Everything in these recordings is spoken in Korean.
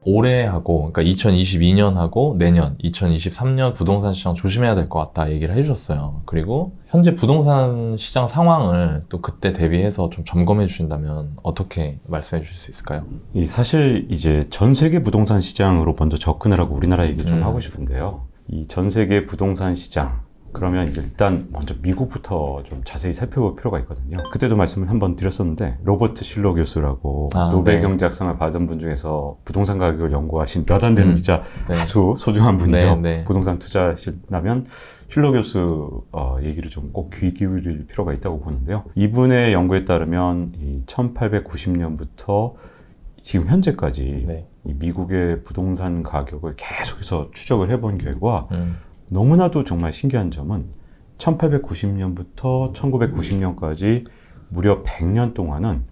올해하고, 그러니까 2022년하고 내년, 2023년 부동산 시장 조심해야 될 것 같다 얘기를 해주셨어요. 그리고 현재 부동산 시장 상황을 또 그때 대비해서 좀 점검해 주신다면 어떻게 말씀해 주실 수 있을까요? 사실 이제 전 세계 부동산 시장으로 먼저 접근을 하고 우리나라 얘기 좀 하고 싶은데요. 이 전 세계 부동산 시장, 그러면 이제 일단 먼저 미국부터 좀 자세히 살펴볼 필요가 있거든요. 그때도 말씀을 한번 드렸었는데, 로버트 실러 교수라고 노벨 경제학상을 받은 분 중에서 부동산 가격을 연구하신 몇 안 되는 진짜 아주 소중한 분이죠. 부동산 투자하신다면 실러 교수 얘기를 좀 꼭 귀 기울일 필요가 있다고 보는데요. 이분의 연구에 따르면 이 1890년부터 지금 현재까지 이 미국의 부동산 가격을 계속해서 추적을 해본 결과 너무나도 정말 신기한 점은 1890년부터 1990년까지 무려 100년 동안은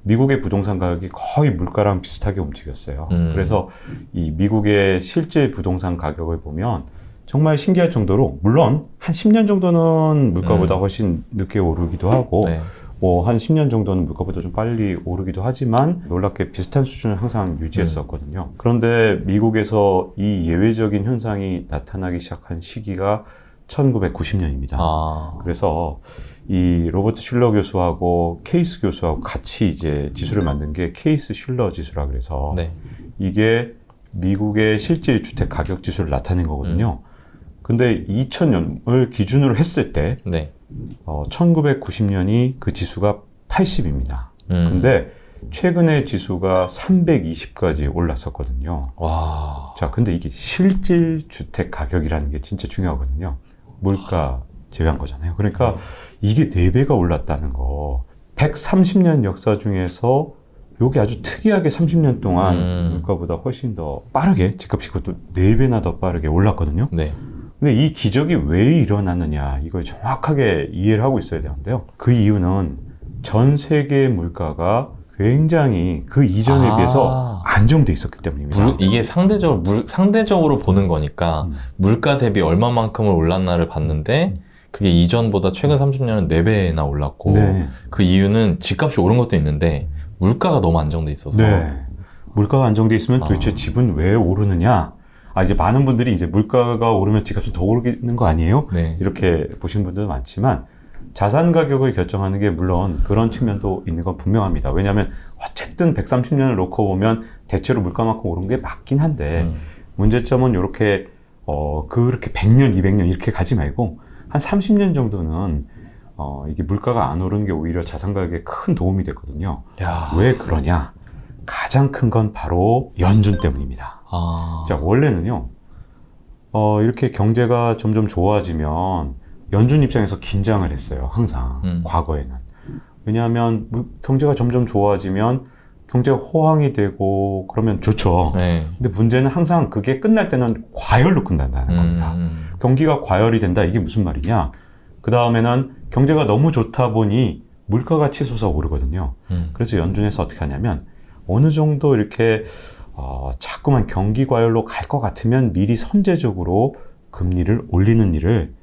미국의 부동산 가격이 거의 물가랑 비슷하게 움직였어요. 그래서 이 미국의 실제 부동산 가격을 보면 정말 신기할 정도로, 물론 한 10년 정도는 물가보다 훨씬 늦게 오르기도 하고 뭐 한 10년 정도는 물가보다 좀 빨리 오르기도 하지만 놀랍게 비슷한 수준을 항상 유지했었거든요. 그런데 미국에서 이 예외적인 현상이 나타나기 시작한 시기가 1990년입니다. 그래서 이 로버트 실러 교수하고 케이스 교수하고 같이 이제 지수를 만든 게 케이스 실러 지수라 그래서 이게 미국의 실제 주택 가격 지수를 나타낸 거거든요. 근데 2000년을 기준으로 했을 때 1990년이 그 지수가 80입니다. 근데 최근에 지수가 320까지 올랐었거든요. 와. 자, 근데 이게 실질 주택 가격이라는 게 진짜 중요하거든요. 물가 제외한 거잖아요. 그러니까 이게 4배가 올랐다는 거. 130년 역사 중에서 요게 아주 특이하게 30년 동안 물가보다 훨씬 더 빠르게, 집값이 그것도 4배나 더 빠르게 올랐거든요. 근데 이 기적이 왜 일어나느냐, 이걸 정확하게 이해를 하고 있어야 되는데요. 그 이유는 전 세계 물가가 굉장히 그 이전에 비해서 안정돼 있었기 때문입니다. 이게 상대적으로 보는 거니까 물가 대비 얼마만큼을 올랐나를 봤는데 그게 이전보다 최근 30년은 4배나 올랐고 그 이유는 집값이 오른 것도 있는데 물가가 너무 안정돼 있어서. 물가가 안정돼 있으면 도대체 집은 왜 오르느냐? 이제 많은 분들이 이제 물가가 오르면 집값이 더 오르는 거 아니에요? 이렇게 보시는 분들도 많지만 자산 가격을 결정하는 게 물론 그런 측면도 있는 건 분명합니다. 왜냐하면 어쨌든 130년을 놓고 보면 대체로 물가만큼 오른 게 맞긴 한데 문제점은 이렇게 그렇게 100년, 200년 이렇게 가지 말고 한 30년 정도는 이게 물가가 안 오르는 게 오히려 자산 가격에 큰 도움이 됐거든요. 왜 그러냐? 가장 큰 건 바로 연준 때문입니다. 자, 원래는요, 이렇게 경제가 점점 좋아지면 연준 입장에서 긴장을 했어요. 항상. 과거에는. 왜냐하면 경제가 점점 좋아지면 경제가 호황이 되고 그러면 좋죠. 근데 문제는 항상 그게 끝날 때는 과열로 끝난다는 겁니다. 경기가 과열이 된다. 이게 무슨 말이냐? 그 다음에는 경제가 너무 좋다 보니 물가가 치솟아 오르거든요. 그래서 연준에서 어떻게 하냐면 어느 정도 이렇게 자꾸만 경기 과열로 갈 것 같으면 미리 선제적으로 금리를 올리는 일을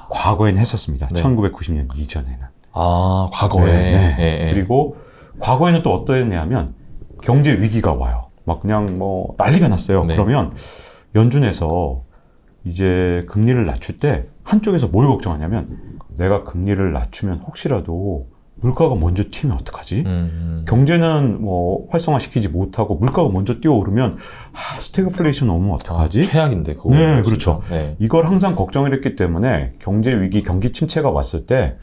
과거에는 했었습니다. 1990년 이전에는. 과거에. 그리고 과거에는 또 어떠했냐면 경제 위기가 와요. 막 그냥 뭐 난리가 났어요. 그러면 연준에서 이제 금리를 낮출 때 한쪽에서 뭘 걱정하냐면 내가 금리를 낮추면 혹시라도 물가가 먼저 튀면 어떡하지? 경제는 뭐 활성화시키지 못하고 물가가 먼저 뛰어오르면 스태그플레이션 오면 어떡하지? 최악인데 그거. 그렇죠. 이걸 항상 걱정을 했기 때문에 경제 위기, 경기 침체가 왔을 때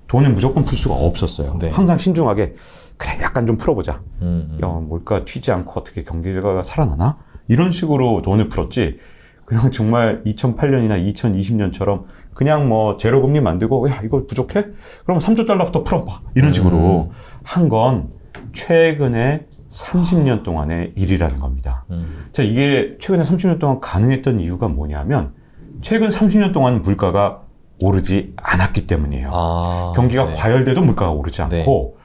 돈을 무조건 풀 수가 없었어요. 항상 신중하게 그래 약간 좀 풀어보자. 물가 튀지 않고 어떻게 경기가 살아나나? 이런 식으로 돈을 풀었지. 그냥 정말 2008년이나 2020년처럼 그냥 뭐 제로금리 만들고 야 이거 부족해? 그럼 3조 달러부터 풀어봐. 이런 식으로 한 건 최근에 30년 동안의 일이라는 겁니다. 자, 이게 최근에 30년 동안 가능했던 이유가 뭐냐면 최근 30년 동안 물가가 오르지 않았기 때문이에요. 경기가 과열돼도 물가가 오르지 않고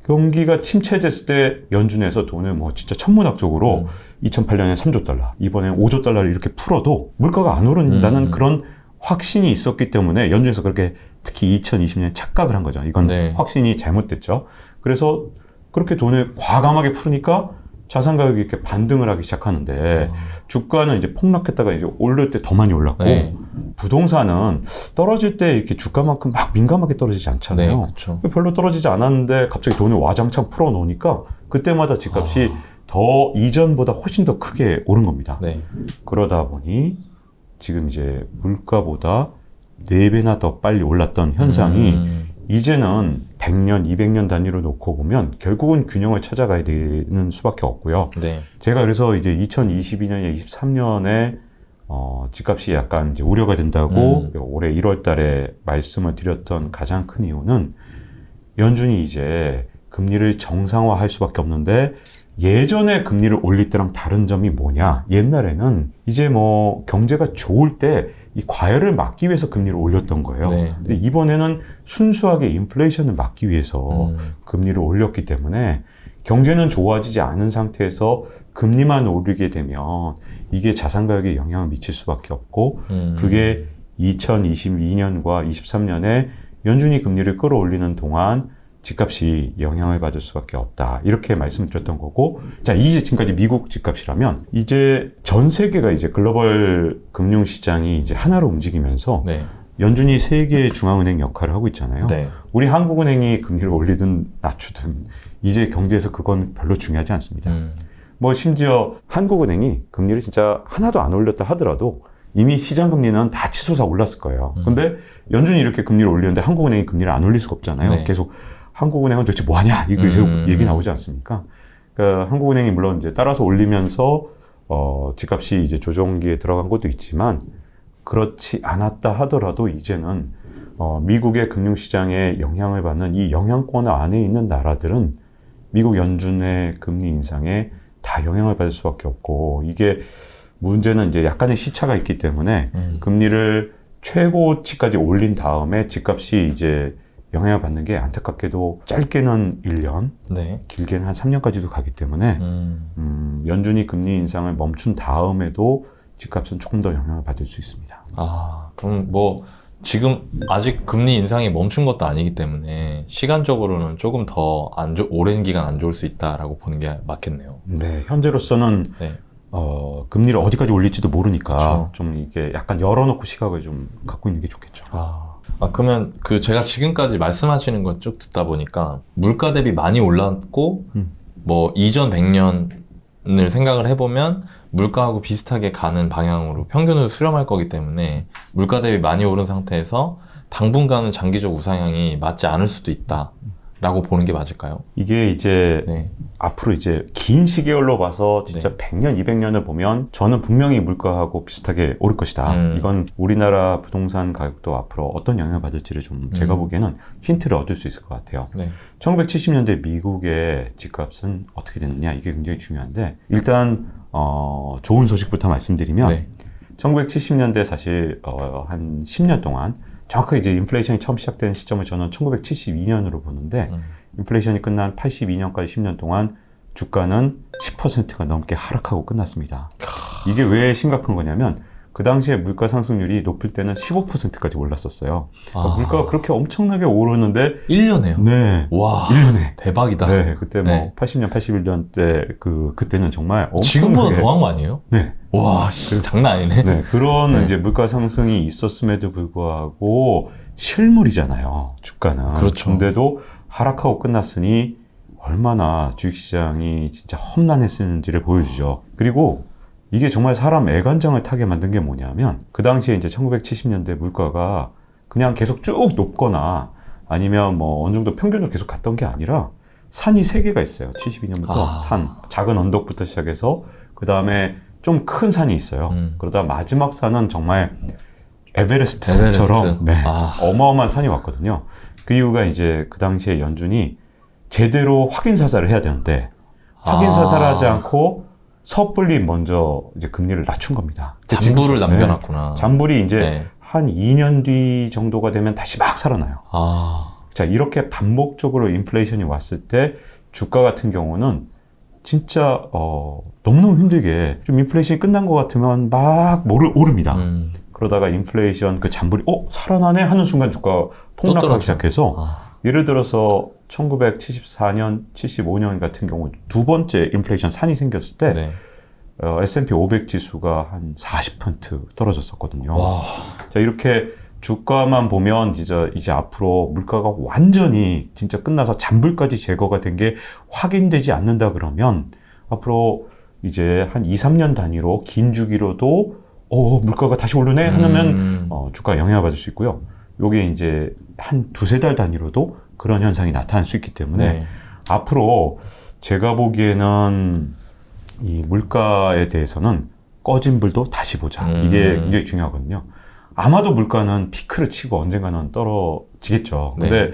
경기가 침체됐을 때 연준에서 돈을 뭐 진짜 천문학적으로 2008년에 3조 달러, 이번에 5조 달러를 이렇게 풀어도 물가가 안 오른다는 그런 확신이 있었기 때문에 연준에서 그렇게 특히 2020년에 착각을 한 거죠. 이건 확신이 잘못됐죠. 그래서 그렇게 돈을 과감하게 풀으니까 자산 가격이 이렇게 반등을 하기 시작하는데 주가는 이제 폭락했다가 이제 오를 때 더 많이 올랐고 네. 부동산은 떨어질 때 이렇게 주가만큼 막 민감하게 떨어지지 않잖아요. 네, 그렇죠. 별로 떨어지지 않았는데 갑자기 돈을 와장창 풀어놓으니까 그때마다 집값이 더 이전보다 훨씬 더 크게 오른 겁니다. 네. 그러다 보니 지금 이제 물가보다 4배나 더 빨리 올랐던 현상이 이제는 100년, 200년 단위로 놓고 보면 결국은 균형을 찾아가야 되는 수밖에 없고요. 네. 제가 그래서 이제 2022년에 23년에 집값이 약간 이제 우려가 된다고 올해 1월 달에 말씀을 드렸던 가장 큰 이유는 연준이 이제 금리를 정상화할 수밖에 없는데 예전에 금리를 올릴 때랑 다른 점이 뭐냐? 옛날에는 이제 뭐 경제가 좋을 때 이 과열을 막기 위해서 금리를 올렸던 거예요. 네. 근데 이번에는 순수하게 인플레이션을 막기 위해서 금리를 올렸기 때문에 경제는 좋아지지 않은 상태에서 금리만 오르게 되면 이게 자산 가격에 영향을 미칠 수밖에 없고 그게 2022년과 23년에 연준이 금리를 끌어올리는 동안 집값이 영향을 받을 수밖에 없다. 이렇게 말씀드렸던 거고, 자, 이제 지금까지 미국 집값이라면, 이제 전 세계가 이제 글로벌 금융시장이 이제 하나로 움직이면서, 네. 연준이 세계의 중앙은행 역할을 하고 있잖아요. 네. 우리 한국은행이 금리를 올리든 낮추든, 이제 경제에서 그건 별로 중요하지 않습니다. 뭐, 심지어 한국은행이 금리를 진짜 하나도 안 올렸다 하더라도, 이미 시장 금리는 다 치솟아 올랐을 거예요. 근데 연준이 이렇게 금리를 올리는데 한국은행이 금리를 안 올릴 수가 없잖아요. 네. 계속 한국은행은 도대체 뭐 하냐? 이거 얘기 나오지 않습니까? 그러니까 한국은행이 물론 이제 따라서 올리면서 집값이 이제 조정기에 들어간 것도 있지만 그렇지 않았다 하더라도 이제는 미국의 금융시장에 영향을 받는 이 영향권 안에 있는 나라들은 미국 연준의 금리 인상에 다 영향을 받을 수밖에 없고 이게 문제는 이제 약간의 시차가 있기 때문에 금리를 최고치까지 올린 다음에 집값이 이제 영향을 받는 게 안타깝게도 짧게는 1년, 네. 길게는 한 3년까지도 가기 때문에 연준이 금리 인상을 멈춘 다음에도 집값은 조금 더 영향을 받을 수 있습니다. 아, 그럼 뭐 지금 아직 금리 인상이 멈춘 것도 아니기 때문에 시간적으로는 조금 더 오랜 기간 안 좋을 수 있다라고 보는 게 맞겠네요. 네, 현재로서는 네. 금리를 어디까지 올릴지도 모르니까 그렇죠. 좀 이게 약간 열어놓고 시각을 좀 갖고 있는 게 좋겠죠. 그러면 제가 지금까지 말씀하시는 거 쭉 듣다 보니까 물가 대비 많이 올랐고 뭐 이전 100년을 생각을 해보면 물가하고 비슷하게 가는 방향으로 평균을 수렴할 거기 때문에 물가 대비 많이 오른 상태에서 당분간은 장기적 우상향이 맞지 않을 수도 있다라고 보는 게 맞을까요? 이게 이제 네. 앞으로 이제 긴 시계열로 봐서 진짜 네. 100년, 200년을 보면 저는 분명히 물가하고 비슷하게 오를 것이다. 이건 우리나라 부동산 가격도 앞으로 어떤 영향을 받을지를 좀 제가 보기에는 힌트를 얻을 수 있을 것 같아요. 네. 1970년대 미국의 집값은 어떻게 됐느냐 이게 굉장히 중요한데 일단 좋은 소식부터 말씀드리면 네. 1970년대 사실 한 10년 동안 정확하게 이제 인플레이션이 처음 시작된 시점을 저는 1972년으로 보는데 인플레이션이 끝난 82년까지 10년 동안 주가는 10%가 넘게 하락하고 끝났습니다. 이게 왜 심각한 거냐면 그 당시에 물가 상승률이 높을 때는 15%까지 올랐었어요. 그러니까 물가가 그렇게 엄청나게 오르는데 1년에요? 네. 와, 1년에. 대박이다. 네, 그때 뭐 네. 80년, 81년 때 그때는 정말 엄청나게 지금보다 더한 거 아니에요? 네. 와, 장난 아니네. 네, 그런 네. 이제 물가 상승이 있었음에도 불구하고 실물이잖아요, 주가는. 그렇죠. 근데도 하락하고 끝났으니 얼마나 주식시장이 진짜 험난했는지를 보여주죠. 그리고 이게 정말 사람 애간장을 타게 만든 게 뭐냐면 그 당시에 이제 1970년대 물가가 그냥 계속 쭉 높거나 아니면 뭐 어느 정도 평균으로 계속 갔던 게 아니라 산이 3개가 있어요. 72년부터 산, 작은 언덕부터 시작해서 그 다음에 좀 큰 산이 있어요. 그러다 마지막 산은 정말 에베레스트 산처럼 네, 어마어마한 산이 왔거든요. 그 이유가 이제 그 당시에 연준이 제대로 확인 사살을 해야 되는데 확인 사살을 하지 않고 섣불리 먼저 이제 금리를 낮춘 겁니다. 잔불을 남겨놨구나. 잔불이 이제 한 2년 뒤 정도가 되면 다시 막 살아나요. 자, 이렇게 반복적으로 인플레이션이 왔을 때 주가 같은 경우는 진짜 너무너무 힘들게 좀 인플레이션이 끝난 것 같으면 막 오릅니다. 그러다가 인플레이션 그 잔불이 살아나네 하는 순간 주가가 폭락하기 시작해서 예를 들어서 1974년, 75년 같은 경우 두 번째 인플레이션 산이 생겼을 때 네. S&P 500 지수가 한 40% 떨어졌었거든요. 와. 자, 이렇게 주가만 보면 이제 앞으로 물가가 완전히 진짜 끝나서 잔불까지 제거가 된 게 확인되지 않는다 그러면 앞으로 이제 한 2, 3년 단위로 긴 주기로도 물가가 다시 오르네 하면 주가 영향을 받을 수 있고요. 요게 이제 한 두세 달 단위로도 그런 현상이 나타날 수 있기 때문에 네. 앞으로 제가 보기에는 이 물가에 대해서는 꺼진 불도 다시 보자. 이게 굉장히 중요하거든요. 아마도 물가는 피크를 치고 언젠가는 떨어지겠죠. 근데 네.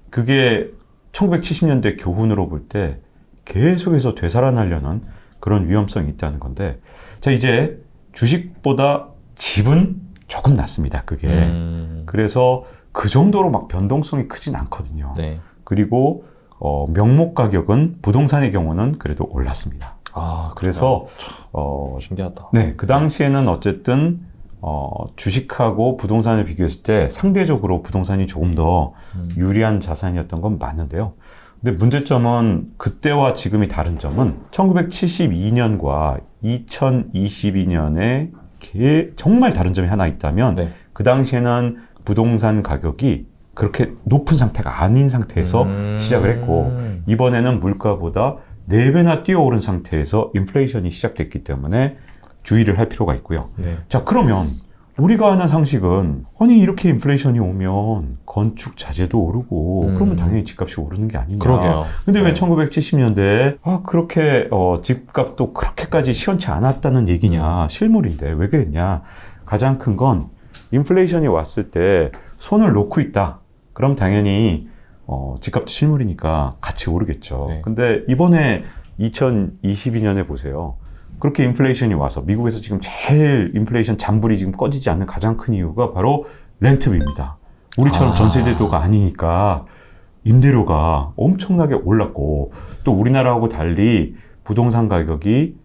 그게 1970년대 교훈으로 볼 때 계속해서 되살아나려는 그런 위험성이 있다는 건데, 자, 이제 주식보다 집은 조금 낫습니다. 그게. 그래서 그 정도로 막 변동성이 크진 않거든요. 네. 그리고 명목 가격은 부동산의 경우는 그래도 올랐습니다. 아, 그래서 신기하다. 네, 그 당시에는 어쨌든 주식하고 부동산을 비교했을 때 상대적으로 부동산이 조금 더 유리한 자산이었던 건 맞는데요. 근데 문제점은 그때와 지금이 다른 점은 1972년과 2022년에 정말 다른 점이 하나 있다면 네. 그 당시에는 부동산 가격이 그렇게 높은 상태가 아닌 상태에서 시작을 했고 이번에는 물가보다 4배나 뛰어오른 상태에서 인플레이션이 시작됐기 때문에 주의를 할 필요가 있고요. 네. 자, 그러면 우리가 아는 상식은 아니 이렇게 인플레이션이 오면 건축 자재도 오르고 그러면 당연히 집값이 오르는 게 아니냐. 그러게요. 근데 왜 네. 1970년대에 그렇게 집값도 그렇게까지 시원치 않았다는 얘기냐. 실물인데 왜 그랬냐. 가장 큰 건 인플레이션이 왔을 때 손을 놓고 있다. 그럼 당연히 집값도 실물이니까 같이 오르겠죠. 네. 근데 이번에 2022년에 보세요. 그렇게 인플레이션이 와서 미국에서 지금 제일 인플레이션 잔불이 지금 꺼지지 않는 가장 큰 이유가 바로 렌트비입니다. 우리처럼 전세제도가 아니니까 임대료가 엄청나게 올랐고 또 우리나라하고 달리 부동산 가격이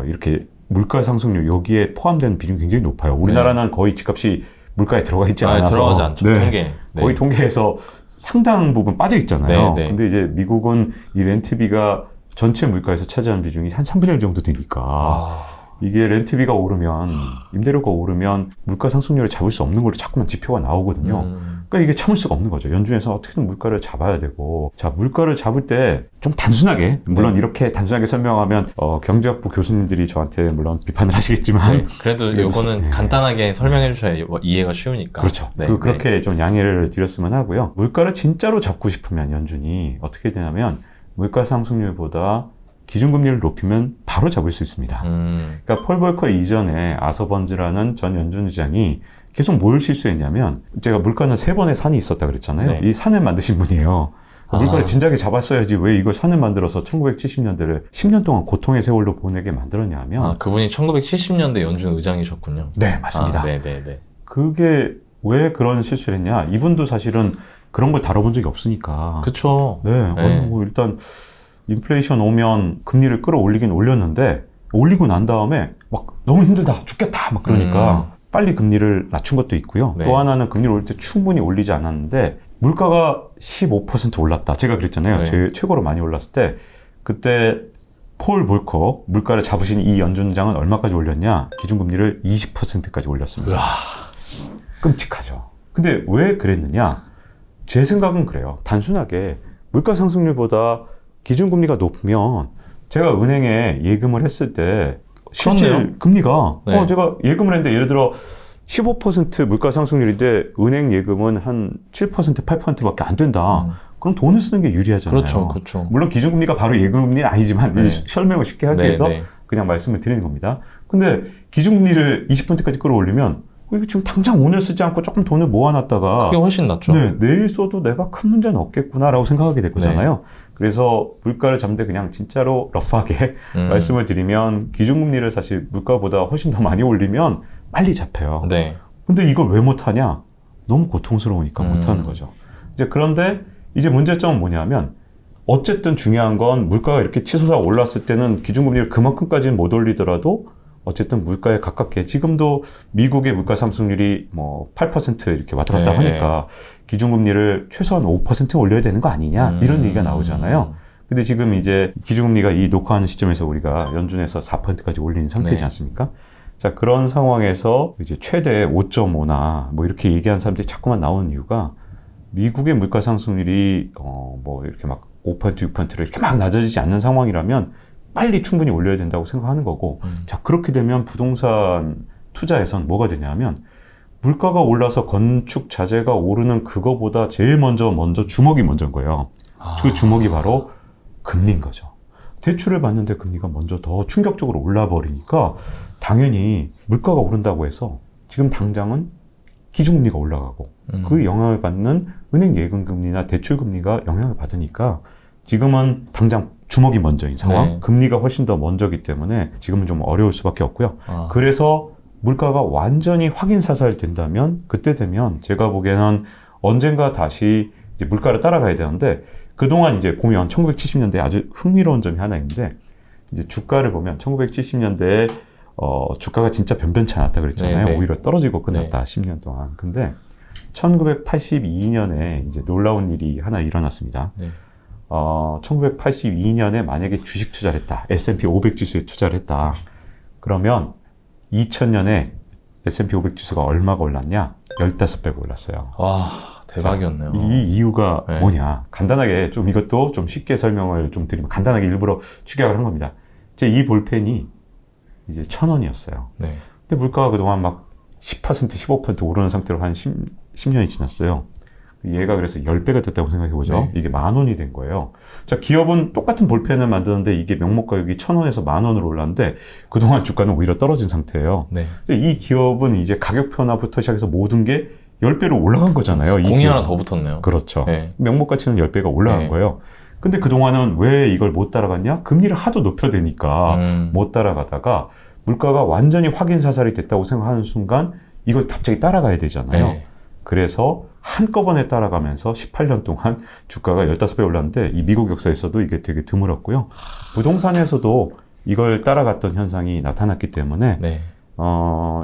이렇게 물가 상승률 여기에 포함된 비중이 굉장히 높아요. 우리나라는 거의 집값이 물가에 들어가 있지 않아서 들어가지 않죠. 네. 통계. 네. 거의 통계에서 상당 부분 빠져 있잖아요. 네, 네. 근데 이제 미국은 이 렌트비가 전체 물가에서 차지하는 비중이 한 3분의 1 정도 되니까 이게 렌트비가 오르면 임대료가 오르면 물가 상승률을 잡을 수 없는 걸로 자꾸만 지표가 나오거든요. 그러니까 이게 참을 수가 없는 거죠. 연준에서 어떻게든 물가를 잡아야 되고 자 물가를 잡을 때 좀 단순하게 물론 네. 이렇게 단순하게 설명하면 경제학부 교수님들이 저한테 물론 비판을 하시겠지만 네. 그래도 요거는 네. 간단하게 설명해 주셔야 이해가 쉬우니까. 그렇죠. 네. 그렇게 네. 좀 양해를 드렸으면 하고요. 물가를 진짜로 잡고 싶으면 연준이 어떻게 되냐면 물가 상승률보다 기준금리를 높이면 바로 잡을 수 있습니다. 그러니까 폴 볼커 이전에 아서번즈라는 전 연준 의장이 계속 뭘 실수했냐면 제가 물가는 3번의 산이 있었다 그랬잖아요. 네. 이 산을 만드신 분이에요. 물가를 진작에 잡았어야지 왜 이걸 산을 만들어서 1970년대를 10년 동안 고통의 세월로 보내게 만들었냐 하면 그분이 1970년대 연준 의장이셨군요. 네, 맞습니다. 네네네. 그게 왜 그런 실수를 했냐. 이분도 사실은 그런 걸 다뤄본 적이 없으니까. 그쵸. 네. 뭐 일단 인플레이션 오면 금리를 끌어올리긴 올렸는데 올리고 난 다음에 막 너무 힘들다, 죽겠다 막 그러니까 빨리 금리를 낮춘 것도 있고요. 네. 또 하나는 금리를 올릴 때 충분히 올리지 않았는데 물가가 15% 올랐다. 제가 그랬잖아요. 네. 최고로 많이 올랐을 때 그때 폴 볼커 물가를 잡으신 이 연준장은 얼마까지 올렸냐? 기준금리를 20%까지 올렸습니다. 우와. 끔찍하죠. 근데 왜 그랬느냐? 제 생각은 그래요. 단순하게 물가 상승률보다 기준금리가 높으면 제가 은행에 예금을 했을 때 실제 그렇네요. 금리가 네. 제가 예금을 했는데 예를 들어 15% 물가 상승률인데 은행 예금은 한 7% 8%밖에 안 된다. 그럼 돈을 쓰는 게 유리하잖아요. 그렇죠. 그렇죠. 물론 기준금리가 바로 예금금리는 아니지만 네. 설명을 쉽게 하기 네, 위해서 네. 그냥 말씀을 드리는 겁니다. 근데 기준금리를 20%까지 끌어올리면 이거 지금 당장 오늘 쓰지 않고 조금 돈을 모아놨다가 그게 훨씬 낫죠. 네, 내일 써도 내가 큰 문제는 없겠구나라고 생각하게 될 거잖아요. 그래서 물가를 잡는데 그냥 진짜로 러프하게 말씀을 드리면 기준금리를 사실 물가보다 훨씬 더 많이 올리면 빨리 잡혀요. 네. 근데 이걸 왜 못하냐? 너무 고통스러우니까 못하는 거죠. 이제 그런데 이제 문제점은 뭐냐면 어쨌든 중요한 건 물가가 이렇게 치솟아 올랐을 때는 기준금리를 그만큼까지는 못 올리더라도 어쨌든 물가에 가깝게 지금도 미국의 물가 상승률이 뭐 8% 이렇게 왔다 갔다 네. 하니까 기준금리를 최소한 5% 올려야 되는 거 아니냐 이런 얘기가 나오잖아요. 근데 지금 이제 기준금리가 이 녹화하는 시점에서 우리가 연준에서 4%까지 올리는 상태지 네. 않습니까? 자, 그런 상황에서 이제 최대 5.5나 뭐 이렇게 얘기하는 사람들이 자꾸만 나오는 이유가 미국의 물가 상승률이 뭐 이렇게 막 5%, 6%로 이렇게 막 낮아지지 않는 상황이라면 빨리 충분히 올려야 된다고 생각하는 거고, 자, 그렇게 되면 부동산 투자에선 뭐가 되냐면 물가가 올라서 건축 자재가 오르는 그거보다 제일 먼저 주먹이 먼저인 거예요. 그 주먹이 바로 금리인 거죠. 대출을 받는데 금리가 먼저 더 충격적으로 올라 버리니까 당연히 물가가 오른다고 해서 지금 당장은 기준금리가 올라가고 그 영향을 받는 은행 예금금리나 대출금리가 영향을 받으니까 지금은 당장 주먹이 먼저인 상황, 네. 금리가 훨씬 더 먼저기 때문에 지금은 좀 어려울 수밖에 없고요. 그래서 물가가 완전히 확인 사살된다면 그때 되면 제가 보기에는 언젠가 다시 이제 물가를 따라가야 되는데 그동안 이제 보면 1970년대에 아주 흥미로운 점이 하나 있는데 이제 주가를 보면 1970년대에 주가가 진짜 변변치 않았다 그랬잖아요. 네, 네. 오히려 떨어지고 끝났다. 네. 10년 동안. 근데 1982년에 이제 놀라운 일이 하나 일어났습니다. 네. 1982년에 만약에 주식 투자를 했다. S&P 500 지수에 투자를 했다. 그러면 2000년에 S&P 500 지수가 얼마가 올랐냐? 15배가 올랐어요. 와, 대박이었네요. 자, 이 이유가 네. 뭐냐? 간단하게 좀 이것도 좀 쉽게 설명을 좀 드리면 간단하게 일부러 축약을 한 겁니다. 제 이 볼펜이 이제 1,000원이었어요. 네. 근데 물가가 그동안 막 10%, 15% 오르는 상태로 한 10년이 지났어요. 얘가 그래서 10배가 됐다고 생각해보죠. 네. 이게 10,000원이 된 거예요. 자, 기업은 똑같은 볼펜을 만드는데 이게 명목 가격이 1,000원에서 10,000원으로 올랐는데 그동안 주가는 오히려 떨어진 상태예요. 네. 이 기업은 이제 가격 변화부터 시작해서 모든 게 10배로 올라간 거잖아요. 이 공이 기업은. 하나 더 붙었네요. 그렇죠. 네. 명목 가치는 10배가 올라간 네. 거예요. 근데 그동안은 왜 이걸 못 따라갔냐? 금리를 하도 높여대니까 못 따라가다가 물가가 완전히 확인 사살이 됐다고 생각하는 순간 이걸 갑자기 따라가야 되잖아요. 네. 그래서 한꺼번에 따라가면서 18년 동안 주가가 15배 올랐는데 이 미국 역사에서도 이게 되게 드물었고요. 부동산에서도 이걸 따라갔던 현상이 나타났기 때문에 네.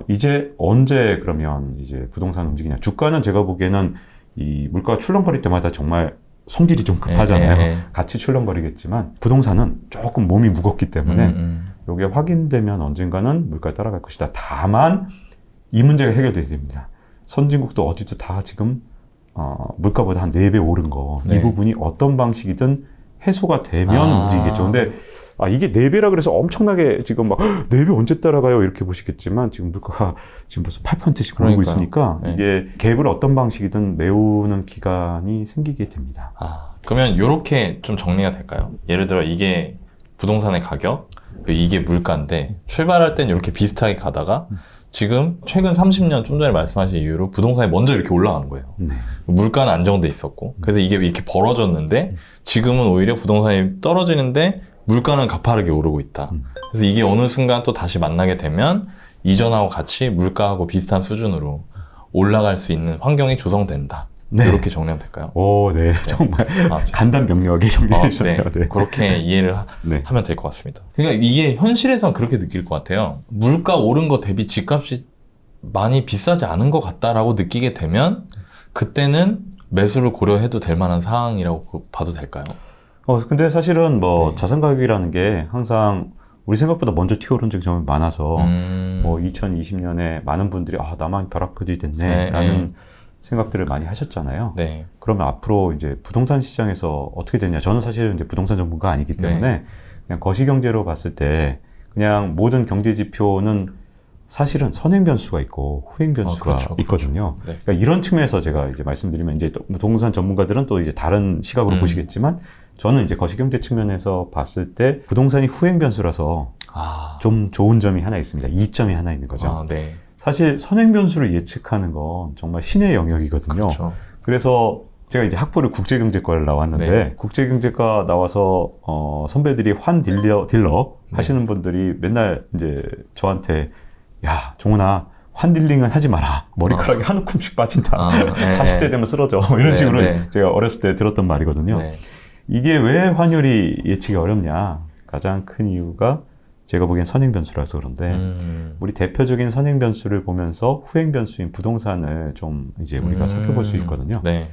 이제 언제 그러면 이제 부동산 움직이냐. 주가는 제가 보기에는 이 물가가 출렁거릴 때마다 정말 성질이 좀 급하잖아요. 네. 같이 출렁거리겠지만 부동산은 조금 몸이 무겁기 때문에 이게 확인되면 언젠가는 물가에 따라갈 것이다. 다만 이 문제가 해결돼야 됩니다. 선진국도 어디도 다 지금 물가보다 한 4배 오른 거. 네. 이 부분이 어떤 방식이든 해소가 되면 움직이겠죠. 근데 이게 4배라 그래서 엄청나게 지금 막 4배 언제 따라가요? 이렇게 보시겠지만 지금 물가가 지금 벌써 8%씩 오르고 있으니까 네. 이게 갭을 어떤 방식이든 메우는 기간이 생기게 됩니다. 그러면 이렇게 좀 정리가 될까요? 예를 들어 이게 부동산의 가격, 이게 물가인데 출발할 땐 이렇게 비슷하게 가다가 지금 최근 30년 좀 전에 말씀하신 이유로 부동산이 먼저 이렇게 올라간 거예요. 네. 물가는 안정돼 있었고 그래서 이게 이렇게 벌어졌는데 지금은 오히려 부동산이 떨어지는데 물가는 가파르게 오르고 있다. 그래서 이게 어느 순간 또 다시 만나게 되면 이전하고 같이 물가하고 비슷한 수준으로 올라갈 수 있는 환경이 조성된다. 네. 이렇게 정리하면 될까요? 오, 네. 정말 간단 명료하게 정리해 주셨네요. 네. 그렇게 이해를 네. 하면 될 것 같습니다. 그러니까 이게 현실에서는 그렇게 느낄 것 같아요. 물가 오른 거 대비 집값이 많이 비싸지 않은 것 같다라고 느끼게 되면 그때는 매수를 고려해도 될 만한 상황이라고 봐도 될까요? 근데 사실은 뭐 네. 자산 가격이라는 게 항상 우리 생각보다 먼저 튀어오른 적이 정말 많아서 뭐 2020년에 많은 분들이 나만 벼락거지 됐네 라는 생각들을 많이 하셨잖아요. 네. 그러면 앞으로 이제 부동산 시장에서 어떻게 되냐? 저는 사실 이제 부동산 전문가 아니기 때문에 그냥 거시경제로 봤을 때 그냥 모든 경제 지표는 사실은 선행 변수가 있고 후행 변수가 그렇죠. 있거든요. 네. 그러니까 이런 측면에서 제가 이제 말씀드리면 이제 또 부동산 전문가들은 또 이제 다른 시각으로 보시겠지만 저는 이제 거시경제 측면에서 봤을 때 부동산이 후행 변수라서 좀 좋은 점이 하나 있습니다. 이점이 하나 있는 거죠. 네. 사실 선행 변수를 예측하는 건 정말 신의 영역이거든요. 그렇죠. 그래서 제가 이제 학부를 국제경제과를 나왔는데 네. 국제경제과 나와서 선배들이 딜러 하시는 분들이 맨날 이제 저한테 야, 종훈아, 환딜링은 하지 마라. 머리카락이 한 움큼씩 빠진다. 40대 되면 쓰러져. 이런 식으로 제가 어렸을 때 들었던 말이거든요. 네. 이게 왜 환율이 예측이 어렵냐? 가장 큰 이유가 제가 보기엔 선행 변수라서 그런데 우리 대표적인 선행 변수를 보면서 후행 변수인 부동산을 좀 이제 우리가 살펴볼 수 있거든요. 네.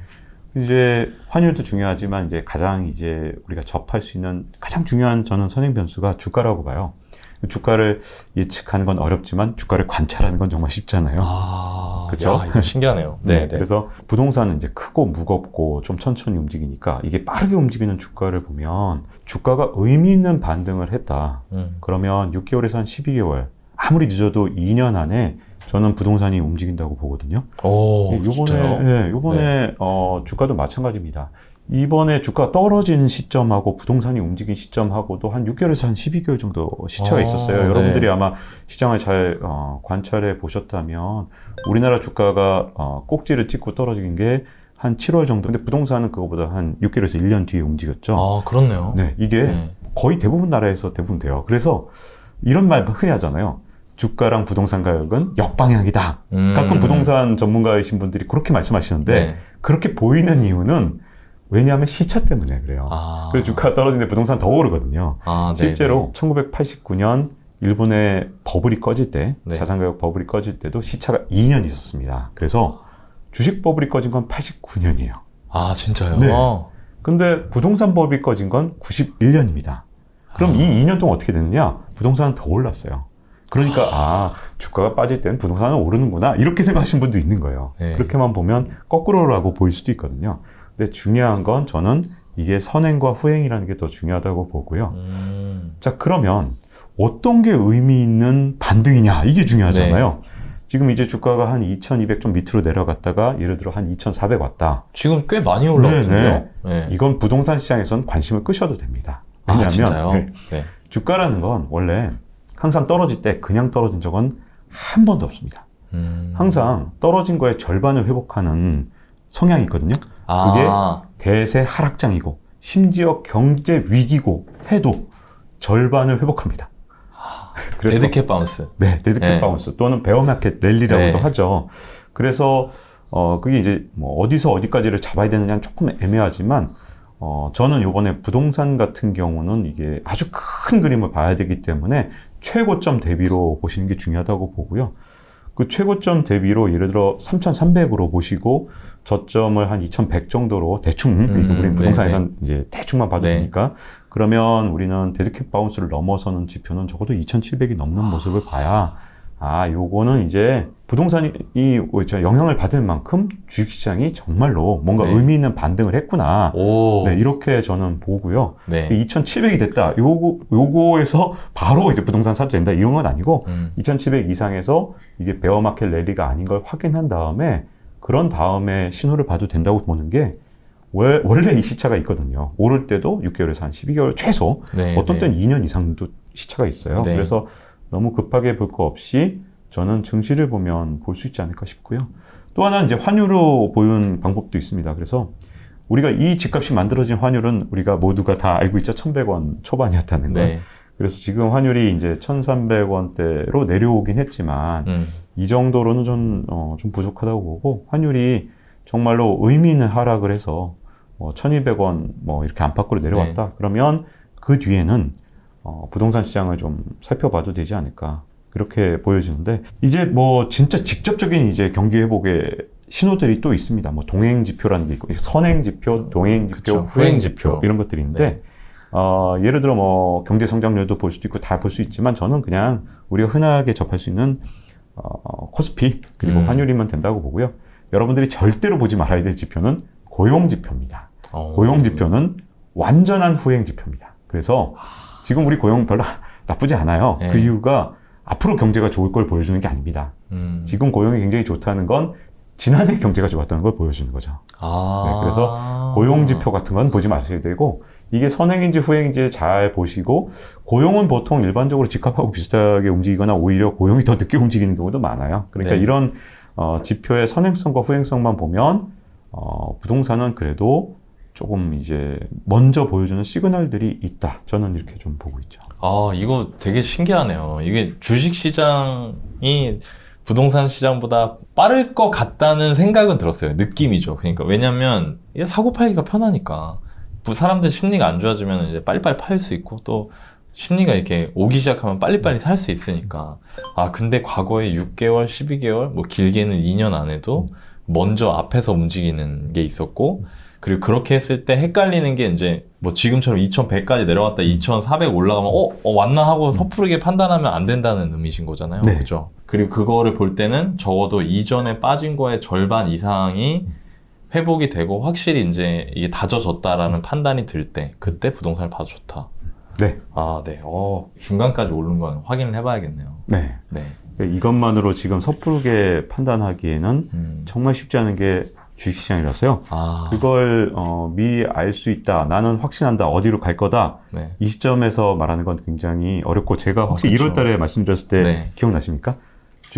이제 환율도 중요하지만 이제 가장 이제 우리가 접할 수 있는 가장 중요한 저는 선행 변수가 주가라고 봐요. 주가를 예측하는 건 어렵지만 주가를 관찰하는 건 정말 쉽잖아요. 그렇죠? 이거 신기하네요. 네. 그래서 부동산은 이제 크고 무겁고 좀 천천히 움직이니까 이게 빠르게 움직이는 주가를 보면 주가가 의미 있는 반등을 했다. 그러면 6개월에서 한 12개월, 아무리 늦어도 2년 안에 저는 부동산이 움직인다고 보거든요. 요번에 주가도 마찬가지입니다. 이번에 주가 떨어지는 시점하고 부동산이 움직인 시점하고도 한 6개월에서 한 12개월 정도 시차가 있었어요. 여러분들이 아마 시장을 잘 관찰해 보셨다면 우리나라 주가가 꼭지를 찍고 떨어진 게 한 7월 정도. 근데 부동산은 그거보다 한 6개월에서 1년 뒤에 움직였죠. 그렇네요. 네, 이게 거의 대부분 나라에서 대부분 돼요. 그래서 이런 말 흔히 하잖아요. 주가랑 부동산 가격은 역방향이다. 가끔 부동산 전문가이신 분들이 그렇게 말씀하시는데 그렇게 보이는 이유는 왜냐하면 시차 때문에 그래요. 그래서 주가가 떨어지는데 부동산 더 오르거든요. 실제로 1989년 일본의 버블이 꺼질 때, 자산가격 버블이 꺼질 때도 시차가 2년 있었습니다. 그래서 주식 버블이 꺼진 건 89년이에요. 진짜요? 네. 근데 부동산 버블이 꺼진 건 91년입니다. 그럼 이 2년 동안 어떻게 됐느냐? 부동산은 더 올랐어요. 그러니까 주가가 빠질 때는 부동산은 오르는구나 이렇게 생각하시는 분도 있는 거예요. 그렇게만 보면 거꾸로라고 보일 수도 있거든요. 근데 중요한 건 저는 이게 선행과 후행이라는 게 더 중요하다고 보고요. 자, 그러면 어떤 게 의미 있는 반등이냐 이게 중요하잖아요. 지금 이제 주가가 한 2200 좀 밑으로 내려갔다가 예를 들어 한 2400 왔다. 지금 꽤 많이 올라왔는데요. 이건 부동산 시장에서는 관심을 끄셔도 됩니다. 왜냐하면 주가라는 건 원래 항상 떨어질 때 그냥 떨어진 적은 한 번도 없습니다. 항상 떨어진 거의 절반을 회복하는 성향이 있거든요. 그게 대세 하락장이고 심지어 경제 위기고 해도 절반을 회복합니다. 그래서 데드캣 바운스. 네, 데드캣 바운스 또는 베어마켓 랠리라고도 하죠. 그래서 그게 이제 뭐 어디서 어디까지를 잡아야 되느냐는 조금 애매하지만 저는 이번에 부동산 같은 경우는 이게 아주 큰 그림을 봐야 되기 때문에 최고점 대비로 보시는 게 중요하다고 보고요. 그 최고점 대비로 예를 들어 3,300으로 보시고 저점을 한 2,100 정도로 대충 우리는 부동산에선 이제 대충만 봐도 되니까 그러면 우리는 데드캣 바운스를 넘어서는 지표는 적어도 2,700이 넘는 모습을 봐야 요거는 이제 부동산이 영향을 받을 만큼 주식시장이 정말로 뭔가 의미 있는 반등을 했구나. 이렇게 저는 보고요. 2,700이 됐다. 요거에서 바로 이제 부동산 사도 된다. 이런 건 아니고 2,700 이상에서 이게 베어마켓 랠리가 아닌 걸 확인한 다음에 그런 다음에 신호를 봐도 된다고 보는 게 원래 이 시차가 있거든요. 오를 때도 6개월에서 한 12개월 최소. 어떤 때는 2년 이상도 시차가 있어요. 그래서 너무 급하게 볼 거 없이 저는 증시를 보면 볼 수 있지 않을까 싶고요. 또 하나 이제 환율로 보는 방법도 있습니다. 그래서 우리가 이 집값이 만들어진 환율은 우리가 모두가 다 알고 있죠. 1,100원 초반이었다는 거. 그래서 지금 환율이 이제 1,300원대로 내려오긴 했지만 이 정도로는 좀 부족하다고 보고 환율이 정말로 의미 있는 하락을 해서 1,200원 뭐 이렇게 안팎으로 내려왔다. 그러면 그 뒤에는 부동산 시장을 좀 살펴봐도 되지 않을까 그렇게 보여지는데 이제 뭐 진짜 직접적인 이제 경기 회복의 신호들이 또 있습니다. 뭐 동행 지표라는 게 있고 선행 지표, 동행 지표, 후행 지표 이런 것들인데 예를 들어 뭐 경제 성장률도 볼 수도 있고 다 볼 수 있지만 저는 그냥 우리가 흔하게 접할 수 있는 코스피 그리고 환율이면 된다고 보고요. 여러분들이 절대로 보지 말아야 될 지표는 고용 지표입니다. 고용 지표는 완전한 후행 지표입니다. 그래서 지금 우리 고용 별로 나쁘지 않아요. 그 이유가 앞으로 경제가 좋을 걸 보여주는 게 아닙니다. 지금 고용이 굉장히 좋다는 건 지난해 경제가 좋았다는 걸 보여주는 거죠. 그래서 고용 지표 같은 건 보지 마셔야 되고 이게 선행인지 후행인지 잘 보시고 고용은 보통 일반적으로 집값하고 비슷하게 움직이거나 오히려 고용이 더 늦게 움직이는 경우도 많아요. 그러니까 이런 지표의 선행성과 후행성만 보면 부동산은 그래도 조금 이제 먼저 보여주는 시그널들이 있다. 저는 이렇게 좀 보고 있죠. 이거 되게 신기하네요. 이게 주식시장이 부동산 시장보다 빠를 것 같다는 생각은 들었어요. 느낌이죠. 그러니까 왜냐면 이게 사고 팔기가 편하니까 사람들 심리가 안 좋아지면 이제 빨리빨리 팔 수 있고 또 심리가 이렇게 오기 시작하면 빨리빨리 살 수 있으니까. 아, 근데 과거에 6개월, 12개월, 뭐 길게는 2년 안에도 먼저 앞에서 움직이는 게 있었고, 그리고 그렇게 했을 때 헷갈리는 게 이제 뭐 지금처럼 2100까지 내려갔다 2400 올라가면 왔나 하고 섣부르게 판단하면 안 된다는 의미신 거잖아요. 네. 그죠? 그리고 그거를 볼 때는 적어도 이전에 빠진 거의 절반 이상이 회복이 되고 확실히 이제 이게 다져졌다라는 판단이 들 때 그때 부동산을 봐도 좋다. 네. 아, 네. 중간까지 오른 건 확인을 해봐야겠네요. 네. 네. 이것만으로 지금 섣부르게 판단하기에는 정말 쉽지 않은 게 주식시장이라서요. 그걸 미리 알 수 있다. 나는 확신한다. 어디로 갈 거다. 네. 이 시점에서 말하는 건 굉장히 어렵고 제가 혹시 그렇죠. 1월 달에 말씀드렸을 때 네. 기억나십니까?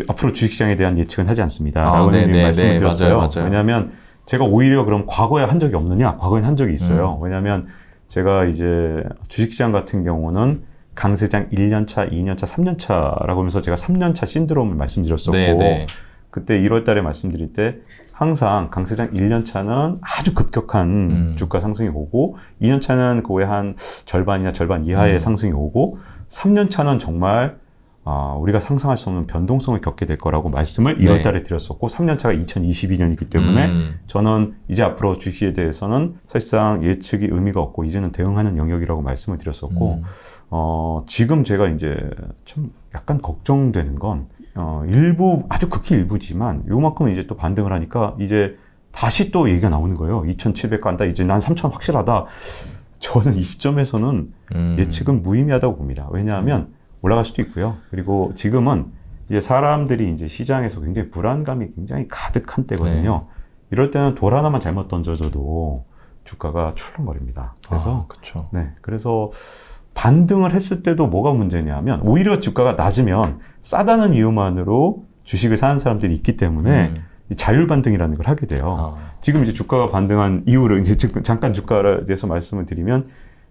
앞으로 주식시장에 대한 예측은 하지 않습니다. 라고 네, 말씀을 드렸어요. 맞아요. 왜냐하면 제가 오히려 그럼 과거에 한 적이 없느냐? 과거에는 한 적이 있어요. 왜냐하면 제가 이제 주식시장 같은 경우는 강세장 1년차, 2년차, 3년차라고 하면서 제가 3년차 신드롬을 말씀드렸었고 네. 그때 1월 달에 말씀드릴 때 항상 강세장 1년차는 아주 급격한 주가 상승이 오고 2년차는 그거의 한 절반이나 절반 이하의 상승이 오고 3년차는 정말 우리가 상상할 수 없는 변동성을 겪게 될 거라고 말씀을 1월 달에 드렸었고 3년차가 2022년이기 때문에 저는 이제 앞으로 주식에 대해서는 사실상 예측이 의미가 없고 이제는 대응하는 영역이라고 말씀을 드렸었고 지금 제가 이제 좀 약간 걱정되는 건 일부 아주 극히 일부지만 요만큼 이제 또 반등을 하니까 이제 다시 또 얘기가 나오는 거예요. 2,700 간다. 이제 난 3,000 확실하다. 저는 이 시점에서는 예측은 무의미하다고 봅니다. 왜냐하면 올라갈 수도 있고요. 그리고 지금은 이제 사람들이 이제 시장에서 굉장히 불안감이 굉장히 가득한 때거든요. 이럴 때는 돌 하나만 잘못 던져줘도 주가가 출렁거립니다. 그래서 그렇죠. 네, 그래서 반등을 했을 때도 뭐가 문제냐면 오히려 주가가 낮으면 싸다는 이유만으로 주식을 사는 사람들이 있기 때문에 이 자율반등이라는 걸 하게 돼요. 지금 이제 주가가 반등한 이유를 이제 잠깐 주가에 대해서 말씀을 드리면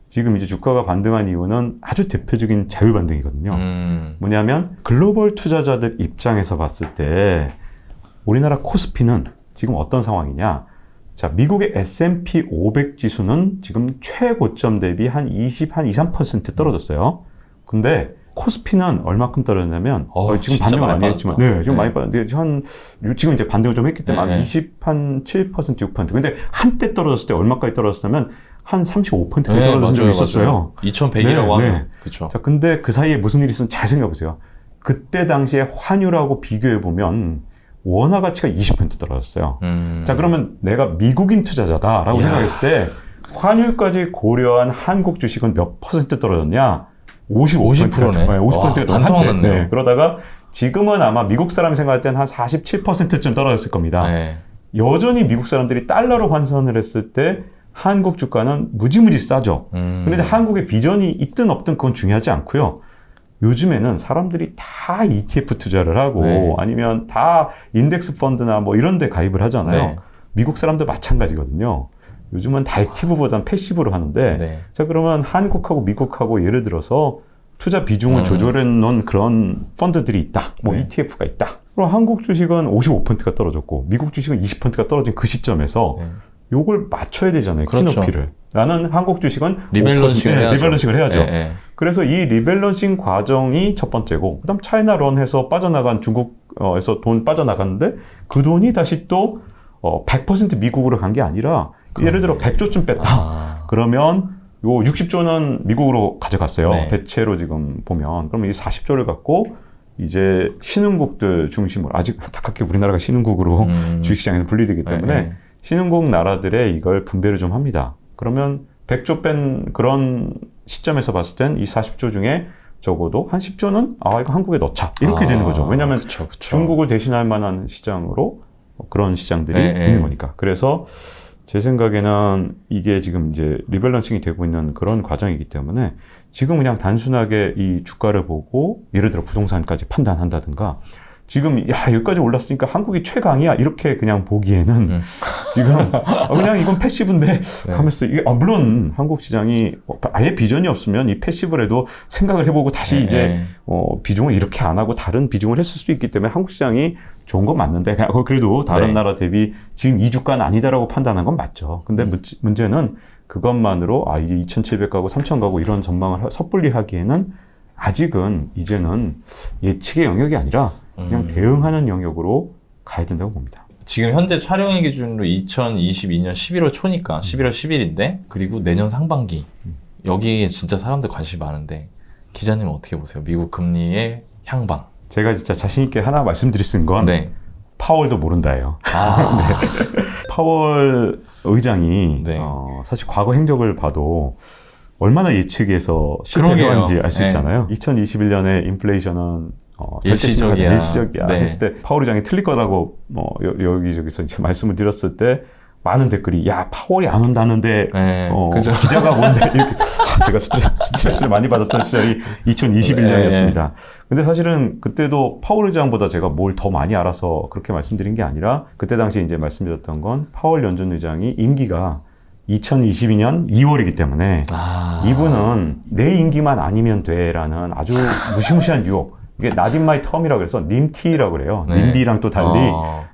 지금 이제 주가가 반등한 이유는 아주 대표적인 자율반등이거든요. 뭐냐면 글로벌 투자자들 입장에서 봤을 때 우리나라 코스피는 지금 어떤 상황이냐. 자, 미국의 S&P 500 지수는 지금 최고점 대비 한 23% 떨어졌어요. 근데 코스피는 얼마큼 떨어졌냐면 지금 반등을 많이 했지만 지금 많이 빠졌는데 지금 이제 반등을 좀 했기 때문에 한 27%, 6%. 근데 한때 떨어졌을 때 얼마까지 떨어졌냐면 한 35%까지 떨어진 적이 있었어요. 2100이라고 하면. 그렇죠. 자, 근데 그 사이에 무슨 일이 있었는지 잘 생각해 보세요. 그때 당시에 환율하고 비교해 보면 원화 가치가 20% 떨어졌어요. 자, 그러면 내가 미국인 투자자다라고 생각했을 때 환율까지 고려한 한국 주식은 몇 퍼센트 떨어졌냐? 50%네. 50%가 떨어졌네. 그러다가 지금은 아마 미국 사람이 생각할 때는 한 47%쯤 떨어졌을 겁니다. 여전히 미국 사람들이 달러로 환산을 했을 때 한국 주가는 무지무지 싸죠. 그런데 한국의 비전이 있든 없든 그건 중요하지 않고요. 요즘에는 사람들이 다 ETF 투자를 하고 아니면 다 인덱스 펀드나 뭐 이런 데 가입을 하잖아요. 미국 사람도 마찬가지거든요. 요즘은 다 액티브보다는 패시브로 하는데 자, 그러면 한국하고 미국하고 예를 들어서 투자 비중을 조절해 놓은 그런 펀드들이 있다. 뭐 ETF가 있다. 그럼 한국 주식은 55%가 떨어졌고 미국 주식은 20%가 떨어진 그 시점에서 요걸 맞춰야 되잖아요. 키높이를. 나는 한국 주식은 리밸런싱을 해야죠. 그래서 이 리밸런싱 과정이 첫 번째고 그다음 차이나런 해서 빠져나간 중국에서 돈 빠져나갔는데 그 돈이 다시 또 100% 미국으로 간 게 아니라 예를 들어 100조쯤 뺐다. 그러면 요 60조는 미국으로 가져갔어요. 대체로 지금 보면. 그러면 이 40조를 갖고 이제 신흥국들 중심으로 아직 안타깝게 우리나라가 신흥국으로 주식시장에서 분리되기 때문에 신흥국 나라들의 이걸 분배를 좀 합니다. 그러면 100조 뺀 그런 시점에서 봤을 땐 이 40조 중에 적어도 한 10조는 이거 한국에 넣자. 이렇게 되는 거죠. 왜냐하면 중국을 대신할 만한 시장으로 그런 시장들이 있는 거니까. 그래서 제 생각에는 이게 지금 이제 리밸런싱이 되고 있는 그런 과정이기 때문에 지금 그냥 단순하게 이 주가를 보고 예를 들어 부동산까지 판단한다든가 지금 여기까지 올랐으니까 한국이 최강이야 이렇게 그냥 보기에는 지금 그냥 이건 패시브인데 하면서 이게 물론 한국 시장이 아예 비전이 없으면 이 패시브라도 생각을 해보고 다시 이제 비중을 이렇게 안 하고 다른 비중을 했을 수도 있기 때문에 한국 시장이 좋은 건 맞는데 그래도 다른 나라 대비 지금 이 주가는 아니다라고 판단한 건 맞죠. 근데 문제는 그것만으로 이게 2,700 가고 3,000 가고 이런 전망을 섣불리 하기에는 아직은 이제는 예측의 영역이 아니라 그냥 대응하는 영역으로 가야 된다고 봅니다. 지금 현재 촬영일 기준으로 2022년 11월 초니까 11월 10일인데 그리고 내년 상반기 여기에 진짜 사람들 관심이 많은데 기자님은 어떻게 보세요? 미국 금리의 향방. 제가 진짜 자신 있게 하나 말씀드릴 수 있는 건 네. 파월도 모른다예요. 네. 파월 의장이 네. 사실 과거 행적을 봐도 얼마나 예측에서 실패했는지 알 수 있잖아요. 2021년에 인플레이션은 일시적이야. 일시적이야 네. 했을 때 파월 의장이 틀릴 거라고 여기저기서 이제 말씀을 드렸을 때 많은 댓글이 야 파월이 안 온다는데 네, 기자가 뭔데 이렇게 제가 스트레스를 많이 받았던 시절이 2021년이었습니다. 근데 사실은 그때도 파월 의장보다 제가 뭘 더 많이 알아서 그렇게 말씀드린 게 아니라 그때 당시 이제 말씀드렸던 건 파월 연준 의장이 임기가 2022년 2월이기 때문에 이분은 내 임기만 아니면 돼라는 아주 무시무시한 유혹. 이게 not in my term이라고 해서 님티라고 그래요. 네. 님비랑 또 달리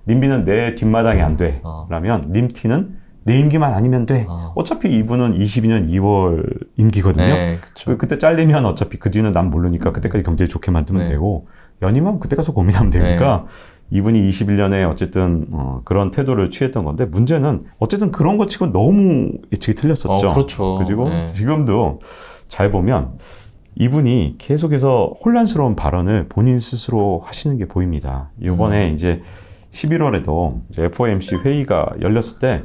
님비는 내 뒷마당이 안 돼. 라면 님티는 내 임기만 아니면 돼. 어차피 이분은 22년 2월 임기거든요. 네, 그때 잘리면 어차피 그 뒤는 난 모르니까 그때까지 경제를 좋게 만들면 네. 되고 연임하면 그때 가서 고민하면 되니까 이분이 21년에 어쨌든 그런 태도를 취했던 건데 문제는 어쨌든 그런 것 치고 너무 예측이 틀렸었죠. 그렇죠. 그리고 네. 지금도 잘 보면 이분이 계속해서 혼란스러운 발언을 본인 스스로 하시는 게 보입니다. 이번에 이제 11월에도 FOMC 회의가 열렸을 때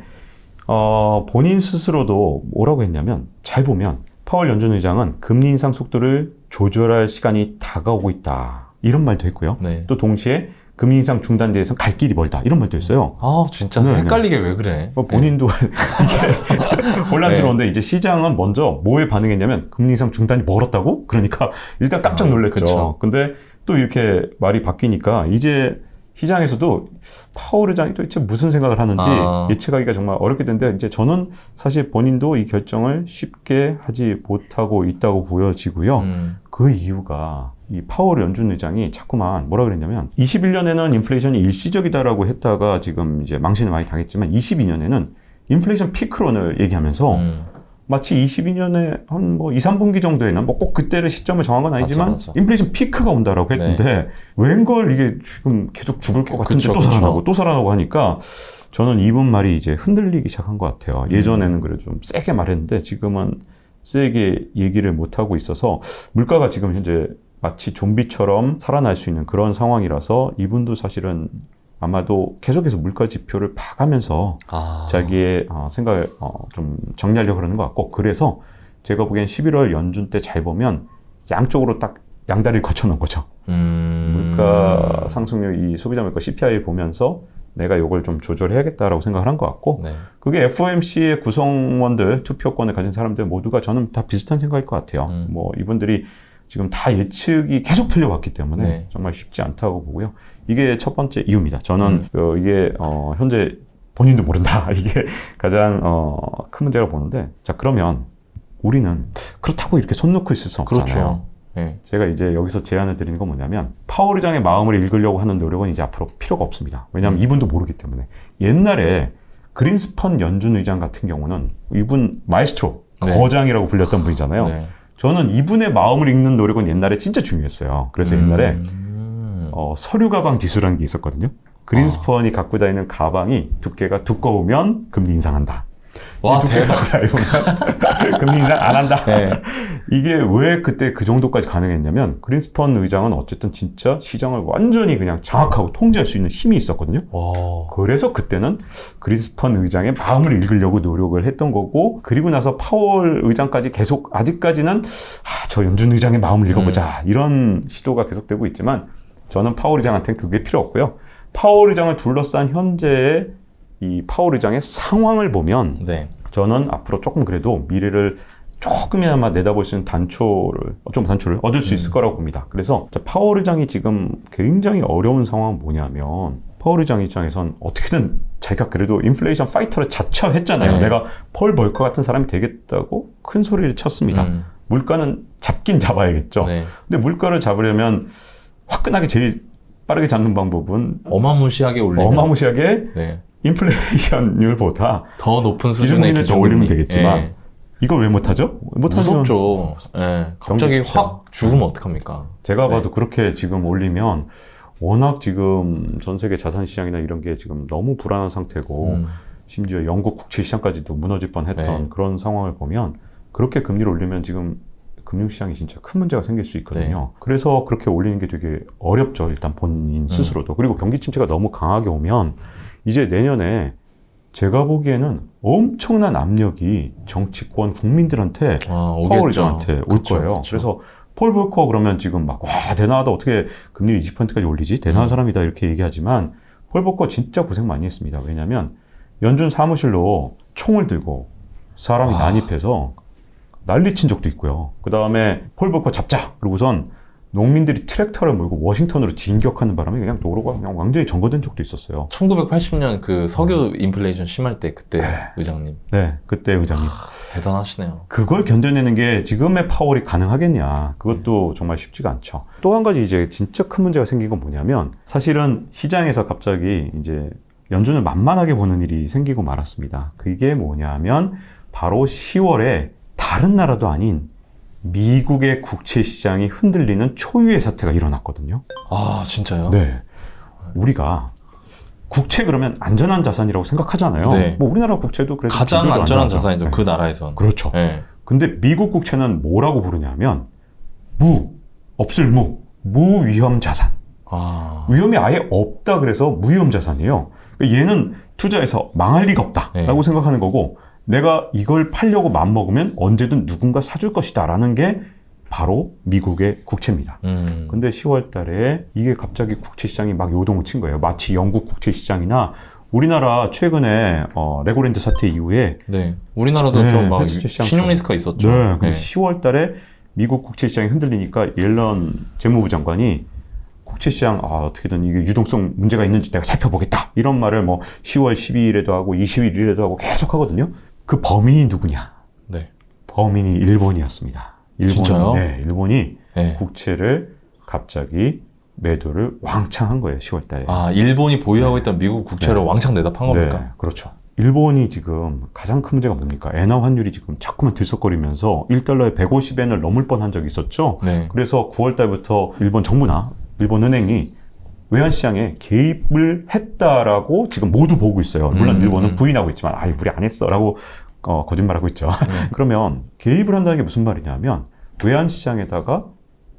본인 스스로도 뭐라고 했냐면 잘 보면 파월 연준 의장은 금리 인상 속도를 조절할 시간이 다가오고 있다. 이런 말도 했고요. 네. 또 동시에 금리 인상 중단대에서 갈 길이 멀다. 이런 말도 했어요. 진짜 네, 헷갈리게 왜 그래? 본인도 이게 혼란스러운데 이제 시장은 먼저 뭐에 반응했냐면 금리 인상 중단이 멀었다고? 그러니까 일단 깜짝 놀랐죠. 그쵸. 근데 또 이렇게 말이 바뀌니까 이제 시장에서도 파월 의장이 도대체 무슨 생각을 하는지 예측하기가 정말 어렵게 되는데 이제 저는 사실 본인도 이 결정을 쉽게 하지 못하고 있다고 보여지고요. 그 이유가 이 파월 연준 의장이 자꾸만 뭐라 그랬냐면 21년에는 인플레이션이 일시적이다라고 했다가 지금 이제 망신을 많이 당했지만 22년에는 인플레이션 피크론을 얘기하면서 마치 22년에 한 뭐 2, 3분기 정도에는 뭐 꼭 그때를 시점을 정한 건 아니지만 맞아. 인플레이션 피크가 온다라고 했는데 웬걸 이게 지금 계속 죽을 것 같은데 또 살아나고 또 살아나고 하니까 저는 이분 말이 이제 흔들리기 시작한 것 같아요. 예전에는 그래도 좀 세게 말했는데 지금은 세게 얘기를 못하고 있어서 물가가 지금 현재 마치 좀비처럼 살아날 수 있는 그런 상황이라서 이분도 사실은 아마도 계속해서 물가 지표를 봐가면서 자기의 생각을 좀 정리하려고 그러는 것 같고 그래서 제가 보기엔 11월 연준 때 잘 보면 양쪽으로 딱 양다리를 거쳐놓은 거죠. 물가 상승률 이 소비자 물가 CPI 보면서 내가 이걸 좀 조절해야겠다라고 생각을 한 것 같고 그게 FOMC의 구성원들 투표권을 가진 사람들 모두가 저는 다 비슷한 생각일 것 같아요. 뭐 이분들이 지금 다 예측이 계속 틀려왔기 때문에 정말 쉽지 않다고 보고요. 이게 첫 번째 이유입니다. 저는 이게 현재 본인도 모른다. 이게 가장 큰 문제라고 보는데 자 그러면 우리는 그렇다고 이렇게 손 놓고 있을 수 없잖아요. 그렇죠. 네. 제가 이제 여기서 제안을 드리는 건 뭐냐면 파월 의장의 마음을 읽으려고 하는 노력은 이제 앞으로 필요가 없습니다. 왜냐하면 이분도 모르기 때문에. 옛날에 그린스펀 연준 의장 같은 경우는 이분 마에스트로 거장이라고 불렸던 분이잖아요. 저는 이분의 마음을 읽는 노력은 옛날에 진짜 중요했어요. 그래서 옛날에 서류 가방 지수라는 게 있었거든요. 그린스펀이 갖고 다니는 가방이 두께가 두꺼우면 금리 인상한다. 와, 대박. 금리 인상 안 한다. 이게 왜 그때 그 정도까지 가능했냐면 그린스펀 의장은 어쨌든 진짜 시장을 완전히 그냥 장악하고 통제할 수 있는 힘이 있었거든요. 그래서 그때는 그린스펀 의장의 마음을 읽으려고 노력을 했던 거고 그리고 나서 파월 의장까지 계속 아직까지는 저 연준 의장의 마음을 읽어보자 이런 시도가 계속되고 있지만 저는 파월 의장한테는 그게 필요 없고요. 파월 의장을 둘러싼 현재의 이 파월 의장의 상황을 보면 저는 앞으로 조금 그래도 미래를 조금이나마 내다볼 수 있는 단초를 얻을 수 있을 거라고 봅니다. 그래서 파월 의장이 지금 굉장히 어려운 상황은 뭐냐면 파월 의장 입장에선 어떻게든 자기가 그래도 인플레이션 파이터를 자처했잖아요. 내가 폴 벌커 같은 사람이 되겠다고 큰 소리를 쳤습니다. 물가는 잡긴 잡아야겠죠. 근데 물가를 잡으려면 화끈하게 제일 빠르게 잡는 방법은 어마무시하게 인플레이션율보다 더 높은 수준의 기준금리를 더 올리면 되겠지만 이걸 왜 못하죠? 못하면 무섭죠. 예. 갑자기 확 죽으면 어떡합니까? 제가 봐도 그렇게 지금 올리면 워낙 지금 전 세계 자산 시장이나 이런 게 지금 너무 불안한 상태고 심지어 영국 국채 시장까지도 무너질 뻔했던 그런 상황을 보면 그렇게 금리를 올리면 지금 금융시장이 진짜 큰 문제가 생길 수 있거든요. 그래서 그렇게 올리는 게 되게 어렵죠. 일단 본인 스스로도. 그리고 경기 침체가 너무 강하게 오면 이제 내년에 제가 보기에는 엄청난 압력이 정치권 국민들한테 파워리저한테 올 거예요. 그래서 폴 볼커 그러면 지금 막 와 대단하다 어떻게 금리를 20%까지 올리지? 대단한 사람이다 이렇게 얘기하지만 폴 볼커 진짜 고생 많이 했습니다. 왜냐하면 연준 사무실로 총을 들고 사람이 난입해서 난리친 적도 있고요. 그 다음에 폴 볼커 잡자 그러고선 농민들이 트랙터를 몰고 워싱턴으로 진격하는 바람에 그냥 도로가 그냥 완전히 점거된 적도 있었어요. 1980년 그 석유 인플레이션 심할 때 그때 의장님. 네, 그때 의장님. 대단하시네요. 그걸 견뎌내는 게 지금의 파월이 가능하겠냐. 그것도 정말 쉽지가 않죠. 또 한 가지 이제 진짜 큰 문제가 생긴 건 뭐냐면 사실은 시장에서 갑자기 이제 연준을 만만하게 보는 일이 생기고 말았습니다. 그게 뭐냐면 바로 10월에 다른 나라도 아닌 미국의 국채 시장이 흔들리는 초유의 사태가 일어났거든요. 아, 진짜요? 네. 우리가 국채 그러면 안전한 자산이라고 생각하잖아요. 네. 뭐 우리나라 국채도 그래도 가장 안전한 자산이죠. 네. 그 나라에선. 그렇죠. 네. 근데 미국 국채는 뭐라고 부르냐면 없을 무위험 자산. 아. 위험이 아예 없다 그래서 무위험 자산이에요. 얘는 투자해서 망할 리가 없다라고 생각하는 거고 내가 이걸 팔려고 맘먹으면 언제든 누군가 사줄 것이다 라는 게 바로 미국의 국채입니다. 근데 10월 달에 이게 갑자기 국채 시장이 막 요동을 친 거예요. 마치 영국 국채 시장이나 우리나라 최근에 레고랜드 사태 이후에 우리나라도 좀 막 신용 리스크가 있었죠. 네, 근데 10월 달에 미국 국채 시장이 흔들리니까 옐런 재무부 장관이 국채 시장 어떻게든 이게 유동성 문제가 있는지 내가 살펴보겠다. 이런 말을 뭐 10월 12일에도 하고 21일에도 하고 계속 하거든요. 그 범인이 누구냐? 네. 범인이 일본이었습니다. 진짜요? 네, 일본이 국채를 갑자기 매도를 왕창 한 거예요. 10월 달에. 아, 일본이 보유하고 있던 미국 국채를 왕창 내다 판 겁니까? 네, 그렇죠. 일본이 지금 가장 큰 문제가 뭡니까? 엔화 환율이 지금 자꾸만 들썩거리면서 1달러에 150엔을 넘을 뻔한 적이 있었죠. 그래서 9월 달부터 일본 정부나 일본 은행이 외환시장에 개입을 했다라고 지금 모두 보고 있어요. 물론 일본은 부인하고 있지만 우리 안 했어라고 거짓말하고 있죠. 그러면 개입을 한다는 게 무슨 말이냐면 외환시장에다가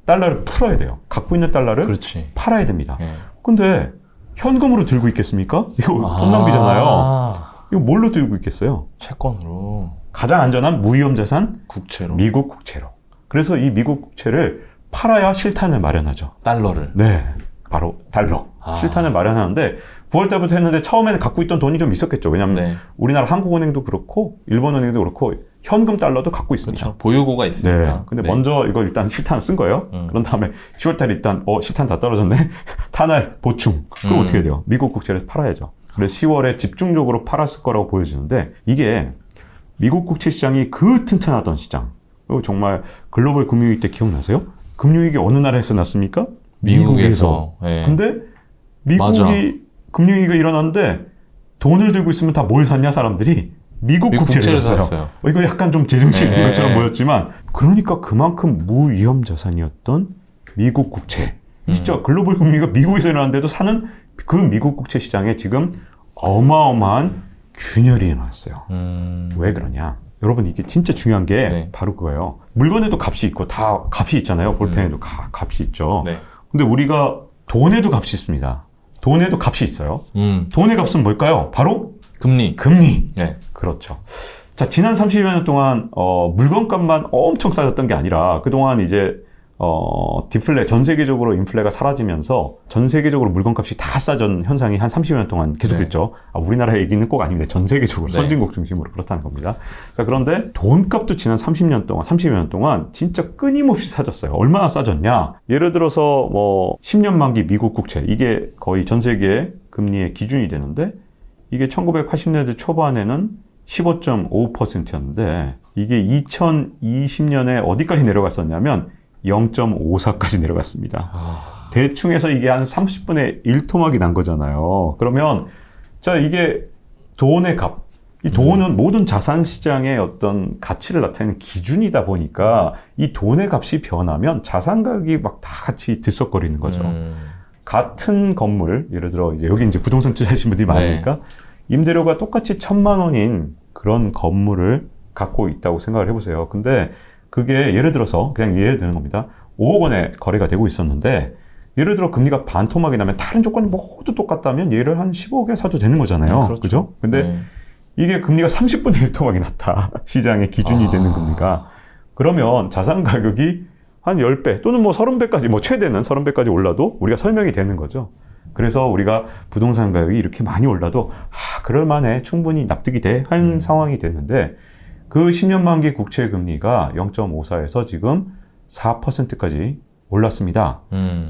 달러를 풀어야 돼요. 갖고 있는 달러를 팔아야 됩니다. 근데 현금으로 들고 있겠습니까? 이거 돈 낭비잖아요. 이거 뭘로 들고 있겠어요? 채권으로. 가장 안전한 무위험 자산? 국채로. 미국 국채로. 그래서 이 미국 국채를 팔아야 실탄을 마련하죠. 달러를. 네. 바로 달러. 실탄을 마련하는데 9월 달부터 했는데 처음에는 갖고 있던 돈이 좀 있었겠죠. 왜냐하면 우리나라 한국은행도 그렇고 일본은행도 그렇고 현금 달러도 갖고 있습니다. 그렇죠. 보유고가 있으니까. 네. 근데 먼저 이걸 일단 실탄을 쓴 거예요. 그런 다음에 10월 달에 일단 실탄 다 떨어졌네. 탄알 보충. 그럼 어떻게 돼요? 미국 국채를 팔아야죠. 그래서 10월에 집중적으로 팔았을 거라고 보여지는데 이게 미국 국채 시장이 그 튼튼하던 시장. 정말 글로벌 금융위기 때 기억나세요? 금융위기 어느 나라에서 났습니까? 미국에서. 근데 미국이 금융위기가 일어났는데 돈을 들고 있으면 다 뭘 샀냐 사람들이? 미국 국채를 샀어요. 이거 약간 좀 제정신인 것처럼 보였지만 그러니까 그만큼 무위험 자산이었던 미국 국채. 진짜 글로벌 금융위기가 미국에서 일어났는데도 사는 그 미국 국채 시장에 지금 어마어마한 균열이 일어났어요. 왜 그러냐? 여러분 이게 진짜 중요한 게 바로 그거예요. 물건에도 값이 있고 다 값이 있잖아요. 볼펜에도 값이 있죠. 근데 우리가 돈에도 값이 있습니다. 돈에도 값이 있어요. 돈의 값은 뭘까요? 바로 금리. 그렇죠. 자, 지난 30여 년 동안 물건값만 엄청 싸졌던 게 아니라 그동안 이제 디플레, 전 세계적으로 인플레가 사라지면서 전 세계적으로 물건값이 다 싸진 현상이 한 30여 년 동안 계속했죠. 우리나라 얘기는 꼭 아닙니다. 전 세계적으로 선진국 중심으로 그렇다는 겁니다. 자, 그런데 돈값도 지난 30여 년 동안 진짜 끊임없이 싸졌어요. 얼마나 싸졌냐? 예를 들어서 뭐 10년 만기 미국 국채, 이게 거의 전 세계 금리의 기준이 되는데 이게 1980년대 초반에는 15.5%였는데 이게 2020년에 어디까지 내려갔었냐면 0.54까지 내려갔습니다. 대충 해서 이게 한 30분의 1토막이 난 거잖아요. 그러면 자, 이게 돈의 값, 이 돈은 모든 자산 시장의 어떤 가치를 나타내는 기준이다 보니까 이 돈의 값이 변하면 자산 가격이 막 다 같이 들썩거리는 거죠. 같은 건물, 예를 들어 이제 여기 이제 부동산 투자하신 분들이 많으니까 임대료가 똑같이 1,000만 원인 그런 건물을 갖고 있다고 생각을 해보세요. 근데 그게 예를 들어서 그냥 예를 드는 겁니다. 5억 원에 거래가 되고 있었는데 예를 들어 금리가 반토막이 나면 다른 조건이 모두 똑같다면 얘를 한 15억에 사도 되는 거잖아요. 그렇죠. 그죠? 근데 이게 금리가 30분의 1 토막이 났다. 시장의 기준이 되는 금리가. 그러면 자산 가격이 한 10배 또는 뭐 30배까지, 뭐 최대는 30배까지 올라도 우리가 설명이 되는 거죠. 그래서 우리가 부동산 가격이 이렇게 많이 올라도 그럴만해, 충분히 납득이 돼 하는 상황이 됐는데 그 10년 만기 국채 금리가 0.54에서 지금 4%까지 올랐습니다.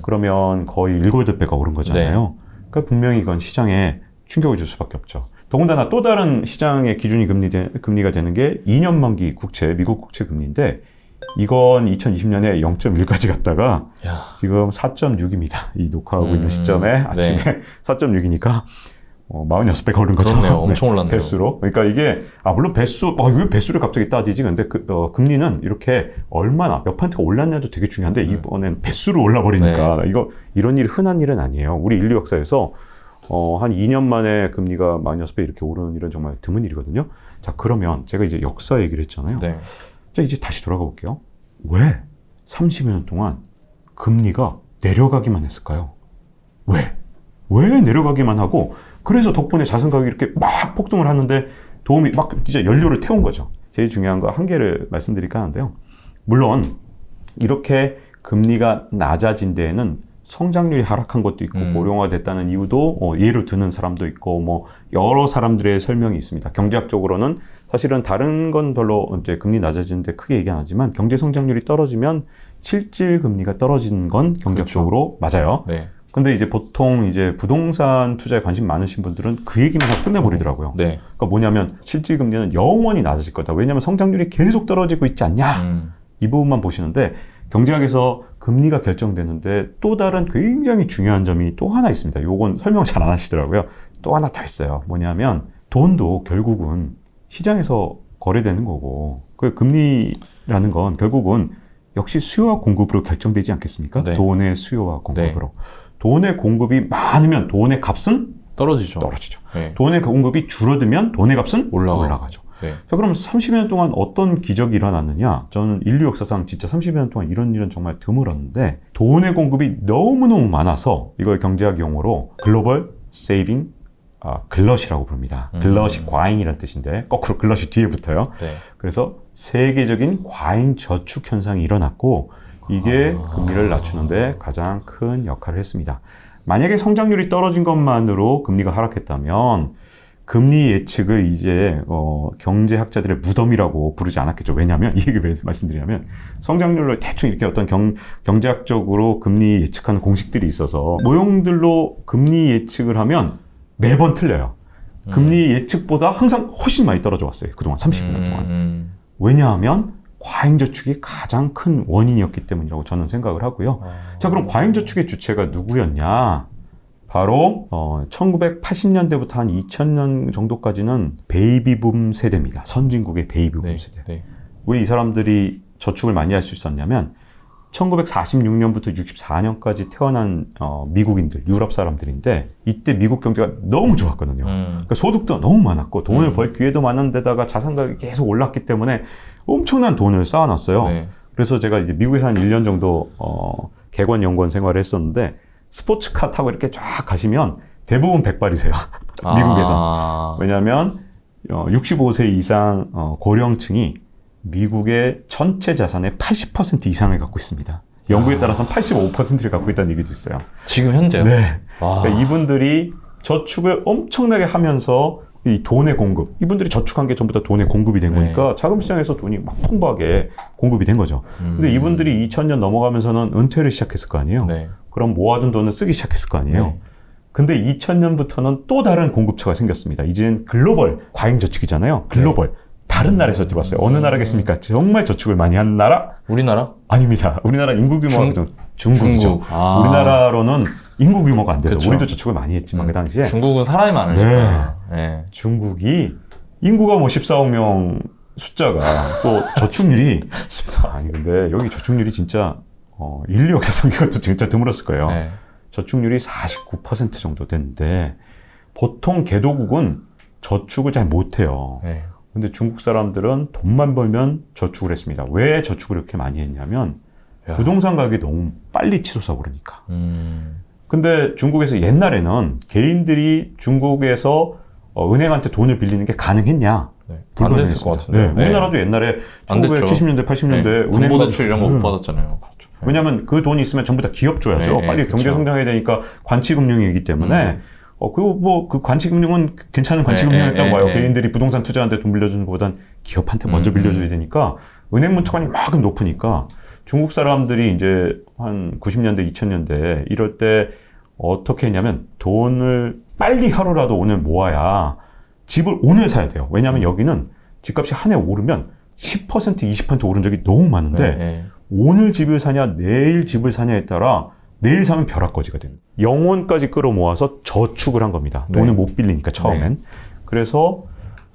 그러면 거의 7, 8배가 오른 거잖아요. 그러니까 분명히 이건 시장에 충격을 줄 수밖에 없죠. 더군다나 또 다른 시장의 기준이 금리가 되는 게 2년 만기 국채, 미국 국채 금리인데 이건 2020년에 0.1까지 갔다가 지금 4.6입니다. 이 녹화하고 있는 시점에 아침에 4.6이니까 46배가 오른 거죠. 그렇네요. 엄청 올랐네요. 배수로. 그러니까 이게 물론 배수, 왜 배수를 갑자기 따지지? 근데 금리는 이렇게 얼마나 몇 %가 올랐냐도 되게 중요한데 이번엔 배수로 올라버리니까 이런 일이 흔한 일은 아니에요. 우리 인류 역사에서 한 2년 만에 금리가 46배 이렇게 오르는 일은 정말 드문 일이거든요. 자, 그러면 제가 이제 역사 얘기를 했잖아요. 자, 이제 다시 돌아가 볼게요. 왜 30여 년 동안 금리가 내려가기만 했을까요? 왜 내려가기만 하고 그래서 덕분에 자산 가격이 이렇게 막 폭등을 하는데 도움이 막 진짜 연료를 태운 거죠. 제일 중요한 거 한 개를 말씀드릴까 하는데요. 물론 이렇게 금리가 낮아진 데에는 성장률이 하락한 것도 있고 고령화됐다는 이유도 예로 드는 사람도 있고 뭐 여러 사람들의 설명이 있습니다. 경제학적으로는 사실은 다른 건 별로 이제 금리 낮아지는데 크게 얘기 안 하지만 경제 성장률이 떨어지면 실질 금리가 떨어지는 건 경제학적으로 맞아요. 근데 이제 보통 이제 부동산 투자에 관심 많으신 분들은 그 얘기만 하고 끝내버리더라고요. 그러니까 뭐냐면 실질 금리는 영원히 낮아질 거다. 왜냐하면 성장률이 계속 떨어지고 있지 않냐. 이 부분만 보시는데 경제학에서 금리가 결정되는데 또 다른 굉장히 중요한 점이 또 하나 있습니다. 요건 설명 잘 안 하시더라고요. 또 하나 더 있어요. 뭐냐면 돈도 결국은 시장에서 거래되는 거고 그 금리라는 건 결국은 역시 수요와 공급으로 결정되지 않겠습니까? 돈의 수요와 공급으로. 돈의 공급이 많으면 돈의 값은 떨어지죠. 돈의 공급이 줄어들면 돈의 값은 올라가죠. 자, 그럼 30년 동안 어떤 기적이 일어났느냐? 저는 인류 역사상 진짜 30년 동안 이런 일은 정말 드물었는데 돈의 공급이 너무너무 많아서 이걸 경제학 용어로 글로벌 세이빙 글럿이라고 부릅니다. 글럿이 과잉이라는 뜻인데 거꾸로 글럿이 뒤에 붙어요. 그래서 세계적인 과잉 저축 현상이 일어났고 이게 금리를 낮추는데 가장 큰 역할을 했습니다. 만약에 성장률이 떨어진 것만으로 금리가 하락했다면 금리 예측을 이제 경제학자들의 무덤이라고 부르지 않았겠죠. 왜냐하면 이 얘기를 왜 말씀드리냐면 성장률을 대충 이렇게 어떤 경제학적으로 금리 예측하는 공식들이 있어서 모형들로 금리 예측을 하면 매번 틀려요. 금리 예측보다 항상 훨씬 많이 떨어져 왔어요. 그동안 30년 동안. 왜냐하면 과잉저축이 가장 큰 원인이었기 때문이라고 저는 생각을 하고요. 자, 그럼 과잉저축의 주체가 누구였냐? 바로 1980년대부터 한 2000년 정도까지는 베이비붐 세대입니다. 선진국의 베이비붐 세대. 왜 이 사람들이 저축을 많이 할 수 있었냐면 1946년부터 64년까지 태어난 미국인들, 유럽 사람들인데 이때 미국 경제가 너무 좋았거든요. 그러니까 소득도 너무 많았고 돈을 벌 기회도 많은데다가 자산 가격이 계속 올랐기 때문에 엄청난 돈을 쌓아놨어요. 그래서 제가 이제 미국에서 한 1년 정도 객원 연구원 생활을 했었는데 스포츠카 타고 이렇게 쫙 가시면 대부분 백발이세요. 미국에서. 왜냐하면 65세 이상 고령층이 미국의 전체 자산의 80% 이상을 갖고 있습니다. 연구에 따라서는 85%를 갖고 있다는 얘기도 있어요. 지금 현재요? 그러니까 이분들이 저축을 엄청나게 하면서 이 돈의 공급, 이분들이 저축한 게 전부 다 돈의 공급이 된 거니까 자금시장에서 돈이 막 풍부하게 공급이 된 거죠. 근데 이분들이 2000년 넘어가면서는 은퇴를 시작했을 거 아니에요? 그럼 모아둔 돈을 쓰기 시작했을 거 아니에요? 근데 2000년부터는 또 다른 공급처가 생겼습니다. 이제는 글로벌 과잉저축이잖아요. 글로벌. 다른 나라에서 들어왔어요. 어느 나라겠습니까? 정말 저축을 많이 한 나라? 우리나라? 아닙니다. 우리나라 인구 규모가 중국이죠. 우리나라로는 인구 규모가 안 돼서 우리도 저축을 많이 했지만 그 당시에 중국은 사람이 많으니까. 중국이 인구가 뭐 14억 명 숫자가 또 저축률이 아니 근데 여기 저축률이 진짜 인류 역사상 이것도 진짜 드물었을 거예요. 네. 저축률이 49% 정도 되는데 보통 개도국은 저축을 잘 못해요. 네. 근데 중국 사람들은 돈만 벌면 저축을 했습니다. 왜 저축을 이렇게 많이 했냐면 야. 부동산 가격이 너무 빨리 치솟아 오르니까. 근데 중국에서 옛날에는 개인들이 중국에서 은행한테 돈을 빌리는 게 가능했냐? 네. 안 됐을 것 같은데. 네. 우리나라도 옛날에 안 됐죠. 1970년대, 80년대 네. 담보대출 이런 거 못 받았잖아요. 그렇죠. 왜냐하면 그 돈이 있으면 전부 다 기업 줘야죠. 네, 빨리 그렇죠. 경제 성장해야 되니까 관치금융이기 때문에 그리고 뭐 그 관치금융은 괜찮은 관치금융이었다고 봐요. 개인들이 부동산 투자하는데 돈 빌려주는 것보단 기업한테 먼저 빌려줘야 되니까 은행 문턱이 막 높으니까 중국 사람들이 이제 한 90년대, 2000년대 이럴 때 어떻게 했냐면 돈을 빨리 하루라도 오늘 모아야 집을 오늘 사야 돼요. 왜냐하면 여기는 집값이 한 해 오르면 10%, 20% 오른 적이 너무 많은데 오늘 집을 사냐 내일 집을 사냐에 따라 내일 사면 벼락거지가 되는 영혼까지 끌어모아서 저축을 한 겁니다. 돈을 못 빌리니까 처음엔. 그래서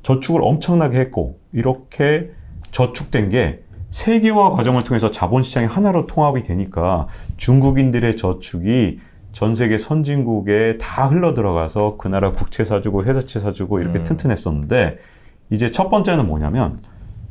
저축을 엄청나게 했고 이렇게 저축된 게 세계화 과정을 통해서 자본시장이 하나로 통합이 되니까 중국인들의 저축이 전 세계 선진국에 다 흘러들어가서 그 나라 국채 사주고 회사채 사주고 이렇게 튼튼했었는데 이제 첫 번째는 뭐냐면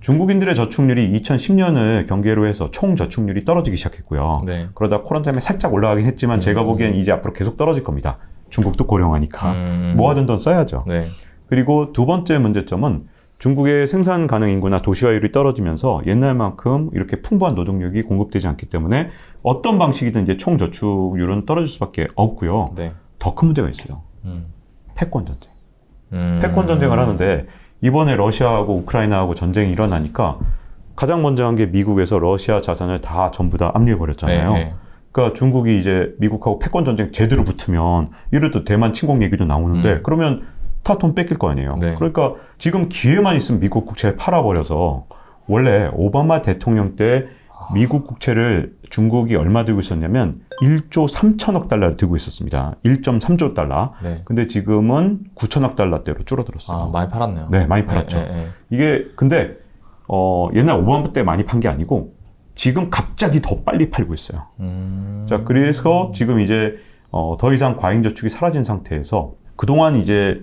중국인들의 저축률이 2010년을 경계로 해서 총 저축률이 떨어지기 시작했고요. 네. 그러다 코로나 때문에 살짝 올라가긴 했지만 제가 보기엔 이제 앞으로 계속 떨어질 겁니다. 중국도 고령하니까 모아둔 돈 써야죠. 네. 그리고 두 번째 문제점은 중국의 생산 가능 인구나 도시화율이 떨어지면서 옛날만큼 이렇게 풍부한 노동력이 공급되지 않기 때문에 어떤 방식이든 이제 총 저축률은 떨어질 수밖에 없고요. 네. 더 큰 문제가 있어요. 패권 전쟁. 패권 음. 전쟁을 하는데 이번에 러시아하고 우크라이나하고 전쟁이 일어나니까 가장 먼저 한 게 미국에서 러시아 자산을 다 전부 다 압류해버렸잖아요. 네. 그러니까 중국이 이제 미국하고 패권 전쟁 제대로 붙으면 이럴 때 대만 침공 얘기도 나오는데 그러면 다 돈 뺏길 거 아니에요. 네. 그러니까 지금 기회만 있으면 미국 국채를 팔아버려서 원래 오바마 대통령 때 미국 국채를 중국이 얼마 들고 있었냐면 1조 3천억 달러를 들고 있었습니다. 1.3조 달러. 네. 근데 지금은 9천억 달러대로 줄어들었어요. 아, 많이 팔았네요. 네, 많이 팔았죠. 이게 근데 옛날 오바마 때 많이 판 게 아니고 지금 갑자기 더 빨리 팔고 있어요. 자, 그래서 지금 이제 더 이상 과잉 저축이 사라진 상태에서 그동안 이제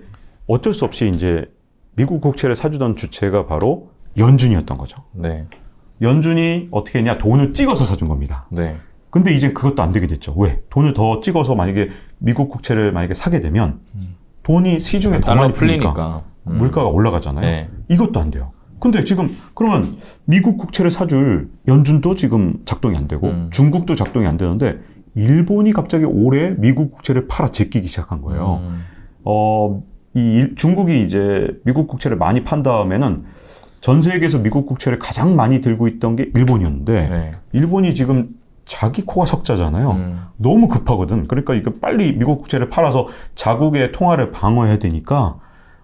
어쩔 수 없이 이제 미국 국채를 사주던 주체가 바로 연준이었던 거죠. 네. 연준이 어떻게 했냐? 돈을 찍어서 사준 겁니다. 네. 근데 이제 그것도 안 되게 됐죠. 왜? 돈을 더 찍어서 만약에 미국 국채를 만약에 사게 되면 돈이 시중에 더 많이 풀리니까 물가가 올라가잖아요. 네. 이것도 안 돼요. 근데 지금 그러면 미국 국채를 사줄 연준도 지금 작동이 안 되고 중국도 작동이 안 되는데 일본이 갑자기 올해 미국 국채를 팔아 제끼기 시작한 거예요. 중국이 이제 미국 국채를 많이 판 다음에는 전 세계에서 미국 국채를 가장 많이 들고 있던 게 일본이었는데 네. 일본이 지금 자기 코가 석자잖아요. 너무 급하거든. 그러니까 이거 빨리 미국 국채를 팔아서 자국의 통화를 방어해야 되니까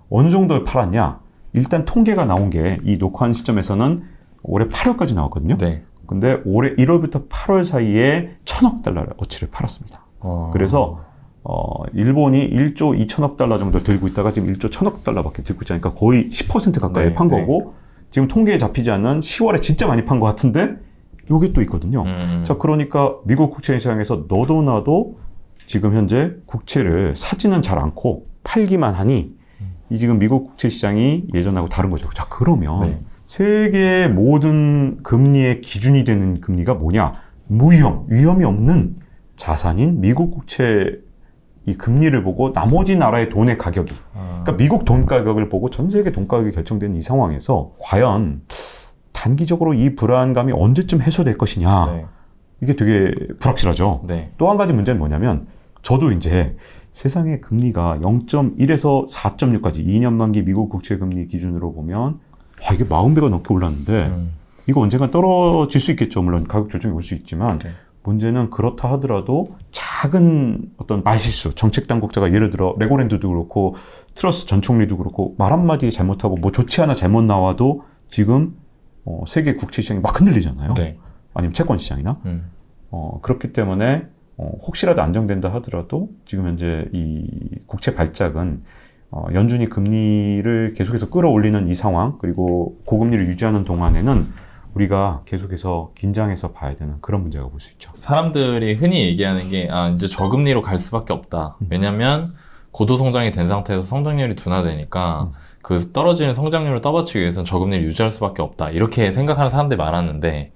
어느 정도 팔았냐? 일단 통계가 나온 게 이 녹화한 시점에서는 올해 8월까지 나왔거든요. 네. 근데 올해 1월부터 8월 사이에 1,000억 달러 어치를 팔았습니다. 그래서 일본이 1조 2천억 달러 정도 들고 있다가 지금 1조 1천억 달러밖에 들고 있지 않으니까 거의 10% 가까이 네, 판 거고 지금 통계에 잡히지 않은 10월에 진짜 많이 판 것 같은데 요게 또 있거든요. 자, 그러니까 미국 국채 시장에서 너도 나도 지금 현재 국채를 사지는 잘 않고 팔기만 하니 이 지금 미국 국채 시장이 예전하고 다른 거죠. 자, 그러면 세계의 모든 금리의 기준이 되는 금리가 뭐냐? 위험이 없는 자산인 미국 국채 이 금리를 보고 나머지 나라의 돈의 가격이 그러니까 미국 돈 가격을 보고 전 세계 돈 가격이 결정되는 이 상황에서 과연 단기적으로 이 불안감이 언제쯤 해소될 것이냐 네. 이게 되게 불확실하죠. 네. 또 한 가지 문제는 뭐냐면 저도 이제 세상의 금리가 0.1에서 4.6까지 2년 만기 미국 국채 금리 기준으로 보면 이게 40배가 넘게 올랐는데 이거 언젠가 떨어질 수 있겠죠. 물론 가격 조정이 올 수 있지만 문제는 그렇다 하더라도 작은 어떤 말실수, 정책 당국자가 예를 들어 레고랜드도 그렇고 트러스 전 총리도 그렇고 말 한마디 잘못하고 뭐 조치 하나 잘못 나와도 지금 세계 국채 시장이 막 흔들리잖아요. 네. 아니면 채권 시장이나. 그렇기 때문에 혹시라도 안정된다 하더라도 지금 현재 이 국채 발작은 연준이 금리를 계속해서 끌어올리는 이 상황, 그리고 고금리를 유지하는 동안에는 우리가 계속해서 긴장해서 봐야 되는 그런 문제가 볼 수 있죠. 사람들이 흔히 얘기하는 게 이제 저금리로 갈 수밖에 없다. 왜냐면 고도 성장이 된 상태에서 성장률이 둔화되니까 그 떨어지는 성장률을 떠받치기 위해서는 저금리를 유지할 수밖에 없다. 이렇게 생각하는 사람들이 많았는데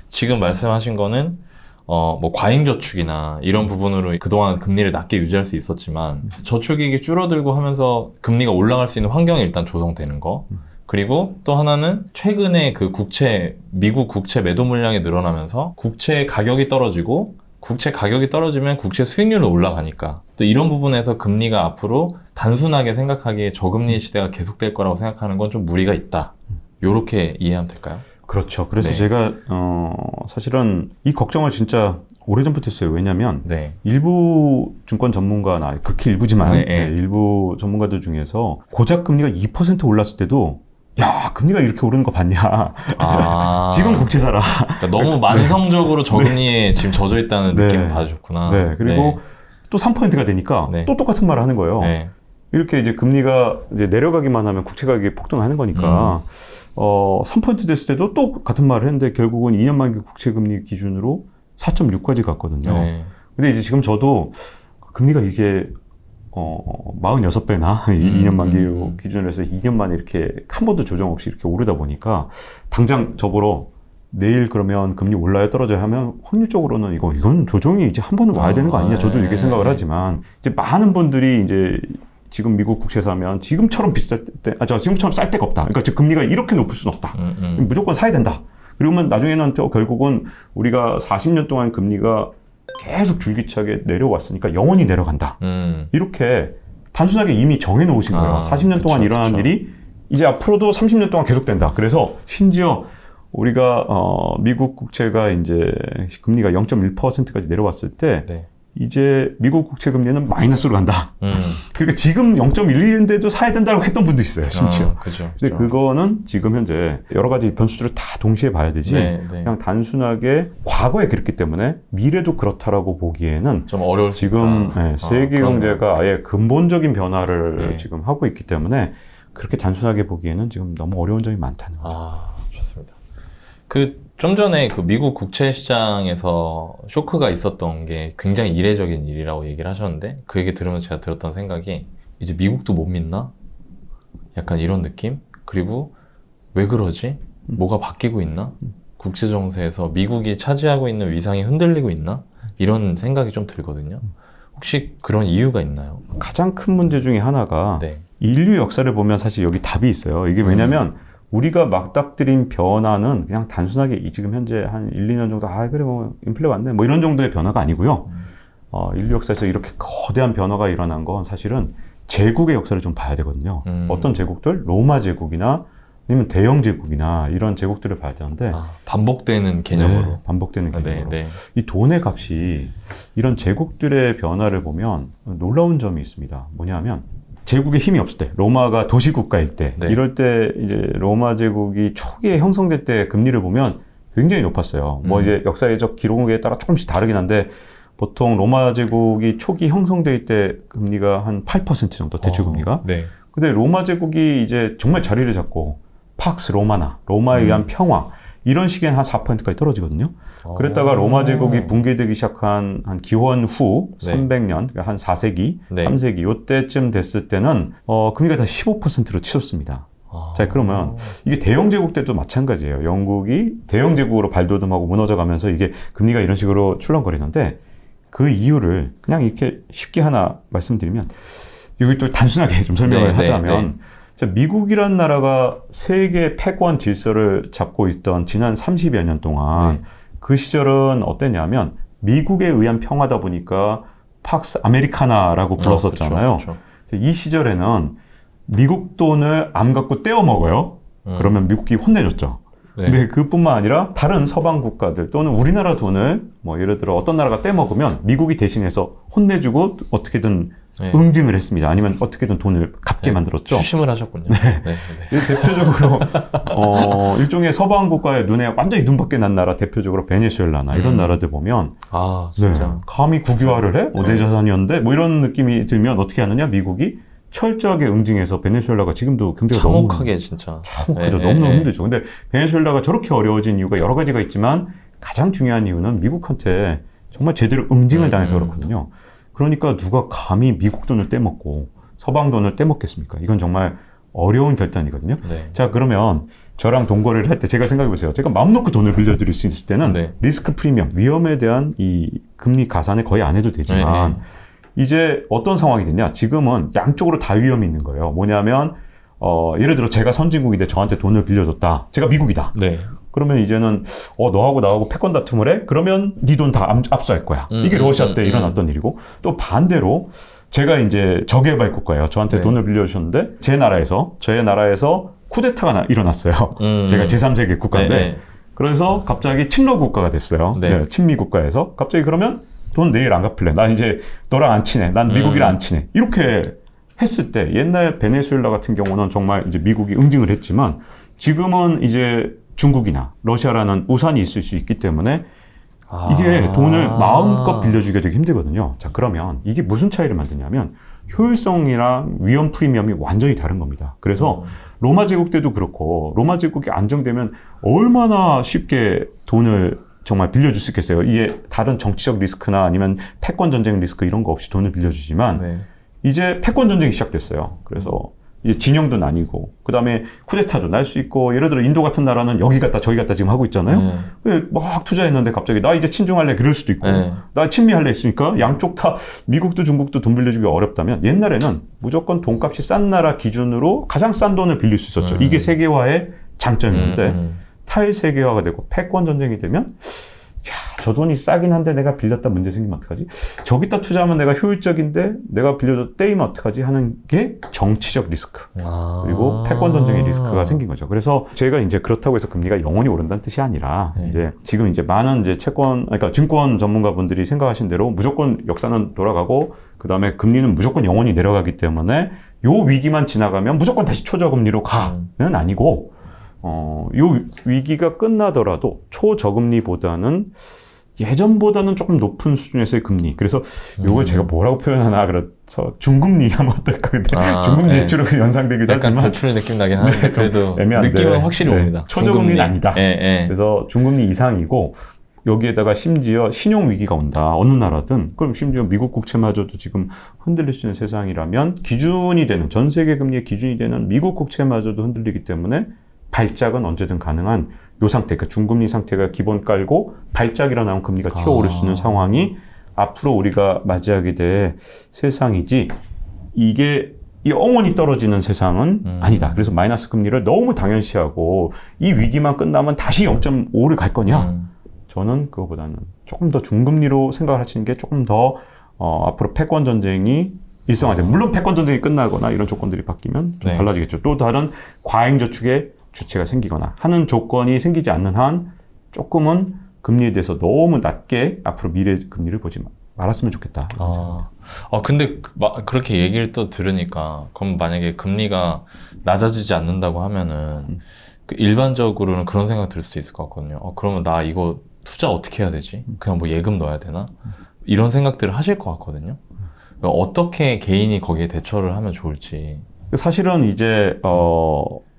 지금 말씀하신 거는 뭐 과잉저축이나 이런 부분으로 그동안 금리를 낮게 유지할 수 있었지만 저축이익이 줄어들고 하면서 금리가 올라갈 수 있는 환경이 일단 조성되는 거. 그리고 또 하나는 최근에 그 미국 국채 매도 물량이 늘어나면서 국채 가격이 떨어지고 국채 가격이 떨어지면 국채 수익률은 올라가니까 또 이런 부분에서 금리가 앞으로 단순하게 생각하기에 저금리 시대가 계속될 거라고 생각하는 건 좀 무리가 있다. 요렇게 이해하면 될까요? 그렇죠. 그래서 네. 제가 사실은 이 걱정을 진짜 오래전부터 했어요. 왜냐하면 네. 일부 증권 전문가나 극히 일부지만 일부 전문가들 중에서 고작 금리가 2% 올랐을 때도 야, 금리가 이렇게 오르는 거 봤냐. 지금 국채 사라. 그러니까 너무 만성적으로 저금리에 지금 젖어 있다는 느낌을 받으셨구나. 네. 그리고 또 3%가 되니까 또 똑같은 말을 하는 거예요. 이렇게 이제 금리가 이제 내려가기만 하면 국채 가격이 폭등하는 거니까 3% 됐을 때도 또 같은 말을 했는데 결국은 2년 만기 국채 금리 기준으로 4.6까지 갔거든요. 근데 이제 지금 저도 금리가 이게 46배나 2년 만기 기준으로 해서 2년 만에 이렇게 한 번도 조정 없이 이렇게 오르다 보니까 당장 저보러 내일 그러면 금리 올라요 떨어져야 하면 확률적으로는 이건 조정이 이제 한 번은 와야 되는 거 아니냐 저도 이렇게 생각을 하지만 이제 많은 분들이 이제 지금 미국 국채 사면 지금처럼 비쌀 때, 지금처럼 쌀 데가 없다. 그러니까 금리가 이렇게 높을 수는 없다. 무조건 사야 된다. 그러면 나중에는 또 결국은 우리가 40년 동안 금리가 계속 줄기차게 내려왔으니까 영원히 내려간다. 이렇게 단순하게 이미 정해놓으신 거예요. 40년 동안 일어난 일이 이제 앞으로도 30년 동안 계속된다. 그래서 심지어 우리가 미국 국채가 이제 금리가 0.1%까지 내려왔을 때 이제 미국 국채 금리는 마이너스로 간다. 그러니까 지금 0.12인데도 사야 된다고 했던 분도 있어요, 심지어. 근데 그거는 지금 현재 여러 가지 변수들을 다 동시에 봐야 되지. 그냥 단순하게 과거에 그랬기 때문에 미래도 그렇다라고 보기에는 좀 어려울 수 지금 세계 경제가 아예 근본적인 변화를 지금 하고 있기 때문에 그렇게 단순하게 보기에는 지금 너무 어려운 점이 많다는 거죠. 좋습니다. 좀 전에 그 미국 국채 시장에서 쇼크가 있었던 게 굉장히 이례적인 일이라고 얘기를 하셨는데 그 얘기 들으면서 제가 들었던 생각이 이제 미국도 못 믿나? 약간 이런 느낌? 그리고 왜 그러지? 뭐가 바뀌고 있나? 국제 정세에서 미국이 차지하고 있는 위상이 흔들리고 있나? 이런 생각이 좀 들거든요. 혹시 그런 이유가 있나요? 가장 큰 문제 중에 하나가 인류 역사를 보면 사실 여기 답이 있어요. 이게 왜냐면 우리가 맞닥뜨린 변화는 그냥 단순하게 지금 현재 한 1, 2년 정도 그래 뭐 인플레 왔네 뭐 이런 정도의 변화가 아니고요. 인류 역사에서 이렇게 거대한 변화가 일어난 건 사실은 제국의 역사를 좀 봐야 되거든요. 어떤 제국들? 로마 제국이나 아니면 대영 제국이나 이런 제국들을 봐야 되는데 반복되는 개념으로 반복되는 개념으로 이 돈의 값이 이런 제국들의 변화를 보면 놀라운 점이 있습니다. 뭐냐면 제국의 힘이 없을 때, 로마가 도시국가일 때, 이럴 때 이제 로마 제국이 초기에 형성될 때 금리를 보면 굉장히 높았어요. 뭐 이제 역사적 기록에 따라 조금씩 다르긴 한데 보통 로마 제국이 초기 형성될 때 금리가 한 8% 정도 대출 금리가. 근데 로마 제국이 이제 정말 자리를 잡고 팍스 로마나 로마에 의한 평화 이런 시기엔 한 4%까지 떨어지거든요. 그랬다가 로마 제국이 붕괴되기 시작한 한 기원 후 300년, 그러니까 한 4세기, 3세기 요때쯤 됐을 때는 금리가 다 15%로 치솟습니다. 자, 그러면 이게 대영 제국 때도 마찬가지예요. 영국이 대영 제국으로 발돋움하고 무너져가면서 이게 금리가 이런 식으로 출렁거리는데 그 이유를 그냥 이렇게 쉽게 하나 말씀드리면 여기 또 단순하게 좀 설명을 하자면 미국이란 나라가 세계 패권 질서를 잡고 있던 지난 30여 년 동안 그 시절은 어땠냐면 미국에 의한 평화다 보니까 팍스 아메리카나라고 불렀었잖아요. 이 시절에는 미국 돈을 안 갖고 떼어 먹어요. 그러면 미국이 혼내줬죠. 근데 그뿐만 아니라 다른 서방 국가들 또는 우리나라 돈을 뭐 예를 들어 어떤 나라가 떼먹으면 미국이 대신해서 혼내주고 어떻게든 응징을 했습니다. 아니면 어떻게든 돈을 갚게 만들었죠. 추심을 하셨군요. 대표적으로 일종의 서방 국가의 눈에 완전히 눈밖에 난 나라 대표적으로 베네수엘라나 이런 나라들 보면 진짜 감히 국유화를 해? 내 자산이었는데 뭐 이런 느낌이 들면 어떻게 하느냐 미국이 철저하게 응징해서 베네수엘라가 지금도 경제가 참혹하게 진짜 참혹하죠. 너무너무 힘들죠. 근데 베네수엘라가 저렇게 어려워진 이유가 여러 가지가 있지만 가장 중요한 이유는 미국한테 정말 제대로 응징을 당해서 그렇거든요. 그러니까 누가 감히 미국 돈을 떼먹고 서방 돈을 떼먹겠습니까? 이건 정말 어려운 결단이거든요. 네. 자, 그러면 저랑 동거래를 할 때 제가 생각해 보세요. 제가 마음 놓고 돈을 빌려드릴 수 있을 때는 네. 리스크 프리미엄, 위험에 대한 이 금리 가산을 거의 안 해도 되지만 이제 어떤 상황이 됐냐? 지금은 양쪽으로 다 위험이 있는 거예요. 뭐냐면 예를 들어 제가 선진국인데 저한테 돈을 빌려줬다. 제가 미국이다. 네. 그러면 이제는 너하고 나하고 패권 다툼을 해? 그러면 네 돈 다 압수할 거야. 이게 러시아 때 일어났던 일이고 또 반대로 제가 이제 저개발 국가예요. 저한테 네. 돈을 빌려주셨는데 저의 나라에서 쿠데타가 일어났어요. 제가 제3세계 국가인데 네. 그래서 갑자기 친러 국가가 됐어요. 네. 네, 친미 국가에서 갑자기 그러면 돈 내일 안 갚을래. 난 이제 너랑 안 친해. 난 미국이랑 안 친해. 이렇게 했을 때 옛날 베네수엘라 같은 경우는 정말 이제 미국이 응징을 했지만 지금은 이제 중국이나 러시아라는 우산이 있을 수 있기 때문에 이게 돈을 마음껏 빌려주기가 되게 힘들거든요. 자, 그러면 이게 무슨 차이를 만드냐면 효율성이랑 위험 프리미엄이 완전히 다른 겁니다. 그래서 로마 제국 때도 그렇고 로마 제국이 안정되면 얼마나 쉽게 돈을 정말 빌려줄 수 있겠어요. 이게 다른 정치적 리스크나 아니면 패권 전쟁 리스크 이런 거 없이 돈을 빌려주지만 네. 이제 패권 전쟁이 시작됐어요. 그래서 이제 진영도 나뉘고 그다음에 쿠데타도 날 수 있고 예를 들어 인도 같은 나라는 여기 갔다 저기 갔다 지금 하고 있잖아요. 막 투자했는데 갑자기 나 이제 친중할래 그럴 수도 있고 나 친미할래 있으니까 양쪽 다 미국도 중국도 돈 빌려주기 어렵다면 옛날에는 무조건 돈값이 싼 나라 기준으로 가장 싼 돈을 빌릴 수 있었죠. 이게 세계화의 장점이었는데 탈세계화가 되고 패권 전쟁이 되면 저 돈이 싸긴 한데 내가 빌렸다 문제 생기면 어떡하지? 저기다 투자하면 내가 효율적인데 내가 빌려줘 떼이면 어떡하지? 하는 게 정치적 리스크. 그리고 패권 전쟁의 리스크가 생긴 거죠. 그래서 제가 이제 그렇다고 해서 금리가 영원히 오른다는 뜻이 아니라 이제 지금 이제 많은 이제 그러니까 증권 전문가분들이 생각하신 대로 무조건 역사는 돌아가고 그다음에 금리는 무조건 영원히 내려가기 때문에 요 위기만 지나가면 무조건 다시 초저금리로 가는 아니고 요 위기가 끝나더라도 초저금리보다는 예전보다는 조금 높은 수준에서의 금리. 그래서 요걸 제가 뭐라고 표현하나 그래서 중금리 하면 어떨까. 근데 중금리 대출로 연상되기도 약간 하지만 대출 느낌 나긴 하는데 그래도 애매한데. 느낌은 확실히 옵니다. 초저금리는 아니다. 그래서 중금리 이상이고 여기에다가 심지어 신용 위기가 온다. 어느 나라든. 그럼 심지어 미국 국채마저도 지금 흔들릴 수 있는 세상이라면 기준이 되는 전 세계 금리의 기준이 되는 미국 국채마저도 흔들리기 때문에 발작은 언제든 가능한 요 상태, 그러니까 중금리 상태가 기본 깔고 발작 일어나면 금리가 튀어오를 수 있는 상황이 앞으로 우리가 맞이하게 될 세상이지 이게 이 영원히 떨어지는 세상은 아니다. 그래서 마이너스 금리를 너무 당연시하고 이 위기만 끝나면 다시 0.5를 갈 거냐? 저는 그거보다는 조금 더 중금리로 생각을 하시는 게 조금 더 앞으로 패권 전쟁이 일상화되면 물론 패권 전쟁이 끝나거나 이런 조건들이 바뀌면 좀 달라지겠죠. 또 다른 과잉 저축의 주체가 생기거나 하는 조건이 생기지 않는 한 조금은 금리에 대해서 너무 낮게 앞으로 미래 금리를 보지 말았으면 좋겠다. 근데 그렇게 얘기를 또 들으니까 그럼 만약에 금리가 낮아지지 않는다고 하면은 일반적으로는 그런 생각 들 수도 있을 것 같거든요. 그러면 나 이거 투자 어떻게 해야 되지? 그냥 뭐 예금 넣어야 되나? 이런 생각들을 하실 것 같거든요. 어떻게 개인이 거기에 대처를 하면 좋을지. 사실은 이제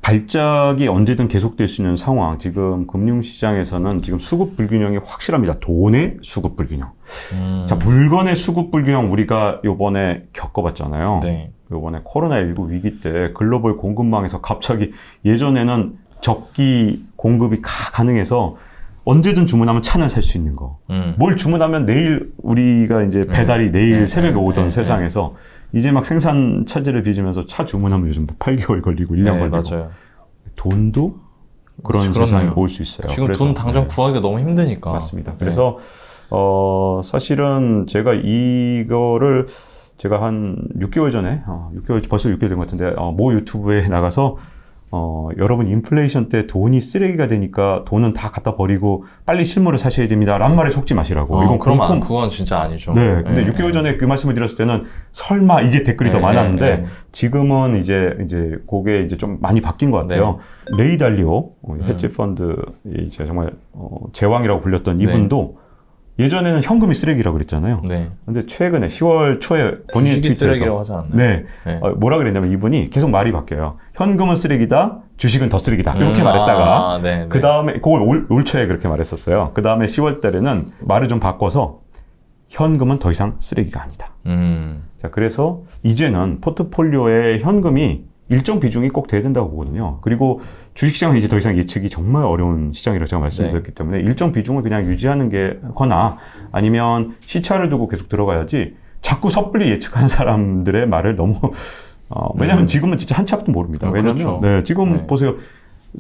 발작이 언제든 계속될 수 있는 상황. 지금 금융시장에서는 지금 수급 불균형이 확실합니다. 돈의 수급 불균형. 자, 물건의 수급 불균형 우리가 요번에 겪어봤잖아요. 네. 요번에 코로나19 위기 때 글로벌 공급망에서 갑자기 예전에는 적기 공급이 가능해서 언제든 주문하면 차는 살 수 있는 거. 뭘 주문하면 내일 우리가 이제 배달이 내일 새벽에 오던 세상에서 이제 막 생산 차질을 빚으면서 차 주문하면 요즘 8개월 걸리고 1년 걸리고. 맞아요. 돈도 그런 세상이 올 수 있어요. 지금 돈 당장 구하기가 너무 힘드니까. 맞습니다. 그래서 사실은 제가 이거를 제가 한 6개월 전에 벌써 6개월 된 것 같은데 모 유튜브에 나가서 여러분 인플레이션 때 돈이 쓰레기가 되니까 돈은 다 갖다 버리고 빨리 실물을 사셔야 됩니다. 란 말에 속지 마시라고. 이건 그건 진짜 아니죠. 네. 근데 6개월 전에 그 말씀을 드렸을 때는 설마 이게 댓글이 더 많았는데 지금은 이제 그게 이제 좀 많이 바뀐 것 같아요. 레이 달리오 헤지 펀드 이제 정말 제왕이라고 불렸던 이분도 예전에는 현금이 쓰레기라고 그랬잖아요. 네. 근데 최근에 10월 초에 본인이 주식이 트위터에서 쓰레기라고 하지 않나요? 네. 네. 뭐라 그랬냐면 이분이 계속 말이 바뀌어요. 현금은 쓰레기다, 주식은 더 쓰레기다. 이렇게 말했다가 네, 그 다음에 그걸 올 초에 그렇게 말했었어요. 그 다음에 10월 달에는 말을 좀 바꿔서 현금은 더 이상 쓰레기가 아니다. 자, 그래서 이제는 포트폴리오에 현금이 일정 비중이 꼭 돼야 된다고 보거든요. 그리고 주식시장은 이제 더 이상 예측이 정말 어려운 시장이라고 제가 말씀드렸기 때문에 일정 비중을 그냥 유지하는 게 거나 아니면 시차를 두고 계속 들어가야지 자꾸 섣불리 예측하는 사람들의 말을 너무 왜냐하면 지금은 진짜 한치 앞도 모릅니다. 왜냐하면 그렇죠. 네, 지금 보세요.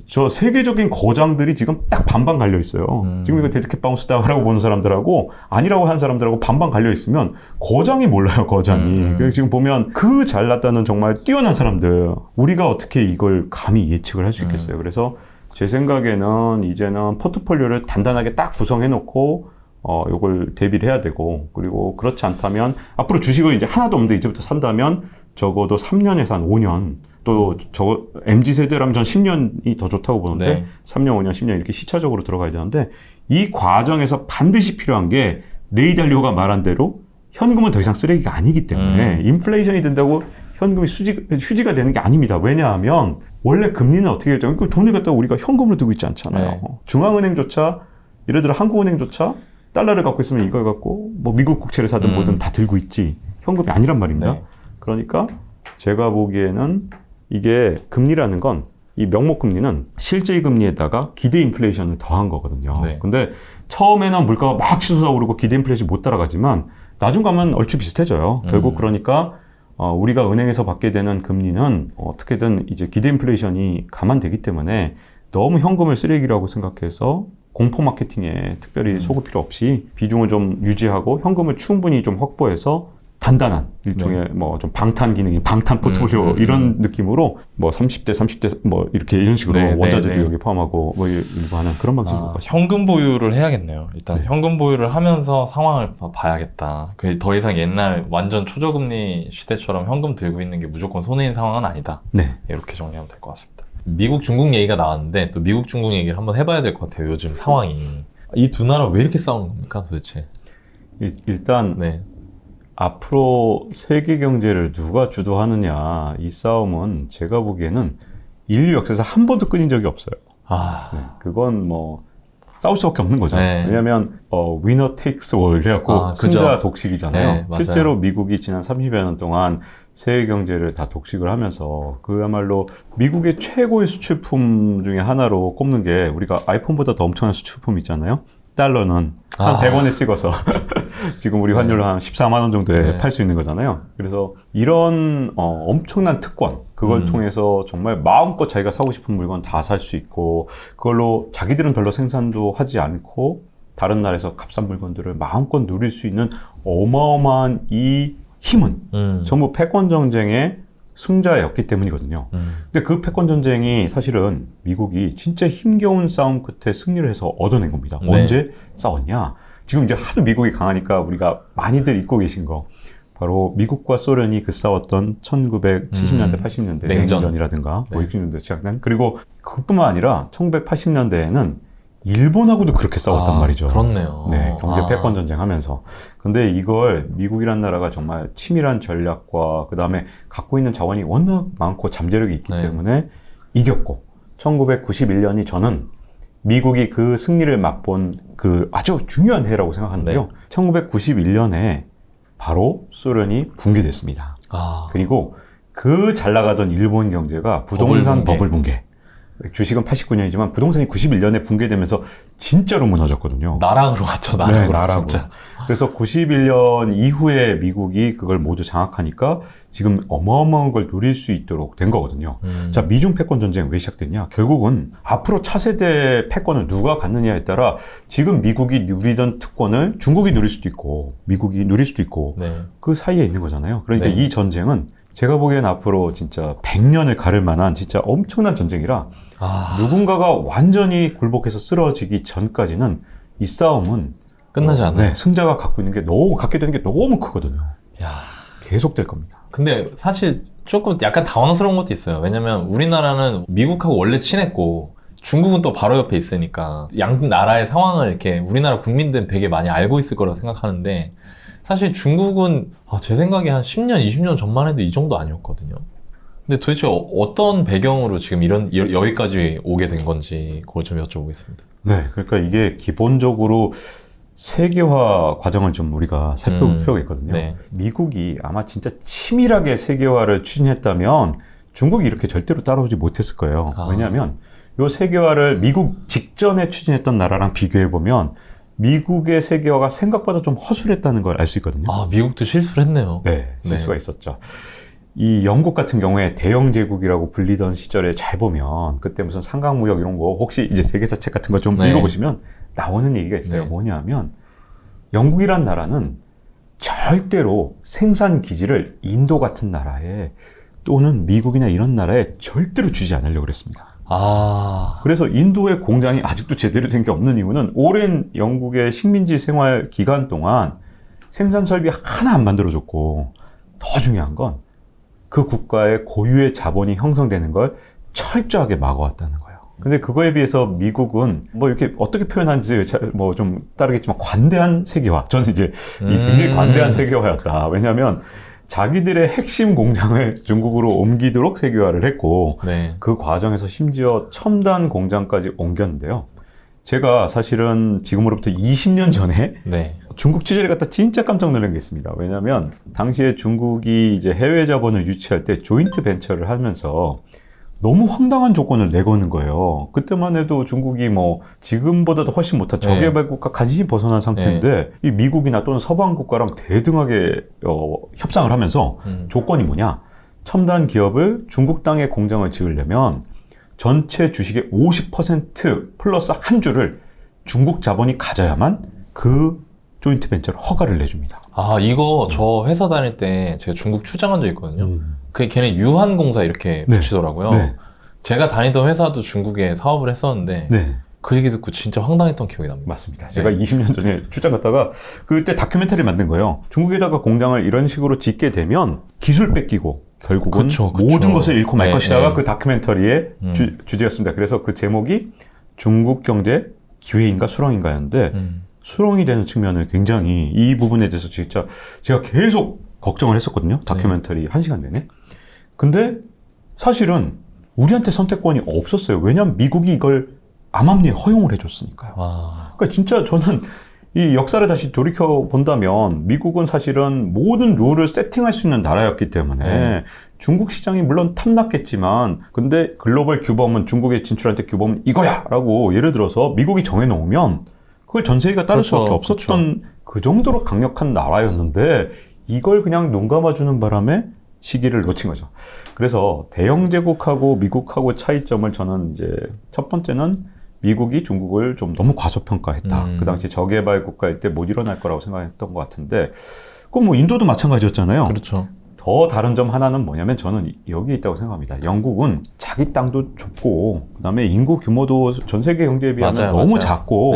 저 세계적인 거장들이 지금 딱 반반 갈려 있어요. 지금 이거 데드캣 바운스다라고 보는 사람들하고 아니라고 하는 사람들하고 반반 갈려 있으면 거장이 몰라요, 거장이. 그래서 지금 보면 그 잘났다는 정말 뛰어난 사람들, 우리가 어떻게 이걸 감히 예측을 할 수 있겠어요. 그래서 제 생각에는 이제는 포트폴리오를 단단하게 딱 구성해 놓고 요걸 대비를 해야 되고, 그리고 그렇지 않다면 앞으로 주식을 이제 하나도 없는데 이제부터 산다면 적어도 3년에서 한 5년, 또 저 MZ세대라면 전 10년이 더 좋다고 보는데 네. 3년, 5년, 10년 이렇게 시차적으로 들어가야 되는데 이 과정에서 반드시 필요한 게 레이 달리오가 말한 대로 현금은 더 이상 쓰레기가 아니기 때문에 인플레이션이 된다고 현금이 휴지가 되는 게 아닙니다. 왜냐하면 원래 금리는 어떻게 결정? 그 돈을 갖다가 우리가 현금으로 두고 있지 않잖아요. 네. 중앙은행조차 예를 들어 한국은행조차 달러를 갖고 있으면 이걸 갖고 뭐 미국 국채를 사든 뭐든 다 들고 있지 현금이 아니란 말입니다. 네. 그러니까 제가 보기에는 이게 금리라는 건 이 명목금리는 실질 금리에다가 기대 인플레이션을 더한 거거든요. 네. 근데 처음에는 물가가 막 치솟아 오르고 기대 인플레이션이 못 따라가지만 나중 가면 얼추 비슷해져요. 결국 그러니까 우리가 은행에서 받게 되는 금리는 어떻게든 이제 기대 인플레이션이 감안되기 때문에 너무 현금을 쓰레기라고 생각해서 공포 마케팅에 특별히 속을 필요 없이 비중을 좀 유지하고 현금을 충분히 좀 확보해서 단단한 일종의 뭐 좀 방탄 기능이 방탄 포트폴리오 이런 느낌으로 뭐 30대 뭐 이렇게 이런 식으로 원자재도 여기 포함하고 뭐 일부 하는 그런 방식으로 현금 보유를 해야겠네요. 일단 현금 보유를 하면서 상황을 봐야겠다. 더 이상 옛날 완전 초저금리 시대처럼 현금 들고 있는 게 무조건 손해인 상황은 아니다. 네. 이렇게 정리하면 될 것 같습니다. 미국 중국 얘기가 나왔는데 또 미국 중국 얘기를 한번 해봐야 될 것 같아요. 요즘 상황이 이 두 나라 왜 이렇게 싸우는 겁니까 도대체? 일단 네. 앞으로 세계 경제를 누가 주도하느냐 이 싸움은 제가 보기에는 인류 역사에서 한 번도 끊인 적이 없어요. 네, 그건 뭐 싸울 수밖에 없는 거죠. 네. 왜냐하면 winner takes all 이래갖고 승자 독식이잖아요. 네, 실제로 미국이 지난 30여 년 동안 세계 경제를 다 독식을 하면서 그야말로 미국의 최고의 수출품 중에 하나로 꼽는 게 우리가 아이폰보다 더 엄청난 수출품 있잖아요. 달러는 한 100원에 찍어서 지금 우리 환율로 한 14만 원 정도에 팔 수 있는 거잖아요. 그래서 이런 엄청난 특권 그걸 통해서 정말 마음껏 자기가 사고 싶은 물건 다 살 수 있고 그걸로 자기들은 별로 생산도 하지 않고 다른 나라에서 값싼 물건들을 마음껏 누릴 수 있는 어마어마한 이 힘은 전부 패권 전쟁의 승자였기 때문이거든요. 근데 그 패권 전쟁이 사실은 미국이 진짜 힘겨운 싸움 끝에 승리를 해서 얻어낸 겁니다. 네. 언제 싸웠냐? 지금 이제 하도 미국이 강하니까 우리가 많이들 잊고 계신 거. 바로 미국과 소련이 그 싸웠던 1970년대, 80년대 냉전이라든가 뭐 60년대 시작된 그리고 그뿐만 아니라 1980년대에는 일본하고도 그렇게 싸웠단 말이죠. 그렇네요. 네, 경제 패권 전쟁 하면서. 근데 이걸 미국이란 나라가 정말 치밀한 전략과 그 다음에 갖고 있는 자원이 워낙 많고 잠재력이 있기 때문에 이겼고 1991년이 저는 미국이 그 승리를 맛본 그 아주 중요한 해라고 생각하는데요. 1991년에 바로 소련이 붕괴됐습니다. 그리고 그 잘 나가던 일본 경제가 부동산 버블 붕괴. 주식은 89년이지만 부동산이 91년에 붕괴되면서 진짜로 무너졌거든요. 나락으로 갔죠, 나락으로. 네, 나락으로. 진짜. 그래서 91년 이후에 미국이 그걸 모두 장악하니까 지금 어마어마한 걸 누릴 수 있도록 된 거거든요. 자, 미중 패권 전쟁 왜 시작됐냐? 결국은 앞으로 차세대 패권을 누가 갖느냐에 따라 지금 미국이 누리던 특권을 중국이 누릴 수도 있고 미국이 누릴 수도 있고 그 사이에 있는 거잖아요. 그러니까 이 전쟁은 제가 보기엔 앞으로 진짜 100년을 가를 만한 진짜 엄청난 전쟁이라 누군가가 완전히 굴복해서 쓰러지기 전까지는 이 싸움은 끝나지 않아요. 네, 승자가 갖고 있는 게 갖게 되는 게 너무 크거든요. 계속될 겁니다. 근데 사실 조금 약간 당황스러운 것도 있어요. 왜냐면 우리나라는 미국하고 원래 친했고 중국은 또 바로 옆에 있으니까 양 나라의 상황을 이렇게 우리나라 국민들은 되게 많이 알고 있을 거라고 생각하는데 사실 중국은 제 생각에 한 10년, 20년 전만 해도 이 정도 아니었거든요. 근데 도대체 어떤 배경으로 지금 여기까지 오게 된 건지 그걸 좀 여쭤보겠습니다. 네, 그러니까 이게 기본적으로 세계화 과정을 좀 우리가 살펴볼 필요가 있거든요. 네. 미국이 아마 진짜 치밀하게 세계화를 추진했다면 중국이 이렇게 절대로 따라오지 못했을 거예요. 왜냐하면 이 세계화를 미국 직전에 추진했던 나라랑 비교해보면 미국의 세계화가 생각보다 좀 허술했다는 걸 알 수 있거든요. 미국도 실수를 했네요. 네, 실수가 있었죠. 이 영국 같은 경우에 대영 제국이라고 불리던 시절에 잘 보면 그때 무슨 삼각무역 이런 거 혹시 이제 세계사 책 같은 거 좀 읽어보시면 나오는 얘기가 있어요. 뭐냐면 영국이란 나라는 절대로 생산 기지를 인도 같은 나라에 또는 미국이나 이런 나라에 절대로 주지 않으려고 그랬습니다. 그래서 인도의 공장이 아직도 제대로 된 게 없는 이유는 오랜 영국의 식민지 생활 기간 동안 생산 설비 하나 안 만들어줬고 더 중요한 건 그 국가의 고유의 자본이 형성되는 걸 철저하게 막아왔다는 거예요. 근데 그거에 비해서 미국은 뭐 이렇게 어떻게 표현하는지 뭐 좀 따르겠지만 관대한 세계화. 저는 이제 굉장히 관대한 세계화였다. 왜냐하면 자기들의 핵심 공장을 중국으로 옮기도록 세계화를 했고 그 과정에서 심지어 첨단 공장까지 옮겼는데요. 제가 사실은 지금으로부터 20년 전에 중국 취재를 갔다 진짜 깜짝 놀란 게 있습니다. 왜냐하면 당시에 중국이 이제 해외 자본을 유치할 때 조인트 벤처를 하면서 너무 황당한 조건을 내거는 거예요. 그때만 해도 중국이 뭐 지금보다도 훨씬 못한 저개발국가 간신히 벗어난 상태인데 이 미국이나 또는 서방 국가랑 대등하게 협상을 하면서 조건이 뭐냐? 첨단 기업을 중국 땅에 공장을 지으려면 전체 주식의 50% 플러스 한 주를 중국 자본이 가져야만 그 조인트 벤처를 허가를 내줍니다. 이거 저 회사 다닐 때 제가 중국 출장한 적 있거든요. 그게 걔네 유한공사 이렇게 붙이더라고요. 제가 다니던 회사도 중국에 사업을 했었는데 그 얘기 듣고 진짜 황당했던 기억이 납니다. 맞습니다. 제가 20년 전에 출장 갔다가 그때 다큐멘터리를 만든 거예요. 중국에다가 공장을 이런 식으로 짓게 되면 기술 뺏기고 결국은 모든 것을 잃고 말 것이다가 그 다큐멘터리의 주제였습니다. 그래서 그 제목이 중국 경제 기회인가 수렁인가였는데 수렁이 되는 측면을 굉장히 이 부분에 대해서 진짜 제가 계속 걱정을 했었거든요. 다큐멘터리 1시간 내내. 근데 사실은 우리한테 선택권이 없었어요. 왜냐하면 미국이 이걸 암암리에 허용을 해줬으니까요. 그러니까 진짜 저는 이 역사를 다시 돌이켜 본다면 미국은 사실은 모든 룰을 세팅할 수 있는 나라였기 때문에 중국 시장이 물론 탐났겠지만 근데 글로벌 규범은 중국에 진출할 때 규범은 이거야! 라고 예를 들어서 미국이 정해놓으면 그걸 전 세계가 따를 수밖에 없었던 그 정도로 강력한 나라였는데 이걸 그냥 눈 감아주는 바람에 시기를 놓친 거죠. 그래서 대영 제국하고 미국하고 차이점을 저는 이제 첫 번째는 미국이 중국을 좀 너무 과소평가했다. 그 당시 저개발 국가일 때 못 일어날 거라고 생각했던 것 같은데 그럼 뭐 인도도 마찬가지였잖아요. 그렇죠. 더 다른 점 하나는 뭐냐면 저는 여기에 있다고 생각합니다. 영국은 자기 땅도 좁고 그다음에 인구 규모도 전 세계 경제에 비하면 너무 작고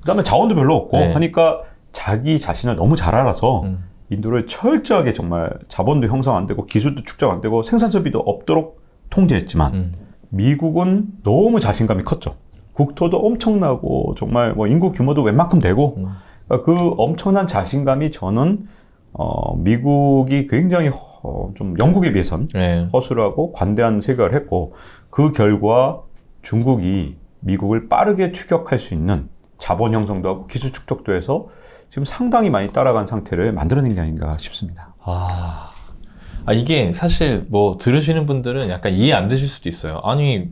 그다음에 자원도 별로 없고 하니까 자기 자신을 너무 잘 알아서 인도를 철저하게 정말 자본도 형성 안 되고 기술도 축적 안 되고 생산 설비도 없도록 통제했지만 미국은 너무 자신감이 컸죠. 국토도 엄청나고 정말 뭐 인구 규모도 웬만큼 되고 그러니까 그 엄청난 자신감이 저는 미국이 굉장히 좀 영국에 비해선 허술하고 관대한 세계화를 했고 그 결과 중국이 미국을 빠르게 추격할 수 있는 자본 형성도 하고 기술 축적도 해서 지금 상당히 많이 따라간 상태를 만들어낸 게 아닌가 싶습니다. 이게 사실 뭐 들으시는 분들은 약간 이해 안 되실 수도 있어요. 아니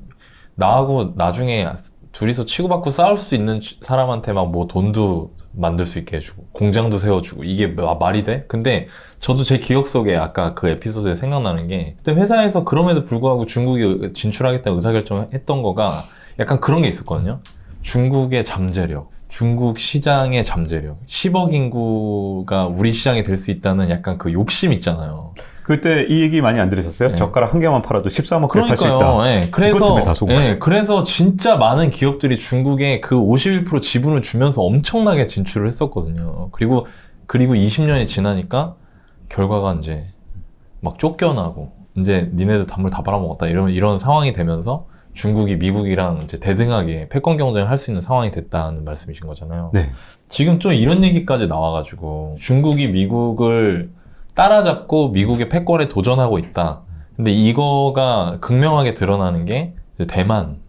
나하고 나중에 둘이서 치고받고 싸울 수 있는 사람한테 막 뭐 돈도 만들 수 있게 해주고 공장도 세워주고 이게 말이 돼? 근데 저도 제 기억 속에 아까 그 에피소드에 생각나는 게 그때 회사에서 그럼에도 불구하고 중국이 진출하겠다는 의사결정을 했던 거가 약간 그런 게 있었거든요. 중국의 잠재력, 중국 시장의 잠재력, 10억 인구가 우리 시장이 될 수 있다는 약간 그 욕심 있잖아요. 그때 이 얘기 많이 안 들으셨어요? 젓가락 한 개만 팔아도 13억 팔 수 있다. 그래서 진짜 많은 기업들이 중국에 그 51% 지분을 주면서 엄청나게 진출을 했었거든요. 그리고 20년이 지나니까 결과가 이제 막 쫓겨나고 이제 니네들 단물 다 팔아먹었다 이런 상황이 되면서 중국이 미국이랑 이제 대등하게 패권 경쟁을 할 수 있는 상황이 됐다는 말씀이신 거잖아요. 네. 지금 좀 이런 얘기까지 나와가지고 중국이 미국을 따라잡고 미국의 패권에 도전하고 있다. 근데 이거가 극명하게 드러나는 게 이제 대만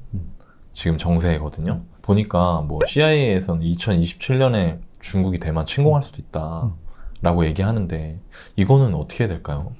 지금 정세거든요. 보니까 뭐 CIA에서는 2027년에 중국이 대만 침공할 수도 있다라고 얘기하는데 이거는 어떻게 될까요?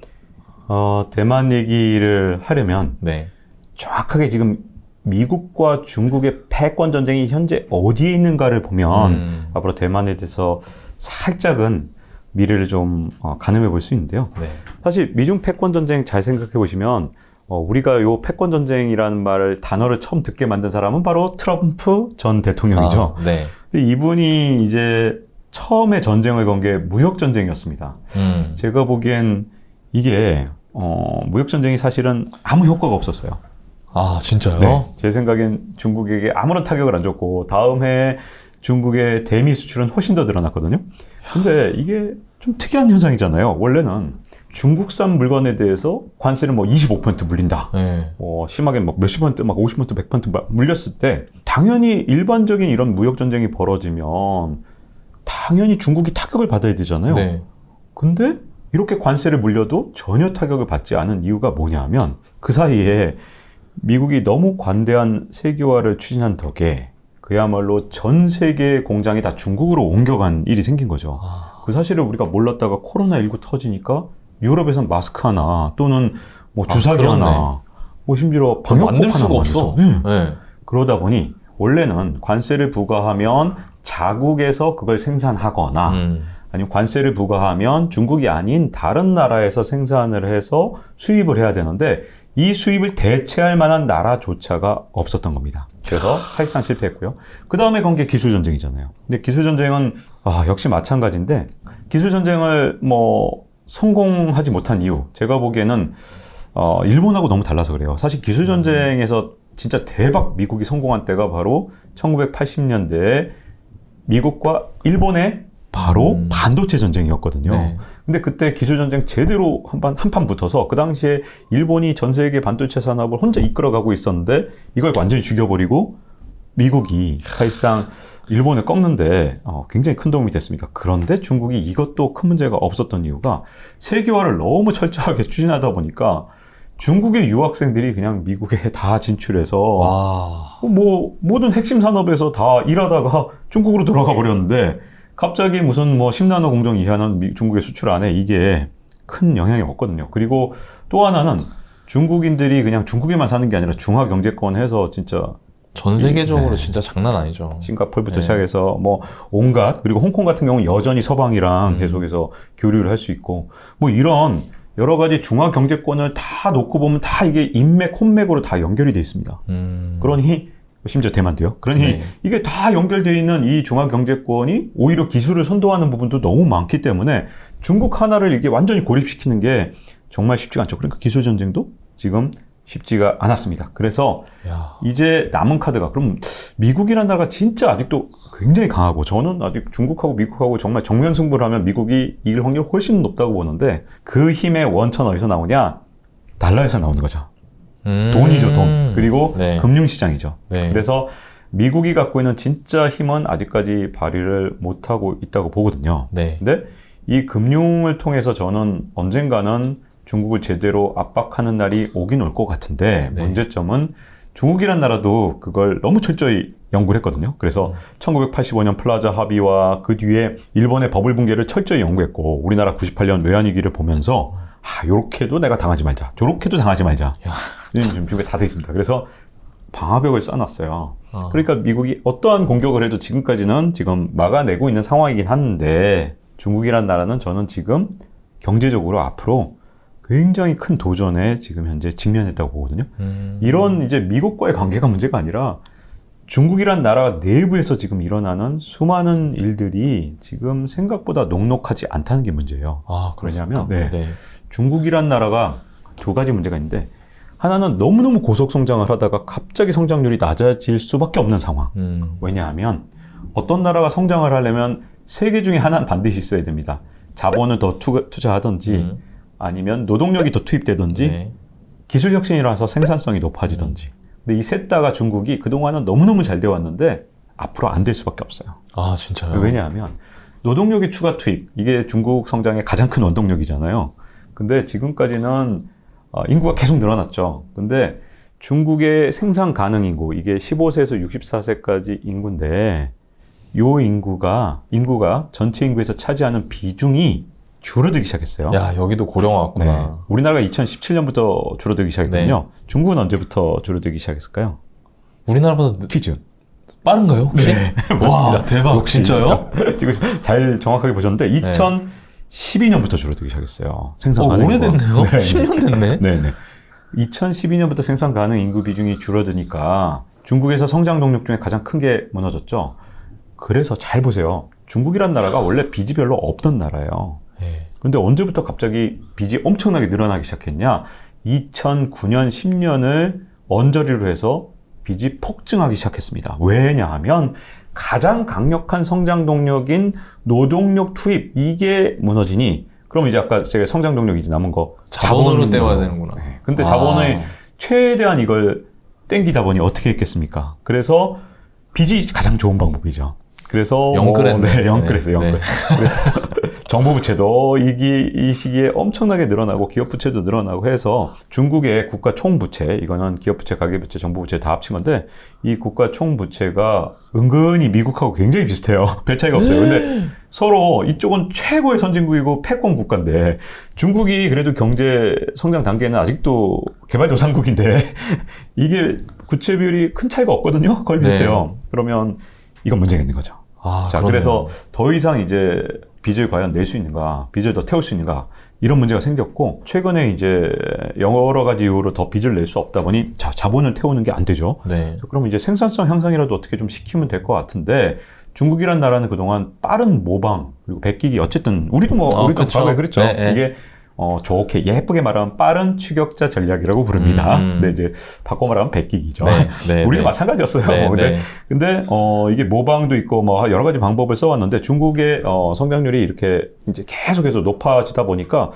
대만 얘기를 하려면 네. 정확하게 지금 미국과 중국의 패권 전쟁이 현재 어디에 있는가를 보면 앞으로 대만에 대해서 살짝은 미래를 좀 가늠해 볼 수 있는데요. 네. 사실 미중 패권 전쟁 잘 생각해 보시면 우리가 요 패권 전쟁이라는 단어를 처음 듣게 만든 사람은 바로 트럼프 전 대통령이죠. 네. 근데 이분이 이제 처음에 전쟁을 건 게 무역 전쟁이었습니다. 제가 보기엔 이게 무역 전쟁이 사실은 아무 효과가 없었어요. 아, 진짜요? 네. 제 생각엔 중국에게 아무런 타격을 안 줬고 다음 해 중국의 대미 수출은 훨씬 더 늘어났거든요. 근데 이게 좀 특이한 현상이잖아요. 원래는 중국산 물건에 대해서 관세를 뭐 25% 물린다. 네. 심하게 막 몇십 %, 막 50%, 100% 물렸을 때 당연히 일반적인 이런 무역 전쟁이 벌어지면 당연히 중국이 타격을 받아야 되잖아요. 네. 근데 이렇게 관세를 물려도 전혀 타격을 받지 않은 이유가 뭐냐면 그 사이에 미국이 너무 관대한 세계화를 추진한 덕에 그야말로 전 세계 공장이 다 중국으로 옮겨간 일이 생긴 거죠. 그 사실을 우리가 몰랐다가 코로나19 터지니까 유럽에선 마스크 하나 또는 뭐 주사기 하나 뭐 심지어 방역복 만들 하나 수가 없어. 네. 그러다 보니 원래는 관세를 부과하면 자국에서 그걸 생산하거나 아니면 관세를 부과하면 중국이 아닌 다른 나라에서 생산을 해서 수입을 해야 되는데 이 수입을 대체할 만한 나라조차가 없었던 겁니다. 그래서 사실상 실패했고요. 그 다음에 건 게 기술전쟁이잖아요. 근데 기술전쟁은 역시 마찬가지인데 기술전쟁을 뭐 성공하지 못한 이유 제가 보기에는 일본하고 너무 달라서 그래요. 사실 기술전쟁에서 진짜 대박 미국이 성공한 때가 바로 1980년대에 미국과 일본의 바로 반도체 전쟁이었거든요. 네. 근데 그때 기술전쟁 제대로 한판 붙어서 그 당시에 일본이 전 세계 반도체 산업을 혼자 이끌어가고 있었는데 이걸 완전히 죽여버리고 미국이 사실상 일본을 꺾는데 굉장히 큰 도움이 됐습니다. 그런데 중국이 이것도 큰 문제가 없었던 이유가 세계화를 너무 철저하게 추진하다 보니까 중국의 유학생들이 그냥 미국에 다 진출해서 뭐 모든 핵심 산업에서 다 일하다가 중국으로 들어가 버렸는데 갑자기 무슨 뭐 10나노 공정 이하는 중국에 수출 안 해. 이게 큰 영향이 없거든요. 그리고 또 하나는 중국인들이 그냥 중국에만 사는 게 아니라 중화 경제권 해서 진짜 전 세계적으로 진짜 장난 아니죠. 싱가포르부터 시작해서 뭐 온갖 그리고 홍콩 같은 경우는 여전히 서방이랑 계속해서 교류를 할 수 있고 뭐 이런 여러 가지 중화 경제권을 다 놓고 보면 다 이게 인맥, 혼맥으로 다 연결이 돼 있습니다. 그러니 심지어 대만도요. 그러니 이게 다 연결되어 있는 이 중화 경제권이 오히려 기술을 선도하는 부분도 너무 많기 때문에 중국 하나를 이게 완전히 고립시키는 게 정말 쉽지가 않죠. 그러니까 기술 전쟁도 지금 쉽지가 않았습니다. 그래서 이제 남은 카드가 그럼 미국이라는 나라가 진짜 아직도 굉장히 강하고 저는 아직 중국하고 미국하고 정말 정면 승부를 하면 미국이 이길 확률이 훨씬 높다고 보는데 그 힘의 원천 어디서 나오냐? 달러에서 나오는 거죠. 돈이죠, 돈. 그리고 금융시장이죠. 그래서 미국이 갖고 있는 진짜 힘은 아직까지 발휘를 못하고 있다고 보거든요. 근데 이 금융을 통해서 저는 언젠가는 중국을 제대로 압박하는 날이 오긴 올 것 같은데 문제점은 중국이란 나라도 그걸 너무 철저히 연구를 했거든요. 그래서 1985년 플라자 합의와 그 뒤에 일본의 버블 붕괴를 철저히 연구했고 우리나라 98년 외환위기를 보면서 요렇게도 내가 당하지 말자. 저렇게도 당하지 말자. 지금 준비 다 돼 있습니다. 그래서 방화벽을 쌓아놨어요. 그러니까 미국이 어떠한 공격을 해도 지금까지는 지금 막아내고 있는 상황이긴 한데 중국이란 나라는 저는 지금 경제적으로 앞으로 굉장히 큰 도전에 지금 현재 직면했다고 보거든요. 이런 이제 미국과의 관계가 문제가 아니라 중국이란 나라 내부에서 지금 일어나는 수많은 일들이 지금 생각보다 녹록하지 않다는 게 문제예요. 그러냐면 중국이란 나라가 두 가지 문제가 있는데 하나는 너무너무 고속 성장을 하다가 갑자기 성장률이 낮아질 수밖에 없는 상황. 왜냐하면 어떤 나라가 성장을 하려면 세 개 중에 하나는 반드시 있어야 됩니다. 자본을 더 투자하든지 아니면 노동력이 더 투입되든지 기술 혁신이라서 생산성이 높아지든지 근데 이 셋 다가 중국이 그동안은 너무너무 잘 되어 왔는데 앞으로 안 될 수밖에 없어요. 아, 진짜요? 왜냐하면 노동력의 추가 투입, 이게 중국 성장의 가장 큰 원동력이잖아요. 근데 지금까지는 인구가 계속 늘어났죠. 근데 중국의 생산 가능 인구, 이게 15세에서 64세까지 인구인데 요 인구가 전체 인구에서 차지하는 비중이 줄어들기 시작했어요. 야, 여기도 고령화 왔구나. 네. 우리나라가 2017년부터 줄어들기 시작했거든요. 네. 중국은 언제부터 줄어들기 시작했을까요? 우리나라보다 퀴즈. 빠른가요? 혹시? 네, 와, 대박. 진짜요? 지금 잘 정확하게 보셨는데 2012년부터 줄어들기 시작했어요. 생산 가능 인구가. 오래됐네요. 네. 10년 됐네. 네네. 2012년부터 생산 가능 인구 비중이 줄어드니까 중국에서 성장 동력 중에 가장 큰 게 무너졌죠. 그래서 잘 보세요. 중국이란 나라가 원래 빚이 별로 없던 나라예요. 네. 근데 언제부터 갑자기 빚이 엄청나게 늘어나기 시작했냐? 2009년, 10년을 언저리로 해서 빚이 폭증하기 시작했습니다. 왜냐하면 가장 강력한 성장 동력인 노동력 투입, 이게 무너지니 그럼 이제 아까 제가 성장 동력 이제 남은 거 자본으로 떼어야 되는구나. 네. 근데 자본의 최대한 이걸 땡기다 보니 어떻게 했겠습니까? 그래서 빚이 가장 좋은 방법이죠. 그래서 영끌했네. 네, 영끌했어요. 영끌. 네. 그래서 정부 부채도 이 시기에 엄청나게 늘어나고 기업 부채도 늘어나고 해서 중국의 국가 총부채, 이거는 기업 부채, 가계 부채, 정부 부채 다 합친 건데 이 국가 총부채가 은근히 미국하고 굉장히 비슷해요. 별 차이가 없어요. 근데 서로 이쪽은 최고의 선진국이고 패권 국가인데 중국이 그래도 경제 성장 단계는 아직도 개발도상국인데 이게 부채 비율이 큰 차이가 없거든요. 거의 비슷해요. 네. 그러면 이건 문제가 있는 거죠. 자, 그러네요. 그래서 더 이상 이제 빚을 과연 낼 수 있는가, 빚을 더 태울 수 있는가, 이런 문제가 생겼고, 최근에 이제 여러 가지 이유로 더 빚을 낼 수 없다 보니, 자본을 태우는 게 안 되죠. 네. 그럼 이제 생산성 향상이라도 어떻게 좀 시키면 될 것 같은데, 중국이란 나라는 그동안 빠른 모방, 그리고 베끼기, 어쨌든, 우리도 과거에 그랬죠. 네, 네. 이게, 좋게, 예쁘게 말하면 빠른 추격자 전략이라고 부릅니다. 근데 이제, 바꿔 말하면 베끼기죠. 네, 네, 우리도 네. 마찬가지였어요. 네, 근데, 이게 모방도 있고, 뭐, 여러 가지 방법을 써왔는데, 중국의, 성장률이 이렇게 이제 계속해서 높아지다 보니까,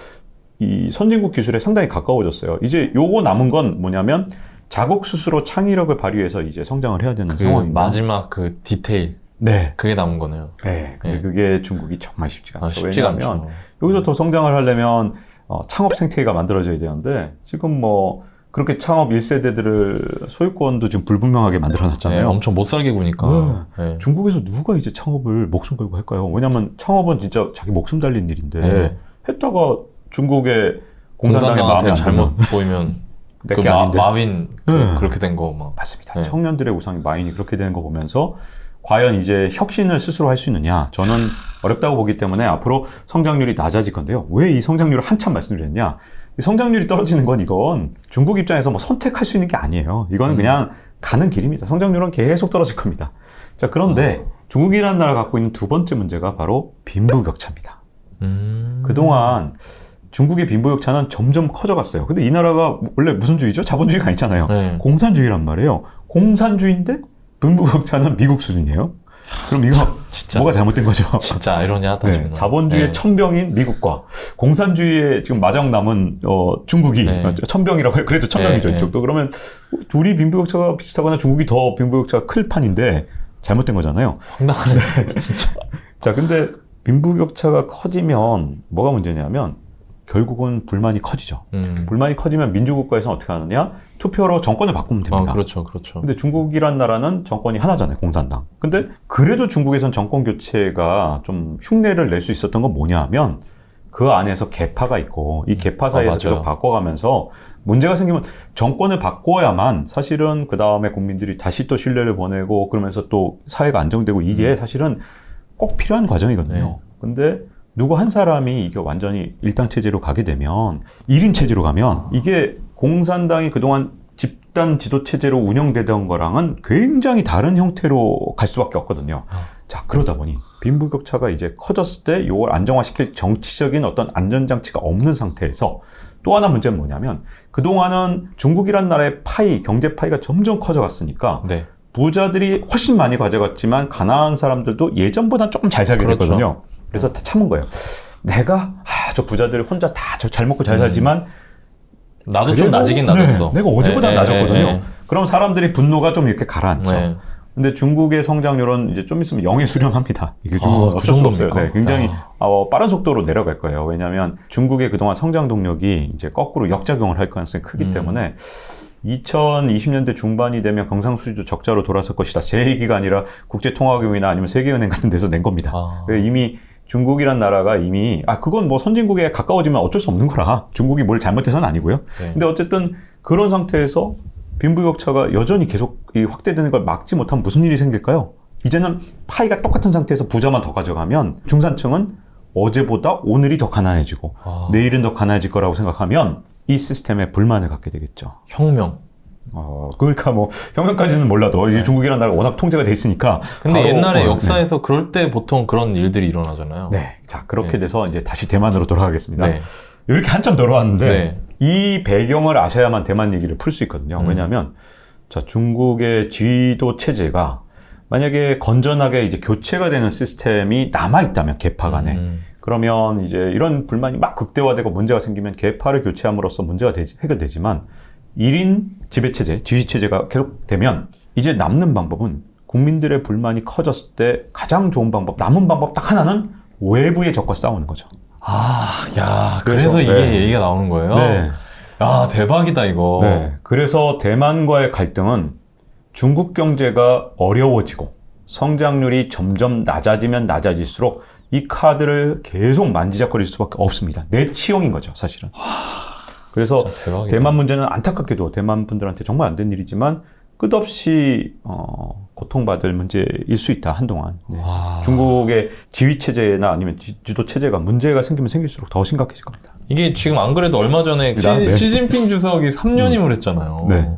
이 선진국 기술에 상당히 가까워졌어요. 이제 요거 남은 건 뭐냐면, 자국 스스로 창의력을 발휘해서 이제 성장을 해야 되는 상황입니다. 마지막 그 디테일. 네. 그게 남은 거네요. 네. 근데 네. 그게 중국이 정말 쉽지가 않죠. 쉽지가 왜냐하면, 않죠. 여기서 더 성장을 하려면, 창업 생태계가 만들어져야 되는데, 지금 뭐, 그렇게 창업 1세대들을 소유권도 지금 불분명하게 만들어놨잖아요. 네, 엄청 못 살게 구니까. 네. 중국에서 누가 이제 창업을 목숨 걸고 할까요? 왜냐면 창업은 진짜 자기 목숨 달린 일인데, 네. 했다가 중국의 공산당의 마음에 공산당한테 안 잘못 들면 보이면 그 내게 아닌데. 마윈 네. 그렇게 된 거 막. 맞습니다. 네. 청년들의 우상이 마인이 그렇게 되는 거 보면서 과연 이제 혁신을 스스로 할 수 있느냐? 저는 어렵다고 보기 때문에 앞으로 성장률이 낮아질 건데요. 왜 이 성장률을 한참 말씀드렸냐? 이 성장률이 떨어지는 건 이건 중국 입장에서 뭐 선택할 수 있는 게 아니에요. 이거는 그냥 가는 길입니다. 성장률은 계속 떨어질 겁니다. 자, 그런데 중국이라는 나라가 갖고 있는 두 번째 문제가 바로 빈부격차입니다. 그동안 중국의 빈부격차는 점점 커져갔어요. 근데 이 나라가 원래 무슨 주의죠? 자본주의가 아니잖아요. 네. 공산주의란 말이에요. 공산주의인데 빈부격차는 미국 수준이에요. 그럼 이거 진짜. 뭐가 잘못된 거죠? 진짜 아이러니하다. 네, 정말. 자본주의의 네. 천병인 미국과 공산주의의 지금 마지막 남은 중국이 네. 천병이라고 해요. 그래도 천병이죠. 네, 이쪽도. 그러면 둘이 빈부격차가 비슷하거나 중국이 더 빈부격차가 클 판인데 잘못된 거잖아요. 황당하네. 진짜. 자, 근데 빈부격차가 커지면 뭐가 문제냐면 결국은 불만이 커지죠. 불만이 커지면 민주국가에서는 어떻게 하느냐? 투표로 정권을 바꾸면 됩니다. 그렇죠, 그렇죠. 근데 중국이란 나라는 정권이 하나잖아요, 공산당. 근데 그래도 중국에선 정권 교체가 좀 흉내를 낼 수 있었던 건 뭐냐면 그 안에서 계파가 있고 이 계파 사이에서 계속 바꿔가면서 문제가 생기면 정권을 바꿔야만 사실은 그 다음에 국민들이 다시 또 신뢰를 보내고 그러면서 또 사회가 안정되고 이게 사실은 꼭 필요한 과정이거든요. 네. 근데 누구 한 사람이 이게 완전히 일당 체제로 가게 되면 1인 체제로 가면 이게 공산당이 그동안 집단 지도 체제로 운영되던 거랑은 굉장히 다른 형태로 갈 수밖에 없거든요. 자, 그러다 보니 빈부격차가 이제 커졌을 때 이걸 안정화시킬 정치적인 어떤 안전장치가 없는 상태에서 또 하나 문제는 뭐냐면 그동안은 중국이란 나라의 파이, 경제 파이가 점점 커져갔으니까 네. 부자들이 훨씬 많이 가져갔지만 가난한 사람들도 예전보다 조금 잘 살게 그렇죠. 됐거든요. 그래서 참은 거예요. 내가 저 부자들 혼자 다 잘 먹고 잘 살지만 나도 좀 낮이긴 네, 낮았어. 내가 어제보다 낮았거든요. 그럼 사람들이 분노가 좀 이렇게 가라앉죠. 네. 근데 중국의 성장률은 이제 좀 있으면 0에 수렴합니다. 이게 중국은 그 어쩔 수 없어요. 정도입니까? 네, 굉장히 빠른 속도로 내려갈 거예요. 왜냐하면 중국의 그동안 성장 동력이 이제 거꾸로 역작용을 할 가능성이 크기 때문에 2020년대 중반이 되면 경상수지도 적자로 돌아설 것이다. 제 얘기가 아니라 국제통화기금이나 아니면 세계은행 같은 데서 낸 겁니다. 이미 중국이란 나라가 이미 그건 뭐 선진국에 가까워지면 어쩔 수 없는 거라. 중국이 뭘 잘못해서는 아니고요. 네. 근데 어쨌든 그런 상태에서 빈부격차가 여전히 계속 확대되는 걸 막지 못하면 무슨 일이 생길까요? 이제는 파이가 똑같은 상태에서 부자만 더 가져가면 중산층은 어제보다 오늘이 더 가난해지고 내일은 더 가난해질 거라고 생각하면 이 시스템에 불만을 갖게 되겠죠. 혁명. 그러니까 뭐 혁명까지는 몰라도 이제 중국이라는 나라가 워낙 통제가 돼 있으니까. 근데 옛날에 역사에서 그럴 때 보통 그런 일들이 일어나잖아요. 네. 자, 그렇게 돼서 이제 다시 대만으로 돌아가겠습니다. 네. 이렇게 한참 돌아왔는데 네. 이 배경을 아셔야만 대만 얘기를 풀 수 있거든요. 왜냐하면 자, 중국의 지도 체제가 만약에 건전하게 이제 교체가 되는 시스템이 남아있다면 계파 간에 그러면 이제 이런 불만이 막 극대화되고 문제가 생기면 계파를 교체함으로써 문제가 해결되지만 1인 지배체제, 지휘체제가 계속되면 이제 남는 방법은 국민들의 불만이 커졌을 때 가장 좋은 방법, 남은 방법 딱 하나는 외부의 적과 싸우는 거죠. 그래서 이게 네. 얘기가 나오는 거예요? 네. 대박이다, 이거. 네. 그래서 대만과의 갈등은 중국 경제가 어려워지고 성장률이 점점 낮아지면 낮아질수록 이 카드를 계속 만지작거릴 수밖에 없습니다. 내치용인 거죠, 사실은. 그래서 대만 문제는 안타깝게도 대만 분들한테 정말 안 된 일이지만 끝없이 고통받을 문제일 수 있다, 한동안. 네. 중국의 지휘체제나 아니면 지도체제가 문제가 생기면 생길수록 더 심각해질 겁니다. 이게 지금 안 그래도 얼마 전에 시진핑 주석이 3년임을 했잖아요. 네.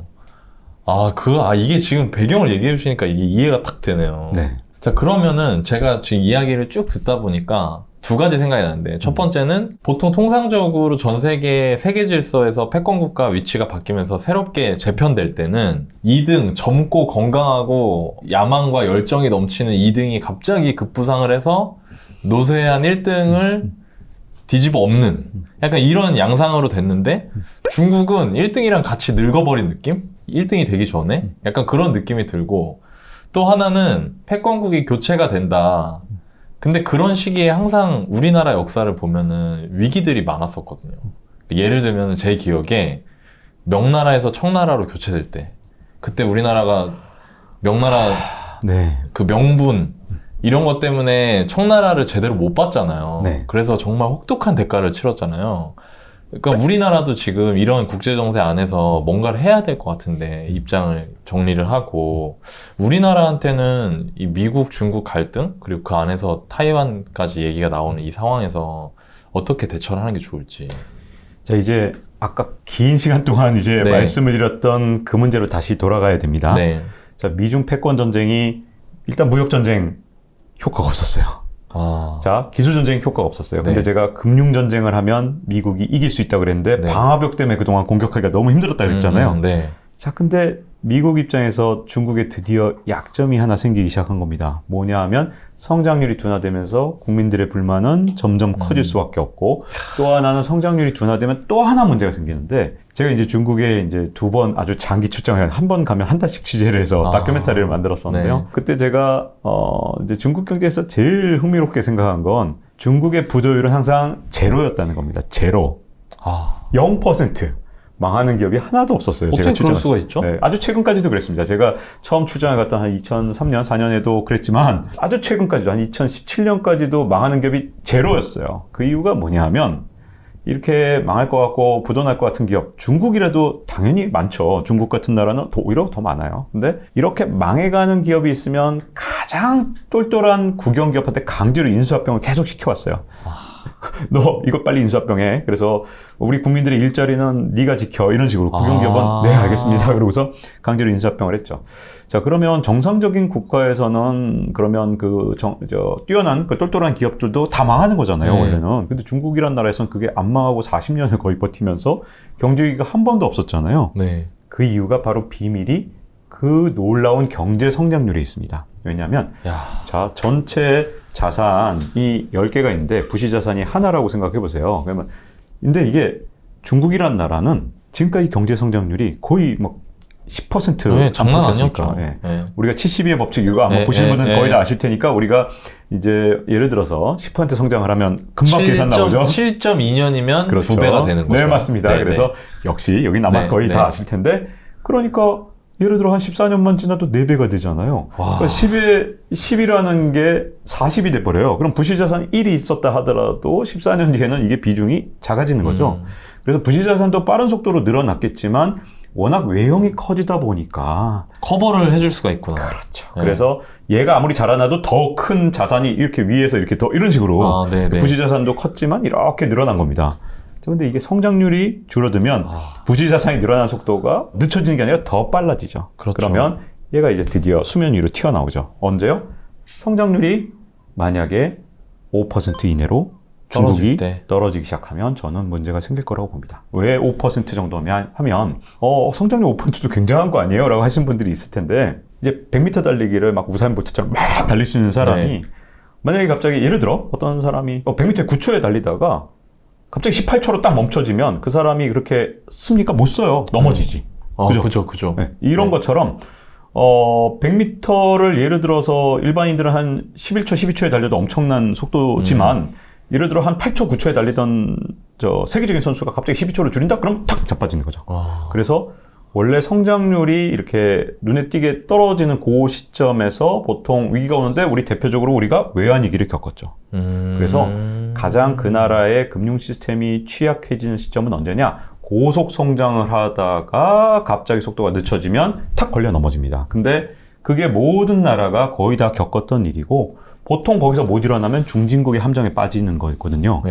이게 지금 배경을 얘기해 주시니까 이게 이해가 딱 되네요. 네. 자, 그러면은 제가 지금 이야기를 쭉 듣다 보니까 두 가지 생각이 나는데, 첫 번째는 보통 통상적으로 전 세계 질서에서 패권 국가 위치가 바뀌면서 새롭게 재편될 때는 2등, 젊고 건강하고 야망과 열정이 넘치는 2등이 갑자기 급부상을 해서 노쇠한 1등을 뒤집어 엎는 약간 이런 양상으로 됐는데, 중국은 1등이랑 같이 늙어버린 느낌? 1등이 되기 전에? 약간 그런 느낌이 들고, 또 하나는 패권국이 교체가 된다. 근데 그런 시기에 항상 우리나라 역사를 보면은 위기들이 많았었거든요. 예를 들면 제 기억에 명나라에서 청나라로 교체될 때, 그때 우리나라가 명나라 그 명분 이런 것 때문에 청나라를 제대로 못 봤잖아요. 네. 그래서 정말 혹독한 대가를 치렀잖아요. 그러니까 우리나라도 지금 이런 국제정세 안에서 뭔가를 해야 될 것 같은데, 입장을 정리를 하고, 우리나라한테는 이 미국, 중국 갈등, 그리고 그 안에서 타이완까지 얘기가 나오는 이 상황에서 어떻게 대처를 하는 게 좋을지. 자, 이제 아까 긴 시간 동안 이제 말씀을 드렸던 그 문제로 다시 돌아가야 됩니다. 네. 자, 미중 패권 전쟁이 일단 무역 전쟁 효과가 없었어요. 자, 기술 전쟁 효과가 없었어요. 근데 제가 금융 전쟁을 하면 미국이 이길 수 있다고 그랬는데 방화벽 때문에 그동안 공격하기가 너무 힘들었다고 그랬잖아요. 자, 근데 미국 입장에서 중국에 드디어 약점이 하나 생기기 시작한 겁니다. 뭐냐 하면 성장률이 둔화되면서 국민들의 불만은 점점 커질 수밖에 없고, 또 하나는 성장률이 둔화되면 또 하나 문제가 생기는데, 제가 이제 중국에 이제 2번 아주 장기 출장을 한 번 가면 한 달씩 취재를 해서 다큐멘터리를 만들었었는데요. 그때 제가 이제 중국 경제에서 제일 흥미롭게 생각한 건 중국의 부도율은 항상 제로였다는 겁니다. 제로. 0%. 망하는 기업이 하나도 없었어요. 어떻게 그럴 수가 있죠? 네, 아주 최근까지도 그랬습니다. 제가 처음 출장을 갔던 한 2003년, 4년에도 그랬지만 아주 최근까지도 한 2017년까지도 망하는 기업이 제로였어요. 그 이유가 뭐냐 하면 이렇게 망할 것 같고 부도날 것 같은 기업, 중국이라도 당연히 많죠. 중국 같은 나라는 오히려 더 많아요. 근데 이렇게 망해가는 기업이 있으면 가장 똘똘한 국영기업한테 강제로 인수합병을 계속 시켜왔어요. 너 이거 빨리 인수합병해. 그래서 우리 국민들의 일자리는 네가 지켜. 이런 식으로 국영기업은 네 알겠습니다. 그러고서 강제로 인수합병을 했죠. 자, 그러면 정상적인 국가에서는 그러면 뛰어난 그 똘똘한 기업들도 다 망하는 거잖아요. 원래는. 근데 중국이란 나라에서는 그게 안 망하고 40년을 거의 버티면서 경제위기가 한 번도 없었잖아요. 그 이유가 바로 비밀이 그 놀라운 경제 성장률에 있습니다. 왜냐하면 자, 전체 자산이 10개가 있는데 부시 자산이 하나라고 생각해 보세요. 그러면 근데 이게 중국이란 나라는 지금까지 경제 성장률이 거의 막 10% 네, 장난 안팎이었으니까. 아니었죠. 네. 네. 우리가 72의 법칙 이거 아마 네, 보신 분은 네, 거의 네. 다 아실 테니까 우리가 이제 예를 들어서 10% 성장을 하면 금방 계산 나오죠. 7.2년이면 그렇죠. 2배가 되는 거죠. 네, 맞습니다. 네, 그래서 역시 여긴 아마 네, 거의 네. 다 아실 텐데 그러니까 예를 들어 한 14년만 지나도 4배가 되잖아요. 그러니까 10이라는 게 40이 돼버려요. 그럼 부실자산 1이 있었다 하더라도 14년 뒤에는 이게 비중이 작아지는 거죠. 그래서 부실자산도 빠른 속도로 늘어났겠지만 워낙 외형이 커지다 보니까 커버를 해줄 수가 있구나. 그렇죠. 네. 그래서 얘가 아무리 자라나도 더 큰 자산이 이렇게 위에서 이렇게 더 이런 식으로 부실자산도 컸지만 이렇게 늘어난 겁니다. 근데 이게 성장률이 줄어들면 부실자산이 늘어나는 속도가 늦춰지는 게 아니라 더 빨라지죠. 그렇죠. 그러면 얘가 이제 드디어 수면 위로 튀어나오죠. 언제요? 성장률이 만약에 5% 이내로 중국이 떨어지기 시작하면 저는 문제가 생길 거라고 봅니다. 왜 5% 정도면 하면 성장률 5%도 굉장한 거 아니에요? 라고 하시는 분들이 있을 텐데 이제 100m 달리기를 막 우사인 볼트처럼 막 달릴 수 있는 사람이 만약에 갑자기 예를 들어 어떤 사람이 100m에 9초에 달리다가 갑자기 18초로 딱 멈춰지면 그 사람이 그렇게 씁니까? 못 써요. 넘어지지. 그죠. 네. 이런 것처럼 100m를 예를 들어서 일반인들은 한 11초, 12초에 달려도 엄청난 속도지만 예를 들어 한 8초, 9초에 달리던 세계적인 선수가 갑자기 12초를 줄인다? 그럼 탁 자빠지는 거죠. 그래서 원래 성장률이 이렇게 눈에 띄게 떨어지는 그 시점에서 보통 위기가 오는데 우리 대표적으로 우리가 외환위기를 겪었죠. 그래서 가장 그 나라의 금융 시스템이 취약해지는 시점은 언제냐? 고속 성장을 하다가 갑자기 속도가 늦춰지면 탁 걸려 넘어집니다. 근데 그게 모든 나라가 거의 다 겪었던 일이고 보통 거기서 못 일어나면 중진국의 함정에 빠지는 거였거든요.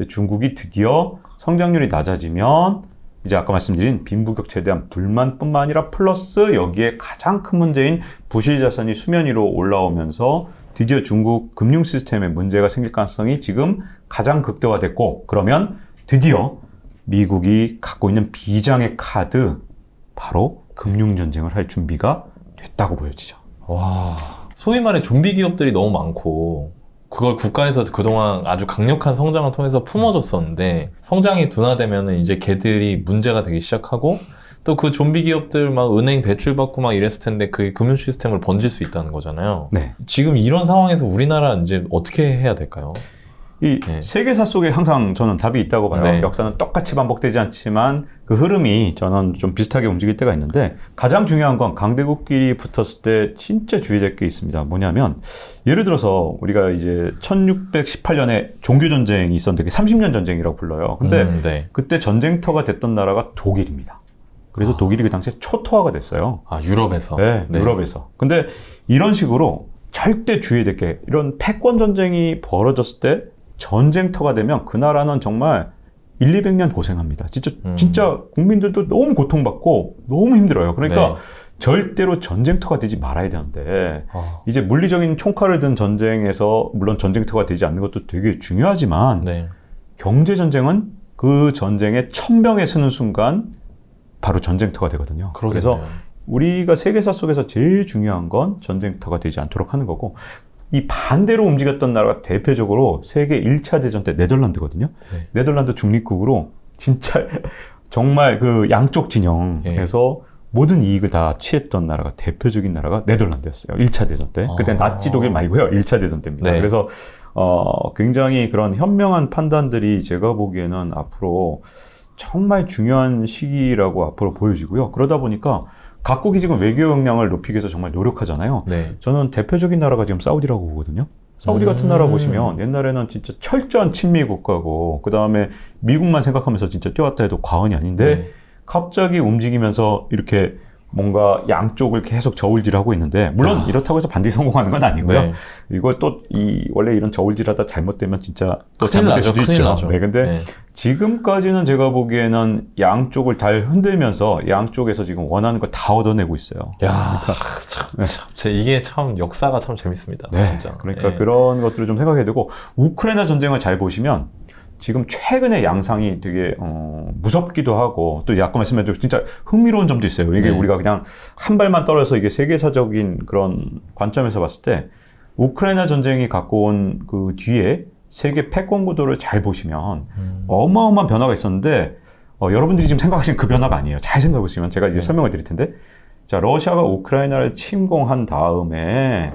중국이 드디어 성장률이 낮아지면 이제 아까 말씀드린 빈부격차에 대한 불만뿐만 아니라 플러스 여기에 가장 큰 문제인 부실자산이 수면 위로 올라오면서 드디어 중국 금융 시스템에 문제가 생길 가능성이 지금 가장 극대화됐고 그러면 드디어 미국이 갖고 있는 비장의 카드 바로 금융전쟁을 할 준비가 됐다고 보여지죠. 와, 소위 말해 좀비 기업들이 너무 많고 그걸 국가에서 그동안 아주 강력한 성장을 통해서 품어줬었는데 성장이 둔화되면 이제 걔들이 문제가 되기 시작하고 또 그 좀비 기업들 막 은행 대출받고 막 이랬을 텐데 그게 금융 시스템을 번질 수 있다는 거잖아요. 네. 지금 이런 상황에서 우리나라 이제 어떻게 해야 될까요? 이 세계사 속에 항상 저는 답이 있다고 봐요. 역사는 똑같이 반복되지 않지만 그 흐름이 저는 좀 비슷하게 움직일 때가 있는데 가장 중요한 건 강대국끼리 붙었을 때 진짜 주의될 게 있습니다. 뭐냐면 예를 들어서 우리가 이제 1618년에 종교전쟁이 있었는데 그게 30년 전쟁이라고 불러요. 근데 그때 전쟁터가 됐던 나라가 독일입니다. 그래서 독일이 그 당시에 초토화가 됐어요. 유럽에서? 네, 유럽에서. 근데 이런 식으로 절대 주의될 게 이런 패권 전쟁이 벌어졌을 때 전쟁터가 되면 그 나라는 정말 100~200년 고생합니다. 진짜 국민들도 너무 고통받고 너무 힘들어요. 그러니까 절대로 전쟁터가 되지 말아야 되는데 이제 물리적인 총칼을 든 전쟁에서 물론 전쟁터가 되지 않는 것도 되게 중요하지만 경제전쟁은 그 전쟁에 천병에 서는 순간 바로 전쟁터가 되거든요. 그래서 우리가 세계사 속에서 제일 중요한 건 전쟁터가 되지 않도록 하는 거고 이 반대로 움직였던 나라가 대표적으로 세계 1차 대전 때 네덜란드거든요. 네덜란드 중립국으로 진짜 정말 그 양쪽 진영에서 모든 이익을 다 취했던 나라가 대표적인 나라가 네덜란드였어요. 1차 대전 때. 그때 나치 독일 말고요. 1차 대전 때입니다. 그래서 굉장히 그런 현명한 판단들이 제가 보기에는 앞으로 정말 중요한 시기라고 앞으로 보여지고요. 그러다 보니까 각국이 지금 외교 역량을 높이기 위해서 정말 노력하잖아요. 저는 대표적인 나라가 지금 사우디라고 보거든요. 사우디 같은 나라 보시면 옛날에는 진짜 철저한 친미 국가고 그 다음에 미국만 생각하면서 진짜 뛰어왔다 해도 과언이 아닌데 갑자기 움직이면서 이렇게 뭔가 양쪽을 계속 저울질하고 있는데 물론 이렇다고 해서 반드시 성공하는 건 아니고요. 이걸 또 원래 이런 저울질하다 잘못되면 진짜 또 잘못될 수도 있죠. 근데 지금까지는 제가 보기에는 양쪽을 잘 흔들면서 양쪽에서 지금 원하는 거 다 얻어내고 있어요. 이게 참 역사가 참 재밌습니다. 진짜. 그러니까 그런 것들을 좀 생각해야 되고 우크라이나 전쟁을 잘 보시면 지금 최근의 양상이 되게 무섭기도 하고 또 아까 말씀하신 진짜 흥미로운 점도 있어요. 이게 우리가 그냥 한 발만 떨어져서 이게 세계사적인 그런 관점에서 봤을 때 우크라이나 전쟁이 갖고 온 그 뒤에 세계 패권 구도를 잘 보시면 어마어마한 변화가 있었는데 여러분들이 지금 생각하시는 그 변화가 아니에요. 잘 생각해 보시면 제가 이제 설명을 드릴 텐데 자, 러시아가 우크라이나를 침공한 다음에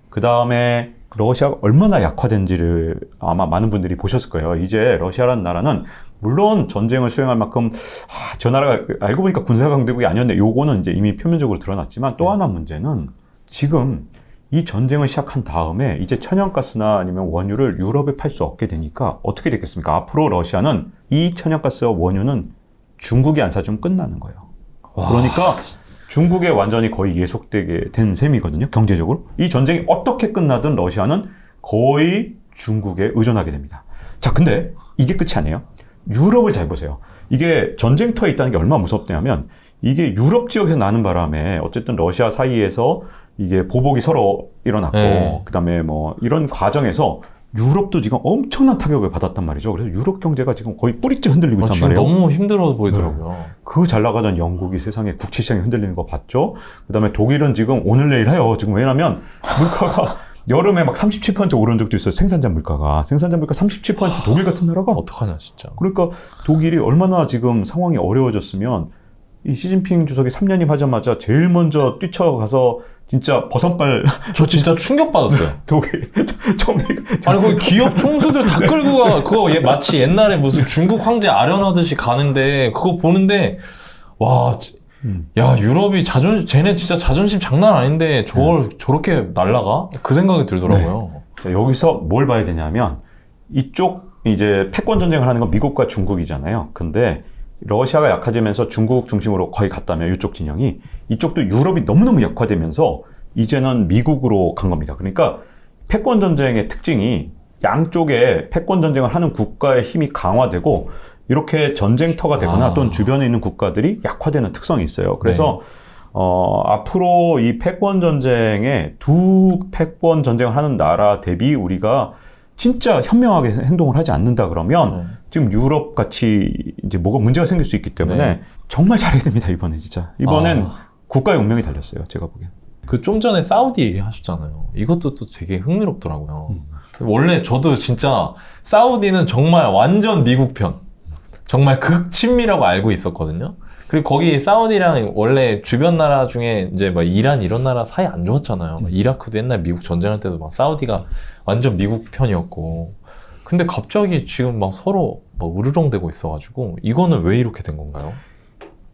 그 다음에 러시아가 얼마나 약화된지를 아마 많은 분들이 보셨을 거예요. 이제 러시아라는 나라는 물론 전쟁을 수행할 만큼 저 나라가 알고 보니까 군사강대국이 아니었네. 요거는 이제 이미 표면적으로 드러났지만 또 하나 문제는 지금 이 전쟁을 시작한 다음에 이제 천연가스나 아니면 원유를 유럽에 팔 수 없게 되니까 어떻게 됐겠습니까? 앞으로 러시아는 이 천연가스와 원유는 중국이 안 사주면 끝나는 거예요. 그러니까 중국에 완전히 거의 예속되게 된 셈이거든요. 경제적으로. 이 전쟁이 어떻게 끝나든 러시아는 거의 중국에 의존하게 됩니다. 자, 근데 이게 끝이 아니에요. 유럽을 잘 보세요. 이게 전쟁터에 있다는 게 얼마나 무섭냐면 이게 유럽 지역에서 나는 바람에 어쨌든 러시아 사이에서 이게 보복이 서로 일어났고 네. 그다음에 뭐 이런 과정에서 유럽도 지금 엄청난 타격을 받았단 말이죠. 그래서 유럽 경제가 지금 거의 뿌리째 흔들리고 있단 지금 말이에요. 너무 힘들어 보이더라고요. 네. 그 잘 나가던 영국이 세상에 국채 시장이 흔들리는 거 봤죠. 그다음에 독일은 지금 오늘 내일 해요. 지금 왜냐면 물가가 여름에 막 37% 오른 적도 있어요. 생산자 물가 37% 독일 같은 나라가. 어떡하냐 진짜. 그러니까 독일이 얼마나 지금 상황이 어려워졌으면 이 시진핑 주석이 3년임 하자마자 제일 먼저 뛰쳐가서 진짜 버선발 저 진짜 충격받았어요. 독일 아니 거기 기업 총수들 다 끌고 가. 그거 마치 옛날에 무슨 중국 황제 아련하듯이 가는데 그거 보는데 와, 야 유럽이 쟤네 진짜 자존심 장난 아닌데 저걸 저렇게 날라가? 그 생각이 들더라고요. 네. 자, 여기서 뭘 봐야 되냐면 이쪽 이제 패권 전쟁을 하는 건 미국과 중국이잖아요. 근데 러시아가 약해지면서 중국 중심으로 거의 갔다면 이쪽 진영이 이쪽도 유럽이 너무너무 약화되면서 이제는 미국으로 간 겁니다. 그러니까 패권 전쟁의 특징이 양쪽에 패권 전쟁을 하는 국가의 힘이 강화되고 이렇게 전쟁터가 되거나 또는 주변에 있는 국가들이 약화되는 특성이 있어요. 그래서 앞으로 이 패권 전쟁에 두 패권 전쟁을 하는 나라 대비 우리가 진짜 현명하게 행동을 하지 않는다 그러면 지금 유럽 같이 이제 뭐가 문제가 생길 수 있기 때문에 정말 잘해야 됩니다. 이번에 진짜. 이번엔 국가의 운명이 달렸어요. 제가 보기엔. 그 좀 전에 사우디 얘기하셨잖아요. 이것도 또 되게 흥미롭더라고요. 원래 저도 진짜 사우디는 정말 완전 미국 편. 정말 극친미라고 알고 있었거든요. 그리고 거기 사우디랑 원래 주변 나라 중에 이제 막 이란 이런 나라 사이 안 좋았잖아요. 이라크도 옛날 미국 전쟁할 때도 막 사우디가 완전 미국 편이었고. 근데 갑자기 지금 막 서로 막 으르렁대고 있어가지고 이거는 왜 이렇게 된 건가요?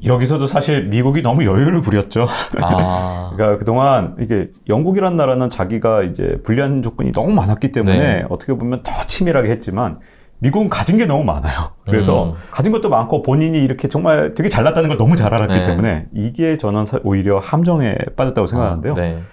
여기서도 사실 미국이 너무 여유를 부렸죠. 그러니까 그동안 이게 영국이란 나라는 자기가 이제 불리한 조건이 너무 많았기 때문에 어떻게 보면 더 치밀하게 했지만 미국은 가진 게 너무 많아요. 그래서 가진 것도 많고 본인이 이렇게 정말 되게 잘났다는 걸 너무 잘 알았기 때문에 이게 저는 오히려 함정에 빠졌다고 생각하는데요.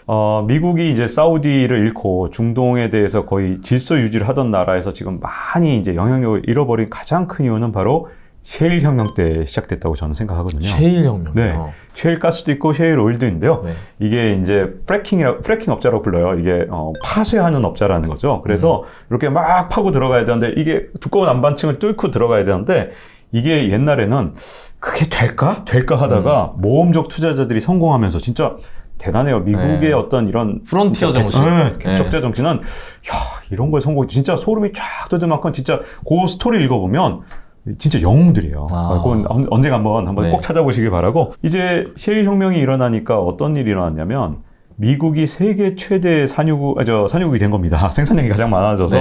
미국이 이제 사우디를 잃고 중동에 대해서 거의 질서 유지를 하던 나라에서 지금 많이 이제 영향력을 잃어버린 가장 큰 이유는 바로 셰일 혁명 때 시작됐다고 저는 생각하거든요. 셰일 혁명. 네. 셰일 가스도 있고 셰일 오일도 있는데요. 이게 이제 프래킹 업자라고 불러요. 이게 파쇄하는 업자라는 거죠. 그래서 이렇게 막 파고 들어가야 되는데 이게 두꺼운 안반층을 뚫고 들어가야 되는데 이게 옛날에는 그게 될까 하다가 모험적 투자자들이 성공하면서 진짜 대단해요. 미국의 어떤 이런 프론티어 정신. 격자 정신은 야, 이런 걸 성공 진짜 소름이 쫙 돋을 만큼 진짜 그 스토리 읽어보면 진짜 영웅들이에요. 그건 언젠가 한번 꼭 찾아보시길 바라고. 이제 셰일 혁명이 일어나니까 어떤 일이 일어났냐면 미국이 세계 최대 산유국이 된 겁니다. 생산량이 가장 많아져서.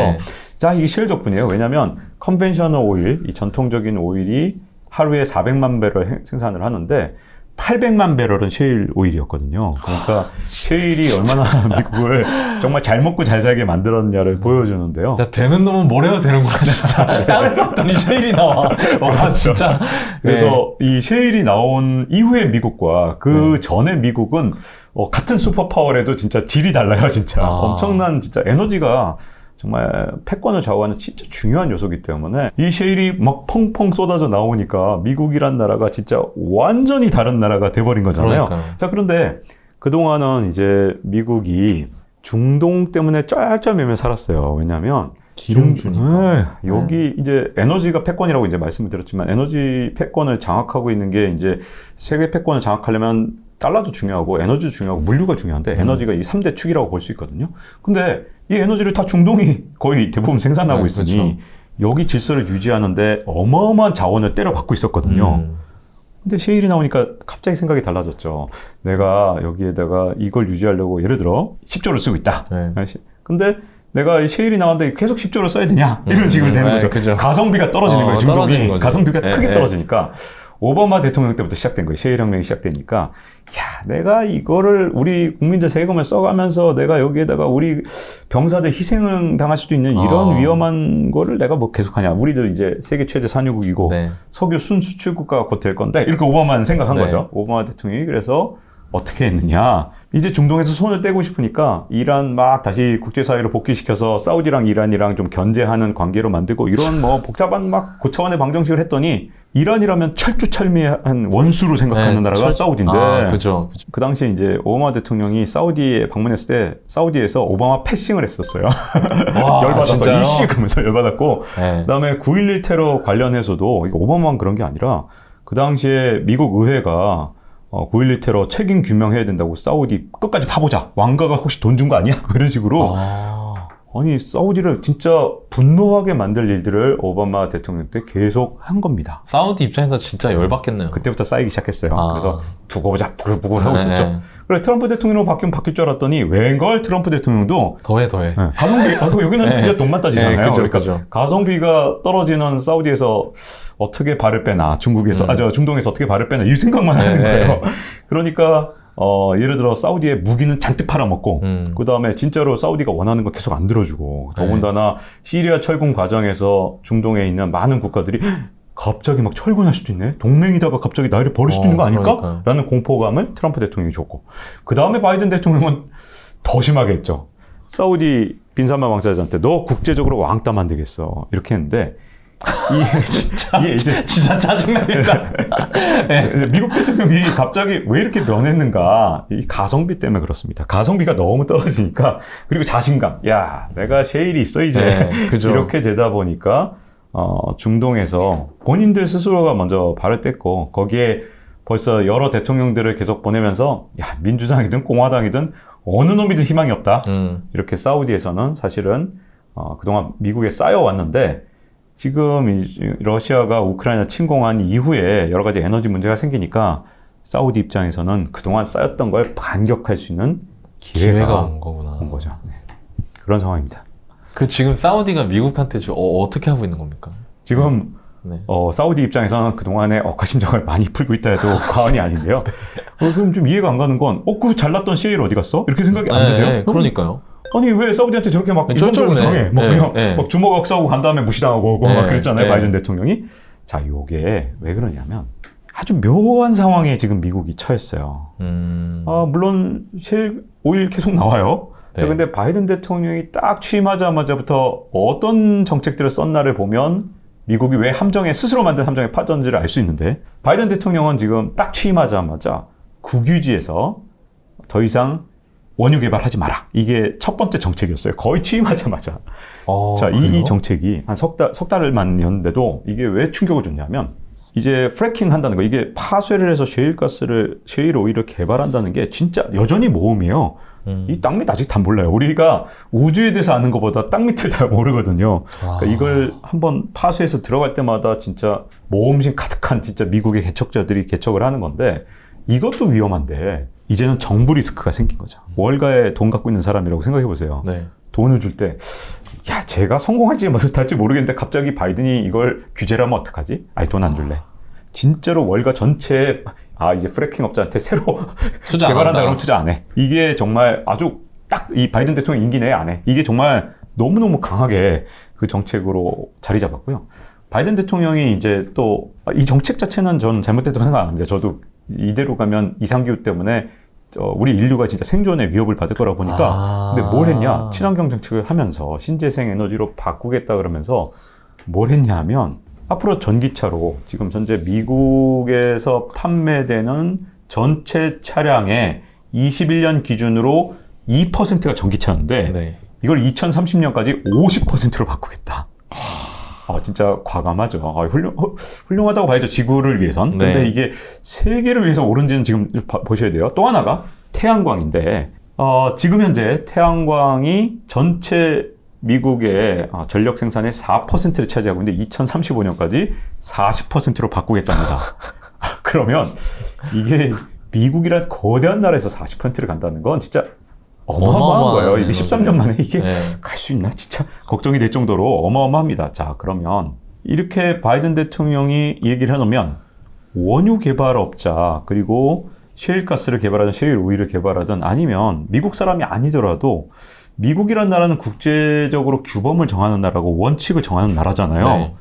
자, 이게 셰일 덕분이에요. 왜냐하면 컨벤셔널 오일, 이 전통적인 오일이 하루에 400만 배럴 생산을 하는데 800만 배럴은 셰일 오일이었거든요. 그러니까 셰일이 얼마나 미국을 정말 잘 먹고 잘 살게 만들었냐를 보여주는데요. 되는 놈은 뭘 해도 되는구나 진짜. 땅을 봤더니 셰일이 나와. 와 진짜. 그래서 이 셰일이 나온 이후의 미국과 그 전의 미국은 같은 슈퍼파워라도 진짜 질이 달라요. 진짜 엄청난 진짜 에너지가 정말 패권을 좌우하는 진짜 중요한 요소이기 때문에 이 셰일이 막 펑펑 쏟아져 나오니까 미국이란 나라가 진짜 완전히 다른 나라가 돼버린 거잖아요. 자, 그런데 그동안은 이제 미국이 중동 때문에 쩔쩔매며 살았어요. 왜냐하면 기름 주니까. 여기 이제 에너지가 패권이라고 이제 말씀을 드렸지만 에너지 패권을 장악하고 있는 게 이제 세계 패권을 장악하려면 달러도 중요하고 에너지도 중요하고 물류가 중요한데 에너지가 이 3대 축이라고 볼 수 있거든요. 근데 이 에너지를 다 중동이 거의 대부분 생산하고 있으니 여기 질서를 유지하는데 어마어마한 자원을 때려받고 있었거든요. 근데 셰일이 나오니까 갑자기 생각이 달라졌죠. 내가 여기에다가 이걸 유지하려고 예를 들어 10조를 쓰고 있다. 네. 근데 내가 셰일이 나왔는데 계속 10조를 써야 되냐? 이런 식으로 되는 거죠. 그죠. 가성비가 떨어지는 거예요. 중동이 가성비가 크게 떨어지니까 오바마 대통령 때부터 시작된 거예요. 셰일 혁명이 시작되니까 야, 내가 이거를 우리 국민들 세금을 써가면서 내가 여기에다가 우리 병사들 희생 당할 수도 있는 이런 위험한 거를 내가 뭐 계속하냐. 우리들 이제 세계 최대 산유국이고 네. 석유 순수출국가가 곧 될 건데 이렇게 오바마는 생각한 네. 거죠. 오바마 대통령이 그래서 어떻게 했느냐. 이제 중동에서 손을 떼고 싶으니까 이란 막 다시 국제사회로 복귀시켜서 사우디랑 이란이랑 좀 견제하는 관계로 만들고 이런 뭐 복잡한 막 고차원의 방정식을 했더니 이란이라면 철두철미한 원수로 생각하는 나라가 사우디인데 그죠. 그 당시에 이제 오바마 대통령이 사우디에 방문했을 때 사우디에서 오바마 패싱을 했었어요. 와, 열받아서 이씨 그러면서 열받았고 네. 그다음에 9.11 테러 관련해서도 이거 오바마만 그런 게 아니라 그 당시에 미국 의회가 9.11 테러 책임 규명해야 된다고 사우디 끝까지 파보자. 왕가가 혹시 돈 준 거 아니야? 이런 식으로. 아니 사우디를 진짜 분노하게 만들 일들을 오바마 대통령 때 계속 한 겁니다. 사우디 입장에서 진짜 열받겠네요. 그때부터 쌓이기 시작했어요. 그래서 두고 보자 부글부글 하고 있었죠. 그래 트럼프 대통령으로 바뀔 줄 알았더니 웬걸 트럼프 대통령도 더해. 네. 가성비 여기는 진짜 돈만 따지잖아요. 그죠, 그러니까 그죠. 가성비가 떨어지는 사우디에서 어떻게 발을 빼나 중동에서 어떻게 발을 빼나 이 생각만 하는 거예요. 그러니까 예를 들어 사우디에 무기는 잔뜩 팔아먹고 그 다음에 진짜로 사우디가 원하는 거 계속 안 들어주고 더군다나 시리아 철군 과정에서 중동에 있는 많은 국가들이 갑자기 막 철군할 수도 있네. 동맹이다가 갑자기 나를 버릴 수도 있는 거 아닐까? 그러니까요. 라는 공포감을 트럼프 대통령이 줬고 그 다음에 바이든 대통령은 더 심하게 했죠. 사우디 빈살만 왕세자한테 너 국제적으로 왕따 만들겠어. 이렇게 했는데 이게 이제 진짜 짜증납니다. 미국 대통령이 갑자기 왜 이렇게 변했는가? 이 가성비 때문에 그렇습니다. 가성비가 너무 떨어지니까 그리고 자신감. 야, 내가 셰일이 있어 이제. 그죠. 이렇게 되다 보니까 중동에서 본인들 스스로가 먼저 발을 뗐고 거기에 벌써 여러 대통령들을 계속 보내면서 야, 민주당이든 공화당이든 어느 놈이든 희망이 없다. 이렇게 사우디에서는 사실은 그동안 미국에 쌓여왔는데 지금 러시아가 우크라이나 침공한 이후에 여러 가지 에너지 문제가 생기니까 사우디 입장에서는 그동안 쌓였던 걸 반격할 수 있는 기회가 온 거구나. 온 거죠. 네. 그런 상황입니다. 지금 사우디가 미국한테 지금 어떻게 하고 있는 겁니까? 지금 사우디 입장에서는 그동안에 억하심정을 많이 풀고 있다 해도 과언이 아닌데요. 그럼 좀 이해가 안 가는 건 그 잘났던 셰일 어디 갔어? 이렇게 생각이 안 드세요? 그러니까요. 아니 왜 사우디한테 저렇게 막 일방적으로 당해? 막 주먹 싸우고 간 다음에 무시당하고 막 그랬잖아요. 바이든 대통령이. 자, 요게 왜 그러냐면 아주 묘한 상황에 지금 미국이 처했어요. 물론 셰일 오일 계속 나와요. 근데 바이든 대통령이 딱 취임하자마자부터 어떤 정책들을 썼나를 보면 미국이 왜 스스로 만든 함정에 빠졌는지를 알 수 있는데 바이든 대통령은 지금 딱 취임하자마자 국유지에서 더 이상 원유 개발하지 마라. 이게 첫 번째 정책이었어요. 거의 취임하자마자. 자, 이 정책이 한 석 달만 이게 왜 충격을 줬냐면 이제 프래킹 한다는 거, 이게 파쇄를 해서 셰일 오일을 개발한다는 게 진짜 여전히 모험이에요. 이 땅 밑 아직 다 몰라요. 우리가 우주에 대해서 아는 것보다 땅 밑을 다 모르거든요. 그러니까 이걸 한번 파쇄해서 들어갈 때마다 진짜 모험심 가득한 진짜 미국의 개척자들이 개척을 하는 건데 이것도 위험한데 이제는 정부 리스크가 생긴 거죠. 월가에 돈 갖고 있는 사람이라고 생각해 보세요. 돈을 줄 때 야, 제가 성공할지 못할지 모르겠는데 갑자기 바이든이 이걸 규제를 하면 어떡하지? 아니, 돈 안 줄래. 진짜로 월가 전체에 이제 프래킹 업자한테 새로 개발한다 그러면 투자 안 해. 이게 정말 아주 딱 이 바이든 대통령 임기 내에 안 해. 이게 정말 너무너무 강하게 그 정책으로 자리 잡았고요. 바이든 대통령이 이제 또 이 정책 자체는 저는 잘못됐다고 생각 안 합니다. 저도 이대로 가면 이상기후 때문에 우리 인류가 진짜 생존의 위협을 받을 거라고 보니까 근데 뭘 했냐? 친환경 정책을 하면서 신재생 에너지로 바꾸겠다 그러면서 뭘 했냐 하면 앞으로 전기차로 지금 현재 미국에서 판매되는 전체 차량의 21년 기준으로 2%가 전기차인데 이걸 2030년까지 50%로 바꾸겠다. 진짜 과감하죠. 훌륭하다고 봐야죠. 지구를 위해선. 근데 이게 세계를 위해서 옳은지는 지금 보셔야 돼요. 또 하나가 태양광인데 지금 현재 태양광이 전체 미국의 전력 생산의 4%를 차지하고 있는데 2035년까지 40%로 바꾸겠답니다. 그러면 이게 미국이란 거대한 나라에서 40%를 간다는 건 진짜 어마어마한 거예요. 이게 13년 만에 이게 갈 수 있나? 진짜 걱정이 될 정도로 어마어마합니다. 자, 그러면 이렇게 바이든 대통령이 얘기를 해놓으면 원유 개발업자 그리고 셰일가스를 개발하든 셰일 오일을 개발하든 아니면 미국 사람이 아니더라도 미국이란 나라는 국제적으로 규범을 정하는 나라고 원칙을 정하는 나라잖아요. 네.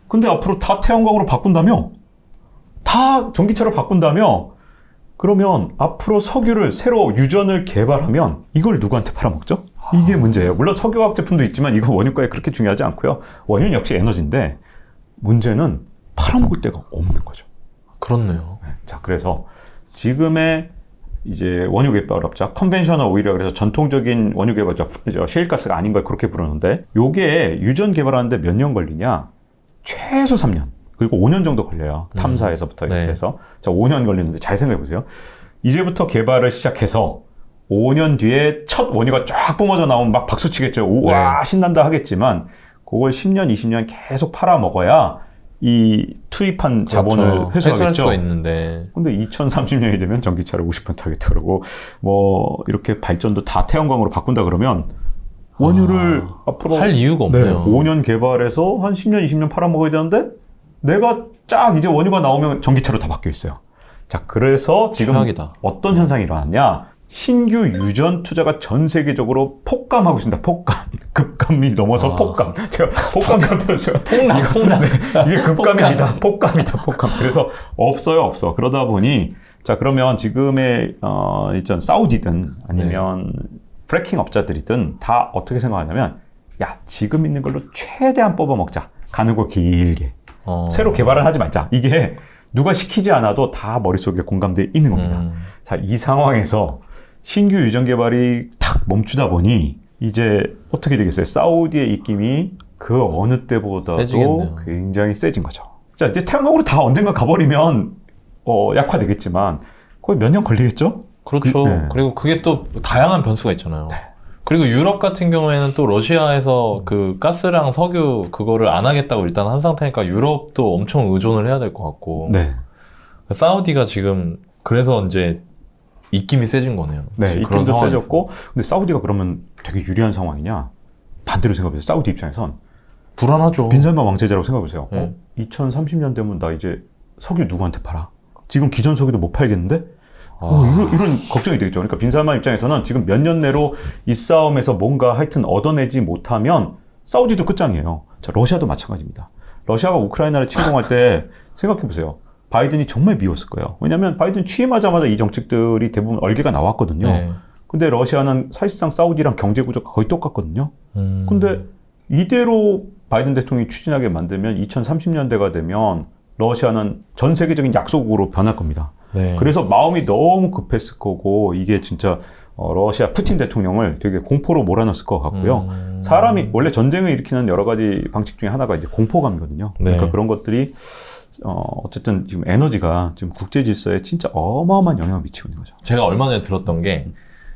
근데 앞으로 다 태양광으로 바꾼다며? 다 전기차로 바꾼다며? 그러면 앞으로 석유를 새로 유전을 개발하면 이걸 누구한테 팔아먹죠? 이게 문제예요. 물론 석유화학 제품도 있지만 이거 원유가에 그렇게 중요하지 않고요. 원유는 역시 에너지인데 문제는 팔아먹을 데가 없는 거죠. 그렇네요. 자, 그래서 지금의 이제 원유 개발업자, 컨벤셔널 오일이라 그래서 전통적인 원유 개발업자, 셰일가스가 아닌 걸 그렇게 부르는데 요게 유전 개발하는데 몇 년 걸리냐? 최소 3년. 그리고 5년 정도 걸려요. 탐사에서부터 이렇게 해서. 자, 5년 걸리는데 잘 생각해 보세요. 이제부터 개발을 시작해서 5년 뒤에 첫 원유가 쫙 뿜어져 나오면 막 박수 치겠죠. 우와, 신난다 하겠지만 그걸 10년, 20년 계속 팔아먹어야 이 투입한 자본을 회수하겠죠. 수가 있는데. 근데 2030년이 되면 전기차를 50% 하겠다 그러고 뭐 이렇게 발전도 다 태양광으로 바꾼다 그러면 원유를 앞으로 할 이유가 없네요. 5년 개발해서 한 10년, 20년 팔아먹어야 되는데 내가 쫙 이제 원유가 나오면 전기차로 다 바뀌어 있어요. 자, 그래서 지금 최악이다. 어떤 현상이 일어났냐? 신규 유전 투자가 전 세계적으로 폭감하고 있습니다. 폭감. 급감이 넘어서 폭감. 제가 폭감이라는 표현을 폭락. 이게 급감이 아니다. 폭감이다. 폭감. 그래서 없어. 그러다 보니 자, 그러면 지금의 있잖아 사우디든 아니면 프래킹 업자들이든 다 어떻게 생각하냐면 야, 지금 있는 걸로 최대한 뽑아먹자. 가는 거 길게. 새로 개발을 하지 말자. 이게 누가 시키지 않아도 다 머릿속에 공감되어 있는 겁니다. 자, 이 상황에서 신규 유전 개발이 탁 멈추다 보니 이제 어떻게 되겠어요? 사우디의 입김이 그 어느 때보다도 세지겠네요. 굉장히 세진 거죠. 자, 이제 태양광으로 다 언젠가 가버리면 약화되겠지만 거의 몇 년 걸리겠죠? 그렇죠. 그리고 그게 또 다양한 변수가 있잖아요. 네. 그리고 유럽 같은 경우에는 또 러시아에서 그 가스랑 석유 그거를 안 하겠다고 일단 한 상태니까 유럽도 엄청 의존을 해야 될 것 같고. 네. 사우디가 지금 그래서 이제 입김이 세진 거네요. 네, 입김도 세졌고. 근데 사우디가 그러면 되게 유리한 상황이냐? 반대로 생각해보세요. 사우디 입장에선 불안하죠. 빈살만 왕세자라고 생각해보세요. 2030년 되면 나 이제 석유 누구한테 팔아? 지금 기존 석유도 못 팔겠는데? 이런 걱정이 되겠죠. 그러니까 빈살만 입장에서는 지금 몇 년 내로 이 싸움에서 뭔가 하여튼 얻어내지 못하면 사우디도 끝장이에요. 자, 러시아도 마찬가지입니다. 러시아가 우크라이나를 침공할 때 생각해보세요. 바이든이 정말 미웠을 거예요. 왜냐하면 바이든 취임하자마자 이 정책들이 대부분 얼개가 나왔거든요. 네. 근데 러시아는 사실상 사우디랑 경제 구조가 거의 똑같거든요. 근데 이대로 바이든 대통령이 추진하게 만들면 2030년대가 되면 러시아는 전 세계적인 약소국으로 변할 겁니다. 네. 그래서 마음이 너무 급했을 거고 이게 진짜 러시아 푸틴 대통령을 되게 공포로 몰아넣었을 것 같고요. 사람이 원래 전쟁을 일으키는 여러 가지 방식 중에 하나가 이제 공포감이거든요. 네. 그러니까 그런 것들이 어쨌든 지금 에너지가 지금 국제 질서에 진짜 어마어마한 영향을 미치고 있는 거죠. 제가 얼마 전에 들었던 게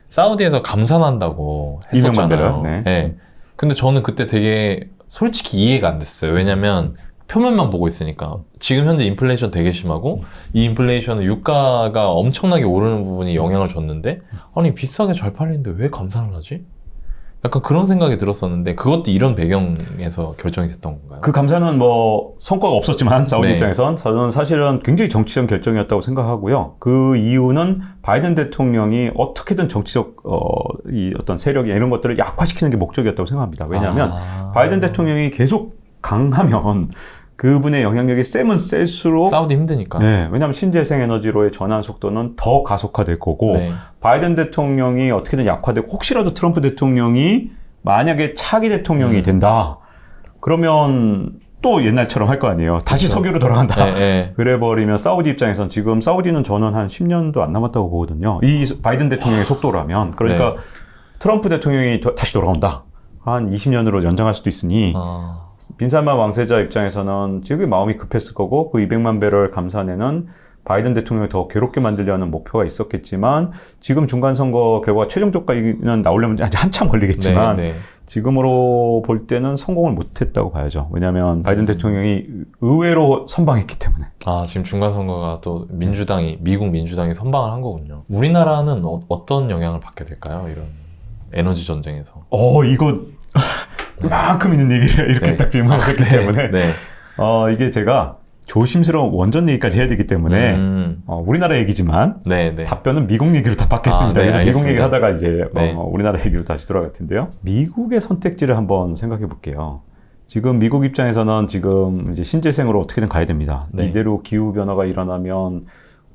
사우디에서 감산한다고 했었잖아요. 네. 네. 근데 저는 그때 되게 솔직히 이해가 안 됐어요. 왜냐면 표면만 보고 있으니까 지금 현재 인플레이션 되게 심하고 이 인플레이션은 유가가 엄청나게 오르는 부분이 영향을 줬는데 아니 비싸게 잘 팔리는데 왜 감산을 하지? 약간 그런 생각이 들었었는데 그것도 이런 배경에서 결정이 됐던 건가요? 그 감사는 뭐 성과가 없었지만 사우디 입장에선 저는 사실은 굉장히 정치적 결정이었다고 생각하고요. 그 이유는 바이든 대통령이 어떻게든 정치적 이 어떤 세력이 이런 것들을 약화시키는 게 목적이었다고 생각합니다. 왜냐하면 바이든 대통령이 계속 강하면 그분의 영향력이 세면 셀수록 사우디 힘드니까. 네, 왜냐하면 신재생 에너지로의 전환 속도는 더 가속화될 거고 바이든 대통령이 어떻게든 약화되고 혹시라도 트럼프 대통령이 만약에 차기 대통령이 된다 그러면 또 옛날처럼 할 거 아니에요. 다시 그렇죠. 석유로 돌아간다. 그래버리면 사우디 입장에선 지금 사우디는 저는 한 10년도 안 남았다고 보거든요. 이 바이든 대통령의 속도라면 그러니까 트럼프 대통령이 다시 돌아온다. 한 20년으로 연장할 수도 있으니 빈살만 왕세자 입장에서는 지금 마음이 급했을 거고 그 200만 배럴 감산에는 바이든 대통령을 더 괴롭게 만들려는 목표가 있었겠지만 지금 중간선거 결과가 최종적까지는 나오려면 아직 한참 걸리겠지만 지금으로 볼 때는 성공을 못했다고 봐야죠. 왜냐하면 바이든 대통령이 의외로 선방했기 때문에. 지금 중간 선거가 또 미국 민주당이 선방을 한 거군요. 우리나라는 어떤 영향을 받게 될까요? 이런 에너지 전쟁에서. 이거 이만큼 있는 얘기를 이렇게 네. 딱 질문하셨기 네. 때문에 네. 이게 제가 조심스러운 원전 얘기까지 해야 되기 때문에 우리나라 얘기지만 네. 답변은 미국 얘기로 다 받겠습니다. 네, 그래서 알겠습니다. 미국 얘기를 하다가 이제 네. 우리나라 얘기로 다시 돌아갈 텐데요. 미국의 선택지를 한번 생각해 볼게요. 지금 미국 입장에서는 지금 이제 신재생으로 어떻게든 가야 됩니다. 네. 이대로 기후 변화가 일어나면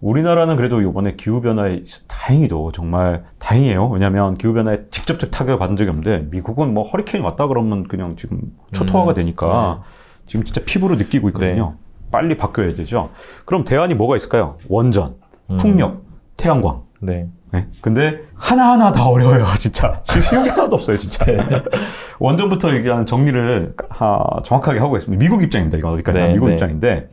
우리나라는 그래도 이번에 기후 변화에 다행히도 정말 다행이에요. 왜냐하면 기후 변화에 직접적 타격을 받은 적이 없는데 미국은 뭐 허리케인 왔다 그러면 그냥 지금 초토화가 되니까 지금 진짜 피부로 느끼고 있거든요. 빨리 바뀌어야 되죠. 그럼 대안이 뭐가 있을까요? 원전, 풍력, 태양광. 네. 네. 근데 하나하나 다 어려워요, 진짜. 쉬운 게 하나도 없어요, 진짜. 원전부터 얘기하는 정리를 정확하게 하고 있습니다. 미국 입장입니다. 이건 어디까지나 미국 입장인데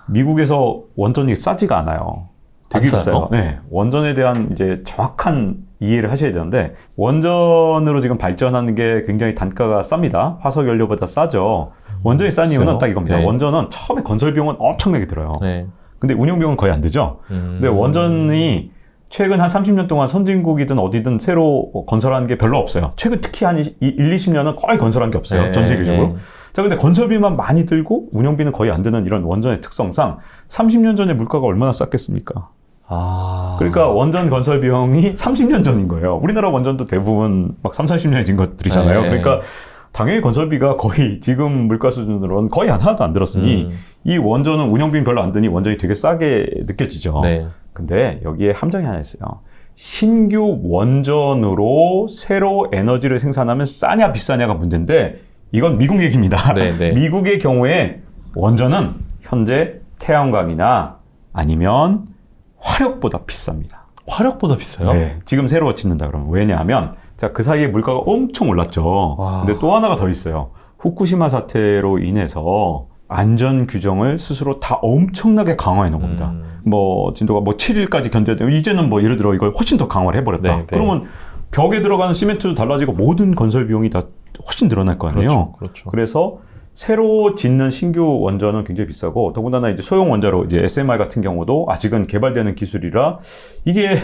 미국에서 원전이 싸지가 않아요. 되게 비싸요. 네. 원전에 대한 이제 정확한 이해를 하셔야 되는데 원전으로 지금 발전하는 게 굉장히 단가가 쌉니다. 화석 연료보다 싸죠. 원전이 싼 이유는 딱 이겁니다. 네. 원전은 처음에 건설 비용은 엄청나게 들어요. 네. 근데 운영 비용은 거의 안 들죠. 근데 원전이 최근 한 30년 동안 선진국이든 어디든 새로 건설하는 게 별로 없어요. 최근 특히 한 20년은 거의 건설한 게 없어요. 네. 전 세계적으로. 자, 근데 건설비만 많이 들고 운영비는 거의 안 드는 이런 원전의 특성상 30년 전에 물가가 얼마나 쌌겠습니까? 그러니까 원전 건설 비용이 30년 전인 거예요. 우리나라 원전도 대부분 막 30, 40년이 진 것들이잖아요. 그러니까 당연히 건설비가 거의 지금 물가 수준으로는 거의 하나도 안 들었으니 이 원전은 운영비는 별로 안 드니 원전이 되게 싸게 느껴지죠. 네. 근데 여기에 함정이 하나 있어요. 신규 원전으로 새로 에너지를 생산하면 싸냐 비싸냐가 문제인데 이건 미국 얘기입니다. 네. 미국의 경우에 원전은 현재 태양광이나 아니면 화력보다 비쌉니다. 화력보다 비싸요? 네. 지금 새로 짓는다 그러면. 왜냐하면 자, 그 사이에 물가가 엄청 올랐죠. 근데 또 하나가 더 있어요. 후쿠시마 사태로 인해서 안전 규정을 스스로 다 엄청나게 강화해 놓은 겁니다. 뭐 진도가 뭐 7일까지 견뎌야 되고 이제는 뭐 예를 들어 이걸 훨씬 더 강화를 해버렸다. 네. 그러면 벽에 들어가는 시멘트도 달라지고 모든 건설 비용이 다 훨씬 늘어날 거 아니에요. 그렇죠. 그래서 새로 짓는 신규 원전은 굉장히 비싸고 더군다나 이제 소형 원자로 이제 SMR 같은 경우도 아직은 개발되는 기술이라 이게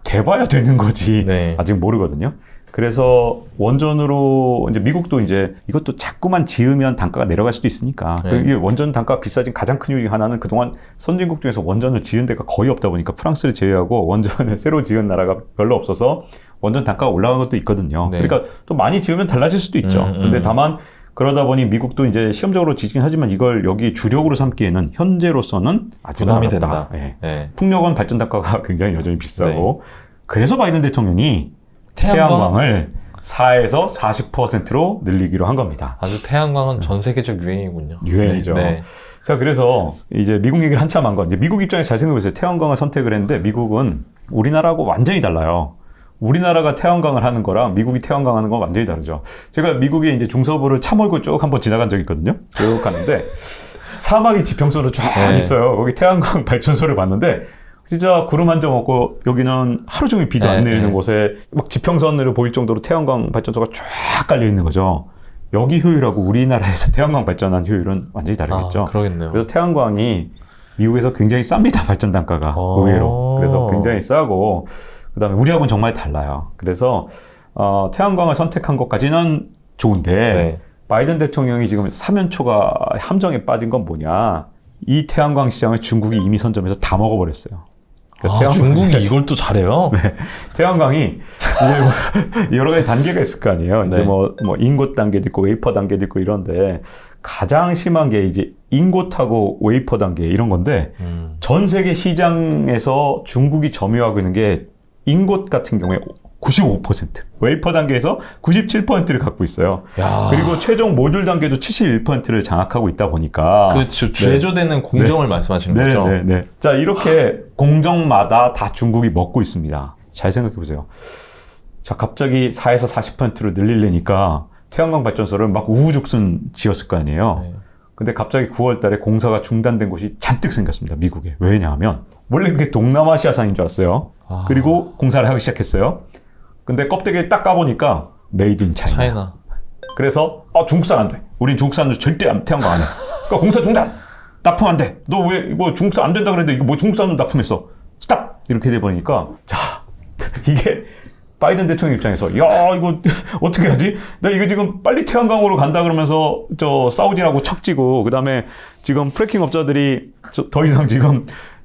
돼봐야 되는 거지 아직 모르거든요. 그래서 원전으로 이제 미국도 이제 이것도 자꾸만 지으면 단가가 내려갈 수도 있으니까 이게 원전 단가가 비싸진 가장 큰 이유 하나는 그동안 선진국 중에서 원전을 지은 데가 거의 없다 보니까 프랑스를 제외하고 원전을 새로 지은 나라가 별로 없어서 원전 단가가 올라간 것도 있거든요. 그러니까 또 많이 지으면 달라질 수도 있죠. 근데 다만 그러다 보니 미국도 이제 시험적으로 지긴 하지만 이걸 여기 주력으로 삼기에는 현재로서는 아주 부담이 어렵다. 된다. 풍력은 발전 단가가 굉장히 여전히 비싸고 그래서 바이든 대통령이 태양광을 4에서 40%로 늘리기로 한 겁니다. 아주 태양광은 전 세계적 유행이군요. 유행이죠. 자, 그래서 이제 미국 얘기를 한참 한 건 이제 미국 입장에서 잘 생각해보세요. 태양광을 선택을 했는데 미국은 우리나라하고 완전히 달라요. 우리나라가 태양광을 하는 거랑 미국이 태양광 하는 건 완전히 다르죠. 제가 미국에 이제 중서부를 차 몰고 쭉 한번 지나간 적이 있거든요. 쭉 가는데 사막이 지평선으로 쫙 있어요. 거기 태양광 발전소를 봤는데 진짜 구름 한 점 없고 여기는 하루 종일 비도 안 내리는 곳에 막 지평선으로 보일 정도로 태양광 발전소가 쫙 깔려 있는 거죠. 여기 효율하고 우리나라에서 태양광 발전한 효율은 완전히 다르겠죠. 그러겠네요. 그래서 태양광이 미국에서 굉장히 쌉니다. 발전 단가가 의외로. 그래서 굉장히 싸고 그다음에 우리하고는 정말 달라요. 그래서 태양광을 선택한 것까지는 좋은데 바이든 대통령이 지금 사면초가 함정에 빠진 건 뭐냐. 이 태양광 시장을 중국이 이미 선점해서 다 먹어버렸어요. 그러니까 중국이 이걸 또 잘해요? 태양광이 이제 여러 가지 단계가 있을 거 아니에요. 이제 뭐 인곳 단계도 있고 웨이퍼 단계도 있고 이런데 가장 심한 게 이제 인곳하고 웨이퍼 단계 이런 건데 전 세계 시장에서 중국이 점유하고 있는 게 인곳 같은 경우에 95%, 웨이퍼 단계에서 97%를 갖고 있어요. 그리고 최종 모듈 단계도 71%를 장악하고 있다 보니까 그렇죠. 제조되는 공정을 말씀하시는 거죠. 자, 이렇게 공정마다 다 중국이 먹고 있습니다. 잘 생각해 보세요. 자, 갑자기 4에서 40%로 늘리려니까 태양광 발전소를 막 우후죽순 지었을 거 아니에요. 근데 갑자기 9월 달에 공사가 중단된 곳이 잔뜩 생겼습니다. 미국에. 왜냐하면 원래 그게 동남아시아산인 줄 알았어요. 그리고 공사를 하기 시작했어요. 근데 껍데기를 딱 까보니까 메이드 인 차이나. 그래서 중국산 안 돼. 우린 중국산으로 절대 태양광 안 해. 그러니까 공사 중단. 납품 안 돼. 너 왜 이거 중국산 안 된다 그랬는데 이거 뭐 중국산으로 납품했어. 스탑. 이렇게 돼 버리니까 자 이게 바이든 대통령 입장에서 야 이거 어떻게 하지? 나 이거 지금 빨리 태양광으로 간다 그러면서 저 사우디하고 척지고 그다음에 지금 프래킹 업자들이 더 이상 지금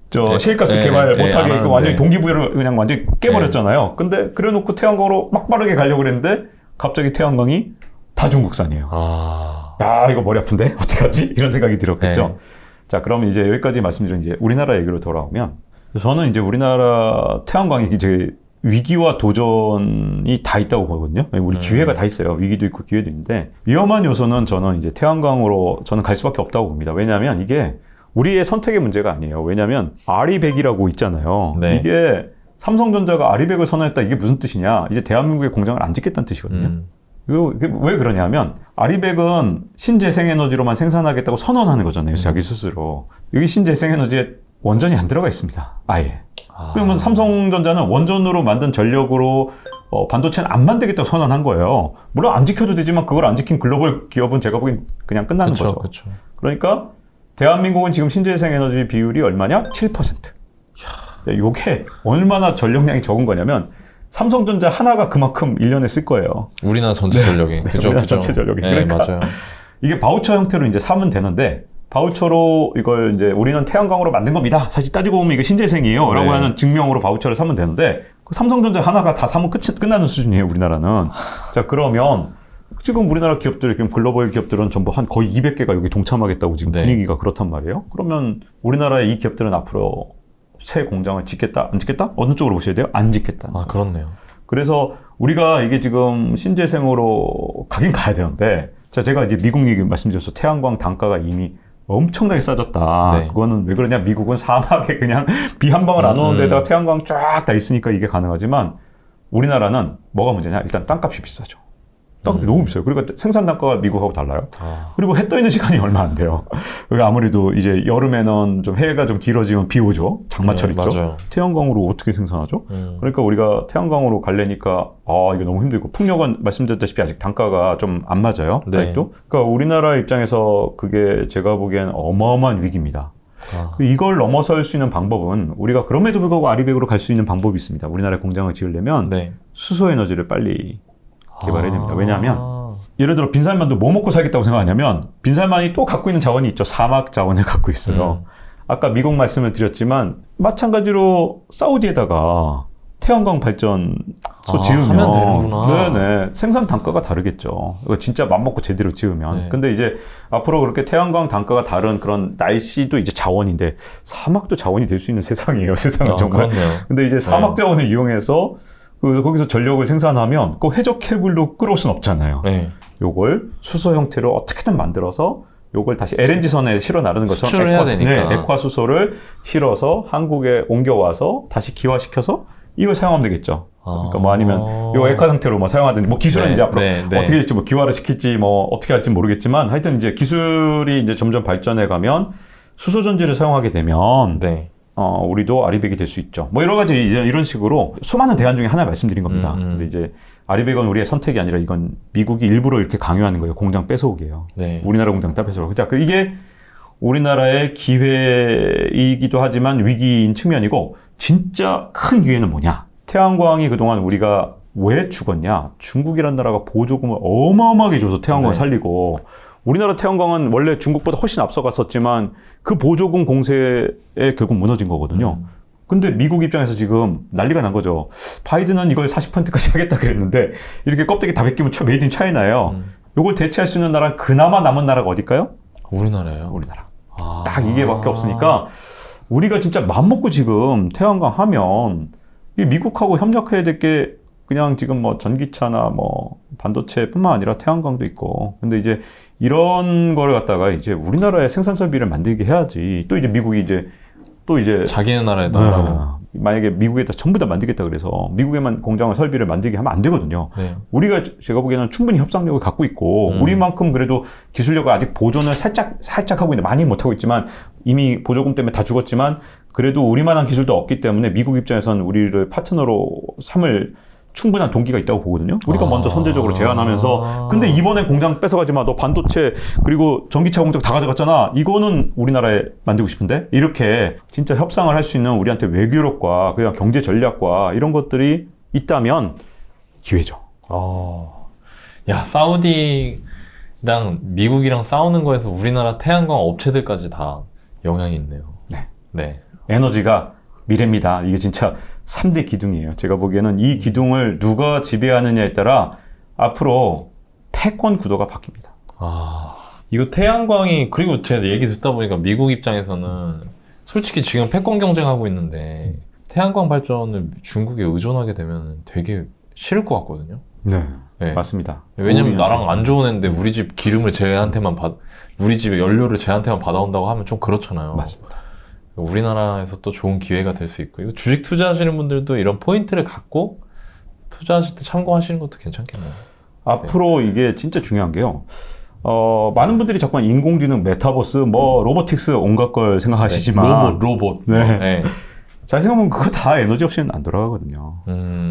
저 셰일가스 개발 못하게 이거 완전히 동기부여를 그냥 완전히 깨버렸잖아요. 근데 그래놓고 태양광으로 막 빠르게 가려고 그랬는데 갑자기 태양광이 다 중국산이에요. 야 이거 머리 아픈데 어떡하지? 이런 생각이 들었겠죠. 자 그럼 이제 여기까지 말씀드린 이제 우리나라 얘기로 돌아오면 저는 이제 우리나라 태양광이 이제 위기와 도전이 다 있다고 보거든요. 우리 기회가 다 있어요. 위기도 있고 기회도 있는데 위험한 요소는 저는 이제 태양광으로 저는 갈 수밖에 없다고 봅니다. 왜냐하면 이게 우리의 선택의 문제가 아니에요. 왜냐하면 아리백이라고 있잖아요. 네. 이게 삼성전자가 아리백을 선언했다. 이게 무슨 뜻이냐? 이제 대한민국의 공장을 안 짓겠다는 뜻이거든요. 이게 왜 그러냐면 아리백은 신재생에너지로만 생산하겠다고 선언하는 거잖아요. 자기 스스로. 여기 신재생에너지에 원전이 안 들어가 있습니다. 아예. 그러면 삼성전자는 원전으로 만든 전력으로 반도체는 안 만들겠다고 선언한 거예요. 물론 안 지켜도 되지만 그걸 안 지킨 글로벌 기업은 제가 보기엔 그냥 끝나는 거죠. 그쵸. 그러니까 대한민국은 지금 신재생에너지 비율이 얼마냐? 7%. 이게 얼마나 전력량이 적은 거냐면 삼성전자 하나가 그만큼 1년에 쓸 거예요. 우리나라 전체 전력이. 그죠, 우리나라 그죠. 전체 전력이. 네, 그러니까 맞아요. 이게 바우처 형태로 이제 사면 되는데 바우처로 이걸 이제 우리는 태양광으로 만든 겁니다. 사실 따지고 보면 이게 신재생이에요. 라고 하는 증명으로 바우처를 사면 되는데 그 삼성전자 하나가 다 사면 끝나는 수준이에요. 우리나라는. 자 그러면 지금 우리나라 기업들, 지금 글로벌 기업들은 전부 한 거의 200개가 여기 동참하겠다고 지금 분위기가 그렇단 말이에요. 그러면 우리나라의 이 기업들은 앞으로 새 공장을 짓겠다? 안 짓겠다? 어느 쪽으로 보셔야 돼요? 안 짓겠다. 그렇네요. 그래서 우리가 이게 지금 신재생으로 가긴 가야 되는데 자 제가 이제 미국 얘기 말씀드렸어. 태양광 단가가 이미 엄청나게 싸졌다. 그거는 왜 그러냐? 미국은 사막에 그냥 비 한 방울 안 오는 데다가 태양광 쫙 다 있으니까 이게 가능하지만 우리나라는 뭐가 문제냐? 일단 땅값이 비싸죠. 땅값이 너무 비싸요. 그러니까 생산 단가가 미국하고 달라요. 그리고 해 떠 있는 시간이 얼마 안 돼요. 아무래도 이제 여름에는 좀 해가 좀 길어지면 비 오죠. 장마철 있죠. 맞아요. 태양광으로 어떻게 생산하죠? 그러니까 우리가 태양광으로 가려니까 이거 너무 힘들고 풍력은 말씀드렸다시피 아직 단가가 좀 안 맞아요. 아직도. 그러니까 우리나라 입장에서 그게 제가 보기엔 어마어마한 위기입니다. 이걸 넘어설 수 있는 방법은 우리가 그럼에도 불구하고 아리백으로 갈 수 있는 방법이 있습니다. 우리나라 공장을 지으려면 수소 에너지를 빨리 개발해야 됩니다. 왜냐하면 예를 들어 빈살만도 뭐 먹고 살겠다고 생각하냐면 빈살만이 또 갖고 있는 자원이 있죠. 사막 자원을 갖고 있어요. 아까 미국 말씀을 드렸지만 마찬가지로 사우디에다가 태양광 발전소 지으면 하면 되는구나. 네네 생산 단가가 다르겠죠. 진짜 맘먹고 제대로 지으면. 근데 이제 앞으로 그렇게 태양광 단가가 다른 그런 날씨도 이제 자원인데 사막도 자원이 될 수 있는 세상이에요. 세상은 정말. 그렇네요. 근데 이제 사막 자원을 이용해서 거기서 전력을 생산하면 그 해적 케이블로 끌어올 순 없잖아요. 요걸 수소 형태로 어떻게든 만들어서 요걸 다시 LNG선에 실어 나르는 것처럼 수출을 해야 되니까. 액화 수소를 실어서 한국에 옮겨와서 다시 기화시켜서 이걸 사용하면 되겠죠. 그러니까 뭐 아니면 요 액화 상태로 뭐 사용하든지 뭐 기술은 이제 앞으로 어떻게 될지 뭐 기화를 시킬지 뭐 어떻게 할지 모르겠지만 하여튼 이제 기술이 이제 점점 발전해 가면 수소 전지를 사용하게 되면 우리도 아리백이 될 수 있죠. 뭐 여러 가지 이제 이런 식으로 수많은 대안 중에 하나 말씀드린 겁니다. 근데 이제 아리백은 우리의 선택이 아니라 이건 미국이 일부러 이렇게 강요하는 거예요. 공장 뺏어오게요. 우리나라 공장 다 뺏어오고. 자, 이게 우리나라의 기회이기도 하지만 위기인 측면이고 진짜 큰 기회는 뭐냐? 태양광이 그동안 우리가 왜 죽었냐? 중국이라는 나라가 보조금을 어마어마하게 줘서 태양광을 살리고 우리나라 태양광은 원래 중국보다 훨씬 앞서갔었지만 그 보조금 공세에 결국 무너진 거거든요. 근데 미국 입장에서 지금 난리가 난 거죠. 바이든은 이걸 40%까지 하겠다 그랬는데 이렇게 껍데기 다 벗기면 메이드 인 차이나예요. 이걸 대체할 수 있는 나라는 그나마 남은 나라가 어딜까요? 우리나라예요. 우리나라. 딱 이게밖에 없으니까 우리가 진짜 맘먹고 지금 태양광 하면 이 미국하고 협력해야 될 게 그냥 지금 뭐 전기차나 뭐 반도체뿐만 아니라 태양광도 있고. 근데 이제 이런 거를 갖다가 이제 우리나라의 생산 설비를 만들게 해야지. 또 이제 미국이 또 이제 자기네 나라에다 하라고. 만약에 미국에다 전부 다 만들겠다 그래서 미국에만 공장을 설비를 만들게 하면 안 되거든요. 우리가 제가 보기에는 충분히 협상력을 갖고 있고 우리만큼 그래도 기술력을 아직 보존을 살짝 하고 있는데 많이 못하고 있지만 이미 보조금 때문에 다 죽었지만 그래도 우리만한 기술도 없기 때문에 미국 입장에서는 우리를 파트너로 삼을 충분한 동기가 있다고 보거든요. 우리가 먼저 선제적으로 제안하면서 근데 이번에 공장 뺏어가지 마. 너 반도체 그리고 전기차 공장 다 가져갔잖아. 이거는 우리나라에 만들고 싶은데 이렇게 진짜 협상을 할 수 있는 우리한테 외교력과 그냥 경제 전략과 이런 것들이 있다면 기회죠. 야, 사우디랑 미국이랑 싸우는 거에서 우리나라 태양광 업체들까지 다 영향이 있네요. 네. 에너지가 미래입니다. 이게 진짜 3대 기둥이에요. 제가 보기에는 이 기둥을 누가 지배하느냐에 따라 앞으로 패권 구도가 바뀝니다. 이거 태양광이, 그리고 제가 얘기 듣다 보니까 미국 입장에서는 솔직히 지금 패권 경쟁하고 있는데 태양광 발전을 중국에 의존하게 되면 되게 싫을 것 같거든요. 네. 맞습니다. 왜냐면 나랑 안 좋은 애인데 우리 집 기름을 우리 집에 연료를 쟤한테만 받아온다고 하면 좀 그렇잖아요. 맞습니다. 우리나라에서 또 좋은 기회가 될 수 있고, 이거 주식 투자하시는 분들도 이런 포인트를 갖고 투자하실 때 참고하시는 것도 괜찮겠네요. 앞으로 이게 진짜 중요한 게요. 많은 분들이 자꾸만 인공지능, 메타버스, 뭐 로보틱스 온갖 걸 생각하시지만 로봇. 네. 잘 생각하면 그거 다 에너지 없이는 안 돌아가거든요.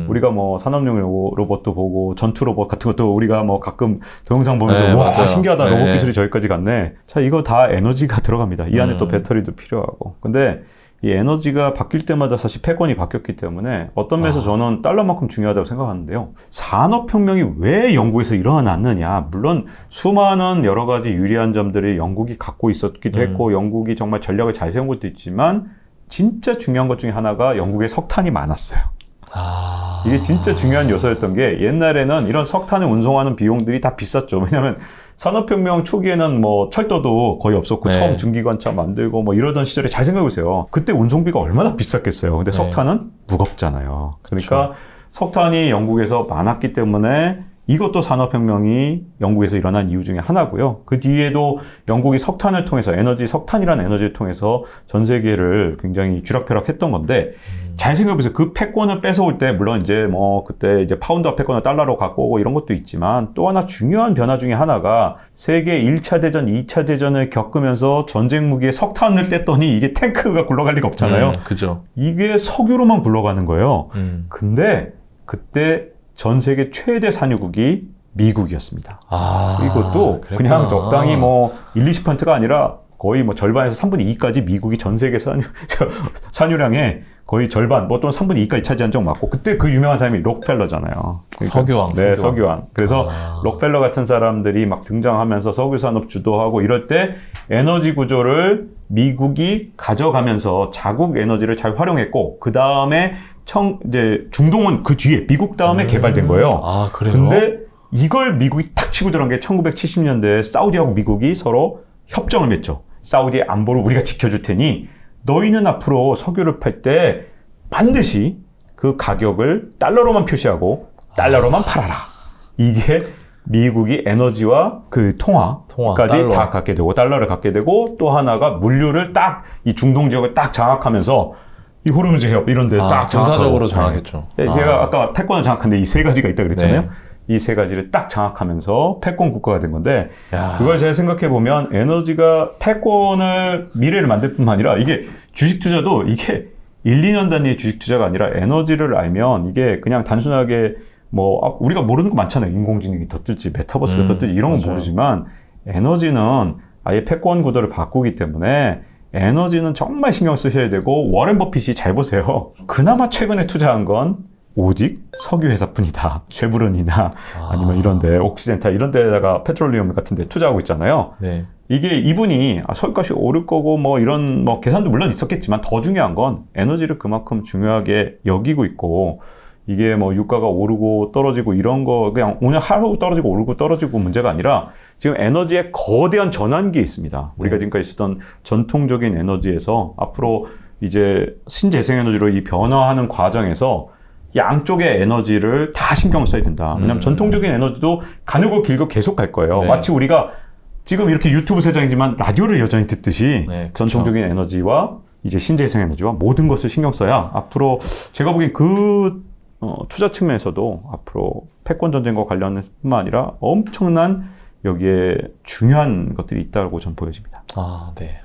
우리가 뭐 산업용 로봇도 보고 전투 로봇 같은 것도 우리가 뭐 가끔 동영상 보면서 와 맞아요. 신기하다 로봇 기술이 저기까지 갔네. 자 이거 다 에너지가 들어갑니다. 이 안에 또 배터리도 필요하고. 근데 이 에너지가 바뀔 때마다 사실 패권이 바뀌었기 때문에 어떤 면에서 저는 달러만큼 중요하다고 생각하는데요. 산업혁명이 왜 영국에서 일어났느냐. 물론 수많은 여러 가지 유리한 점들이 영국이 갖고 있었기도 했고 영국이 정말 전략을 잘 세운 것도 있지만 진짜 중요한 것 중에 하나가 영국에 석탄이 많았어요. 이게 진짜 중요한 요소였던 게 옛날에는 이런 석탄을 운송하는 비용들이 다 비쌌죠. 왜냐하면 산업혁명 초기에는 뭐 철도도 거의 없었고 처음 증기관차 만들고 뭐 이러던 시절에 잘 생각해보세요. 그때 운송비가 얼마나 비쌌겠어요. 근데 석탄은 무겁잖아요. 그러니까 석탄이 영국에서 많았기 때문에 이것도 산업혁명이 영국에서 일어난 이유 중에 하나고요. 그 뒤에도 영국이 석탄을 통해서 석탄이라는 에너지를 통해서 전 세계를 굉장히 쥐락펴락했던 건데 잘 생각해보세요. 그 패권을 뺏어올 때 물론 이제 뭐 그때 이제 파운드와 패권을 달러로 갖고 오고 이런 것도 있지만 또 하나 중요한 변화 중에 하나가 세계 1차 대전, 2차 대전을 겪으면서 전쟁 무기에 석탄을 뗐더니 이게 탱크가 굴러갈 리가 없잖아요. 그죠. 이게 석유로만 굴러가는 거예요. 근데 그때 전 세계 최대 산유국이 미국이었습니다. 이것도 그냥 적당히 뭐 1, 20%가 아니라 거의 뭐 절반에서 3분의 2까지 미국이 전 세계 산유량의 거의 절반, 뭐 또는 3분의 2까지 차지한 적 맞고, 그때 그 유명한 사람이 록펠러잖아요. 그러니까, 석유왕. 네, 석유왕. 그래서 록펠러 같은 사람들이 막 등장하면서 석유 산업 주도하고 이럴 때 에너지 구조를 미국이 가져가면서 자국 에너지를 잘 활용했고, 그 다음에 이제 중동은 그 뒤에 미국 다음에 개발된 거예요. 그래요? 근데 이걸 미국이 탁 치고 들어간 게 1970년대에 사우디하고 미국이 서로 협정을 맺죠. 사우디의 안보를 우리가 지켜줄 테니 너희는 앞으로 석유를 팔 때 반드시 그 가격을 달러로만 표시하고 달러로만 팔아라. 이게 미국이 에너지와 그 통화까지 다 갖게 되고 달러를 갖게 되고 또 하나가 물류를 딱 이 중동 지역을 딱 장악하면서 이 호르무즈 해협 이런 데 딱 군사적으로 장악했죠. 네. 제가 아까 패권을 장악한데 이 세 가지가 있다 그랬잖아요. 네. 이 세 가지를 딱 장악하면서 패권 국가가 된 건데 그걸 제가 생각해 보면 에너지가 패권을 미래를 만들 뿐만 아니라 이게 주식 투자도 이게 1, 2년 단위의 주식 투자가 아니라 에너지를 알면 이게 그냥 단순하게 뭐 우리가 모르는 거 많잖아요. 인공지능이 더 뜰지 메타버스가 더 뜰지 이런 건 맞아요. 모르지만 에너지는 아예 패권 구도를 바꾸기 때문에 에너지는 정말 신경 쓰셔야 되고 워렌 버핏이 잘 보세요. 그나마 최근에 투자한 건 오직 석유 회사뿐이다. 쉐브론이나 아니면 이런데 옥시덴탈 이런 데다가 페트롤리움 같은 데 투자하고 있잖아요. 네. 이게 이분이 석유값이 오를 거고 뭐 이런 뭐 계산도 물론 있었겠지만 더 중요한 건 에너지를 그만큼 중요하게 여기고 있고 이게 뭐 유가가 오르고 떨어지고 이런 거 그냥 오늘 하루 떨어지고 오르고 떨어지고 문제가 아니라 지금 에너지의 거대한 전환기에 있습니다. 우리가 지금까지 쓰던 전통적인 에너지에서 앞으로 이제 신재생에너지로 이 변화하는 과정에서 양쪽의 에너지를 다 신경 써야 된다. 왜냐하면 전통적인 에너지도 가늘고 길고 계속 갈 거예요. 네. 마치 우리가 지금 이렇게 유튜브 세상이지만 라디오를 여전히 듣듯이 네, 전통적인 에너지와 이제 신재생에너지와 모든 것을 신경 써야 앞으로 제가 보기엔 투자 측면에서도 앞으로 패권 전쟁과 관련된 뿐만 아니라 엄청난 여기에 중요한 것들이 있다고 저는 보여집니다. 네.